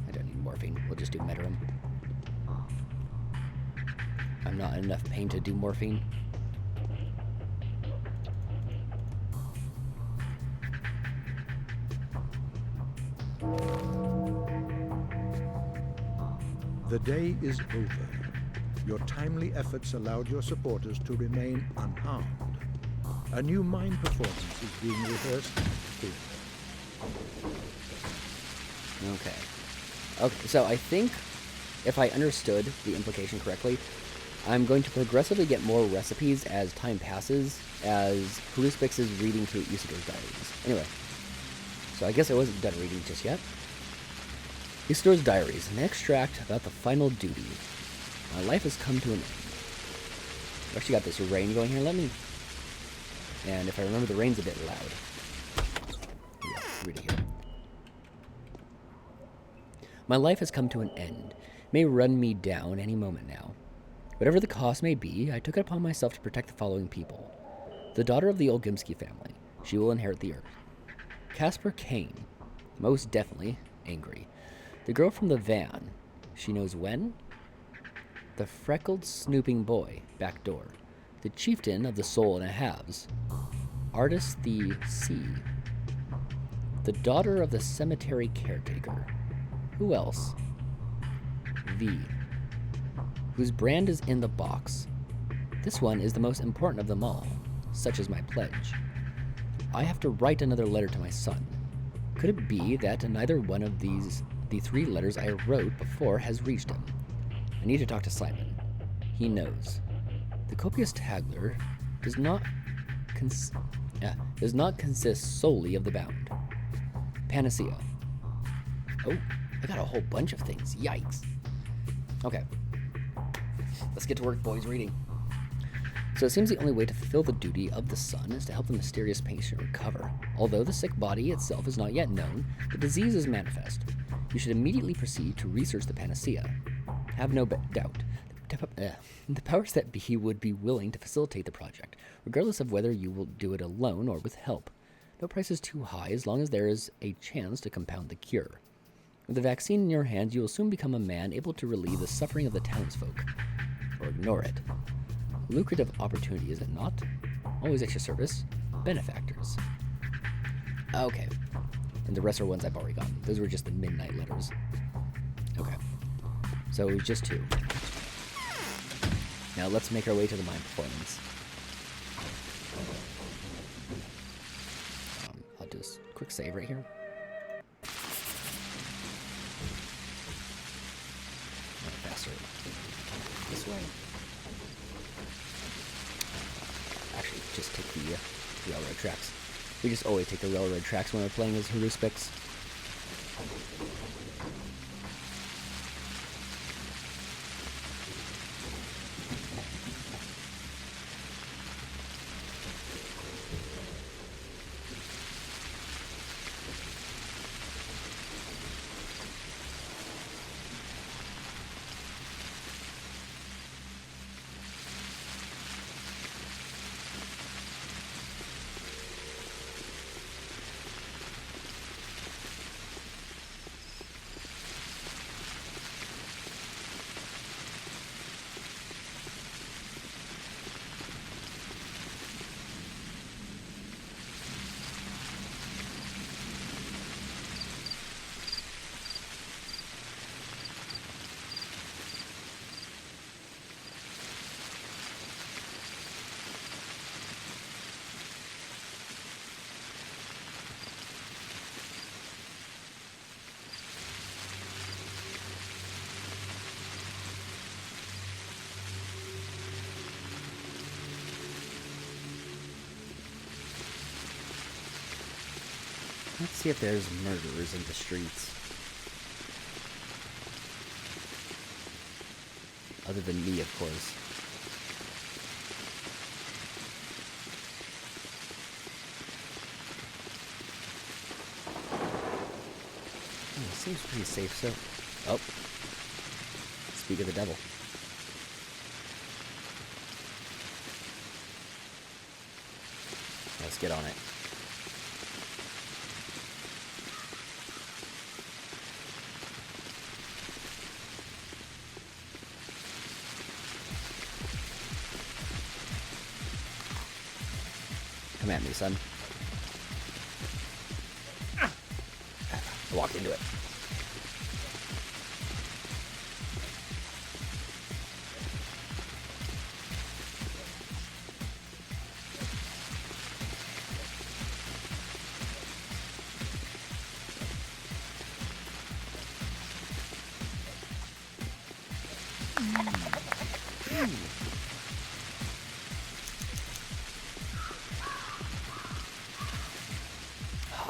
I don't need morphine. We'll just do Metarum. I'm not in enough pain to do morphine. The day is over. Your timely efforts allowed your supporters to remain unharmed. A new mime performance is being rehearsed at the theater. Okay, so I think if I understood the implication correctly, I'm going to progressively get more recipes as time passes, as Haruspex is reading through Isodor's diaries. Anyway, so I guess I wasn't done reading just yet. Isodor's diaries, an extract about the final duty. My life has come to an end. I've actually got this rain going here. Let me... And if I remember, the rain's a bit loud. Yeah, read it here. My life has come to an end. It may run me down any moment now. Whatever the cost may be, I took it upon myself to protect the following people. The daughter of the Olgimsky family. She will inherit the earth. Casper Kane. Most definitely angry. The girl from the van. She knows when? The freckled, snooping boy, back door. The chieftain of the Soul and a Halves. Artist the Sea. The daughter of the cemetery caretaker. Who else? V. Whose brand is in the box. This one is the most important of them all. Such is my pledge. I have to write another letter to my son. Could it be that neither one of the 3 letters I wrote before has reached him? I need to talk to Simon. He knows. The copious Tagler does not consist solely of the bound. Panacea. Oh, I got a whole bunch of things. Yikes. Okay. Let's get to work, boys. Reading. So it seems the only way to fulfill the duty of the son is to help the mysterious patient recover. Although the sick body itself is not yet known, the disease is manifest. You should immediately proceed to research the panacea. Have no doubt. The powers that be would be willing to facilitate the project, regardless of whether you will do it alone or with help. No price is too high as long as there is a chance to compound the cure. With the vaccine in your hands, you will soon become a man able to relieve the suffering of the townsfolk. Or ignore it. Lucrative opportunity, is it not? Always at your service. Benefactors. Okay. And the rest are ones I've already gotten. Those were just the midnight letters. Okay. So it was just 2. Now let's make our way to the mime performance. I'll do a quick save right here. Faster. This way. Actually, just take the railroad tracks. We just always take the railroad tracks when we're playing as Haruspex. Let's see if there's murderers in the streets. Other than me, of course. Oh, it seems pretty safe, so... Oh. Speak of the devil. Let's get on it. Come at me, son. I walked into it.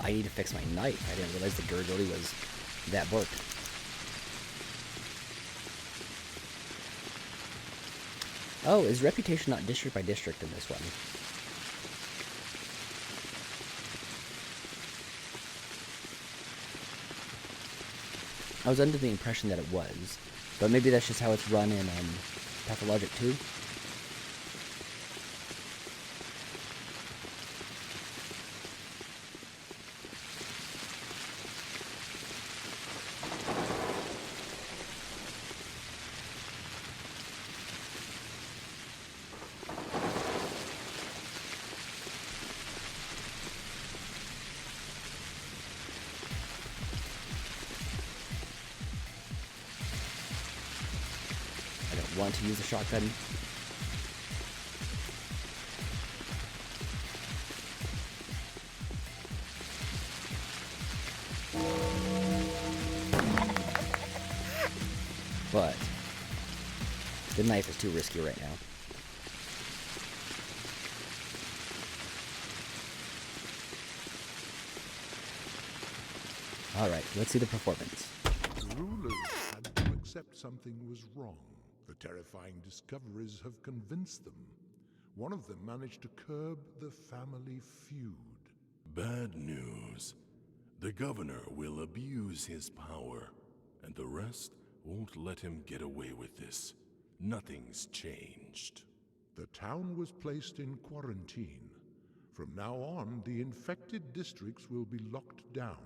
I need to fix my knife. I didn't realize the durability was that burnt. Oh, is reputation not district by district in this one? I was under the impression that it was, but maybe that's just how it's run in Pathologic 2. Want to use a shotgun. But the knife is too risky right now. Alright, let's see the performance. The rulers had to accept something was wrong. The terrifying discoveries have convinced them. One of them managed to curb the family feud. Bad news. The governor will abuse his power, and the rest won't let him get away with this. Nothing's changed. The town was placed in quarantine. From now on, the infected districts will be locked down,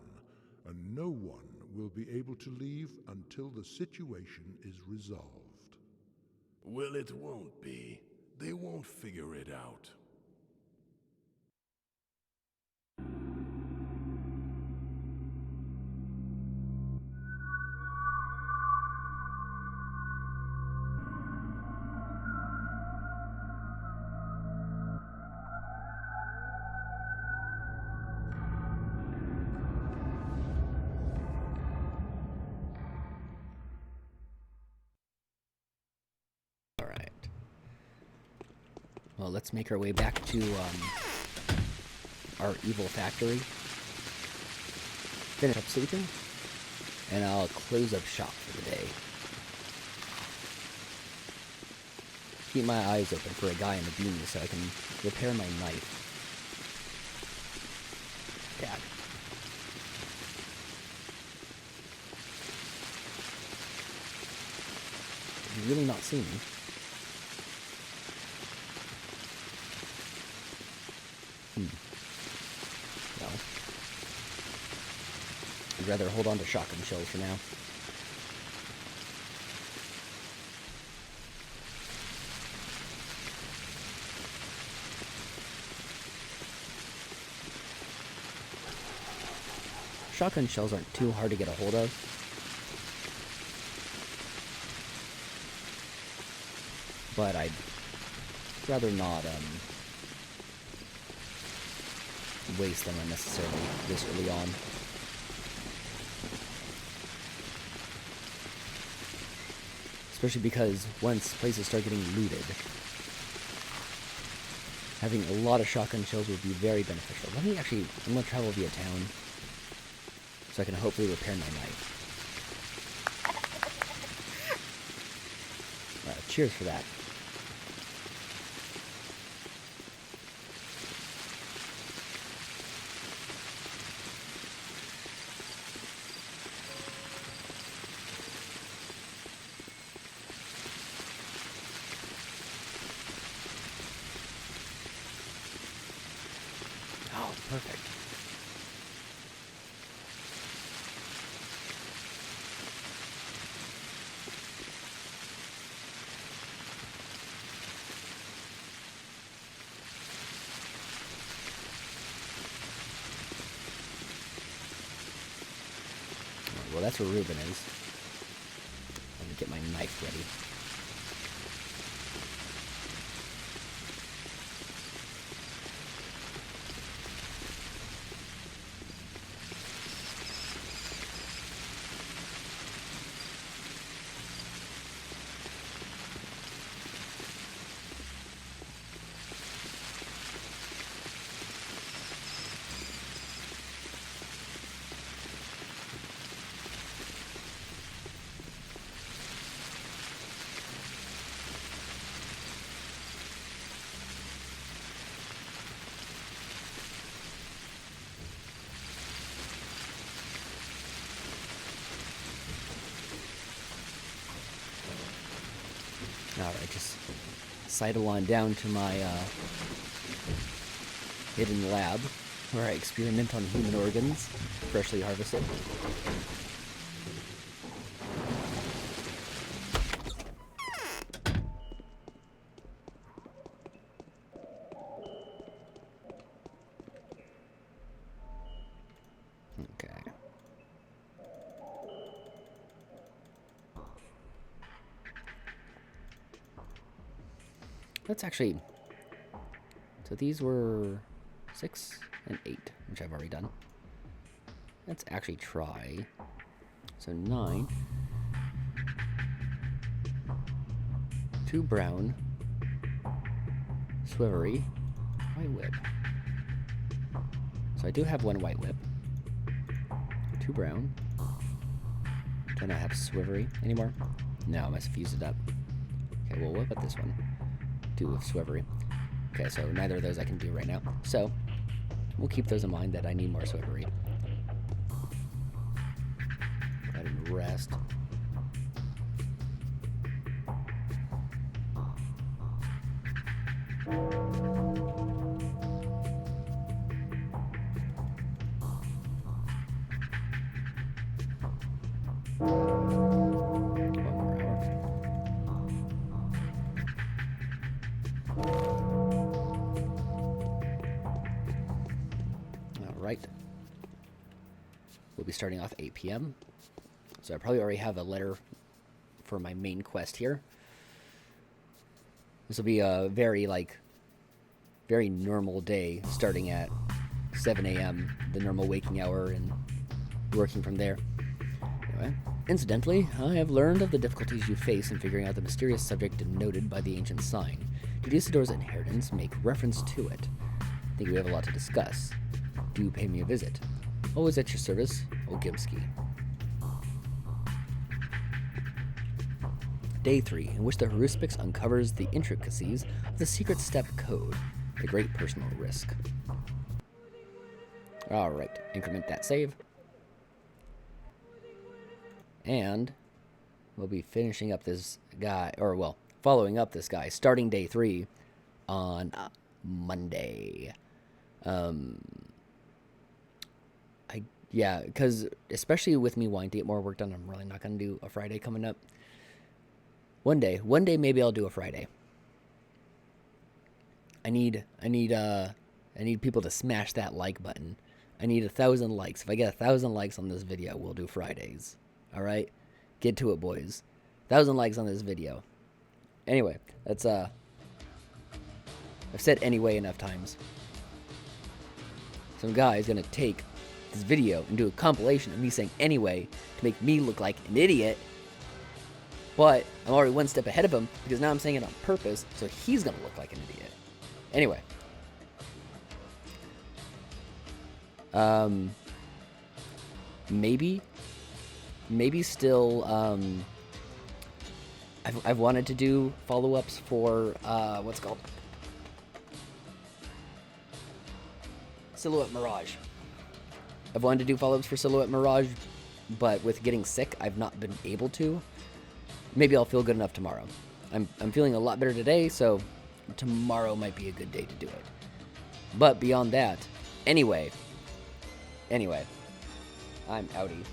and no one will be able to leave until the situation is resolved. Well, it won't be. They won't figure it out. Well, let's make our way back to our evil factory. Finish up sleeping, and I'll close up shop for the day. Keep my eyes open for a guy in a beanie so I can repair my knife. Dad. Did you really not see me? No. I'd rather hold on to shotgun shells for now. Shotgun shells aren't too hard to get a hold of. But I'd rather not, waste them unnecessarily this early on. Especially because once places start getting looted, having a lot of shotgun shells would be very beneficial. I'm going to travel via town so I can hopefully repair my knife. Cheers for that. Perfect. Well, that's where Reuben is. Let me get my knife ready. Alright, just sidle on down to my hidden lab, where I experiment on human organs, freshly harvested. Okay. Let's actually... So these were 6 and 8, which I've already done. Let's actually try. So 9. 2 brown. Swivery. White whip. So I do have 1 white whip. 2 brown. Do I not have swivery anymore? No, I must have fused it up. Okay, well, what about this one? 2 of swivery. Okay, so neither of those I can do right now. So, we'll keep those in mind that I need more swivery. Go ahead and rest. We'll be starting off 8 p.m. So I probably already have a letter for my main quest here. This will be a very normal day, starting at 7 a.m., the normal waking hour, and working from there. Anyway, incidentally, I have learned of the difficulties you face in figuring out the mysterious subject denoted by the ancient sign. Did Isidore's inheritance make reference to it? I think we have a lot to discuss. Do pay me a visit. Always at your service, Ogimski. Day 3, in which the Haruspex uncovers the intricacies of the secret step code, a great personal risk. Alright, increment that save. And we'll be finishing up this guy, or well, following up this guy, starting day 3 on Monday. Yeah, because especially with me wanting to get more work done, I'm really not going to do a Friday coming up. One day maybe I'll do a Friday. I need people to smash that like button. I need 1,000 likes. If I get 1,000 likes on this video, we'll do Fridays. All right, get to it, boys. 1,000 likes on this video. Anyway, that's I've said anyway enough times. Some guy's gonna take this video and do a compilation of me saying anyway to make me look like an idiot. But I'm already one step ahead of him because now I'm saying it on purpose, so he's gonna look like an idiot. Anyway. Maybe still, I've wanted to do follow-ups for, what's it called? Silhouette Mirage. I've wanted to do follow-ups for Silhouette Mirage, but with getting sick, I've not been able to. Maybe I'll feel good enough tomorrow. I'm feeling a lot better today, so tomorrow might be a good day to do it. But beyond that, Anyway, I'm outie.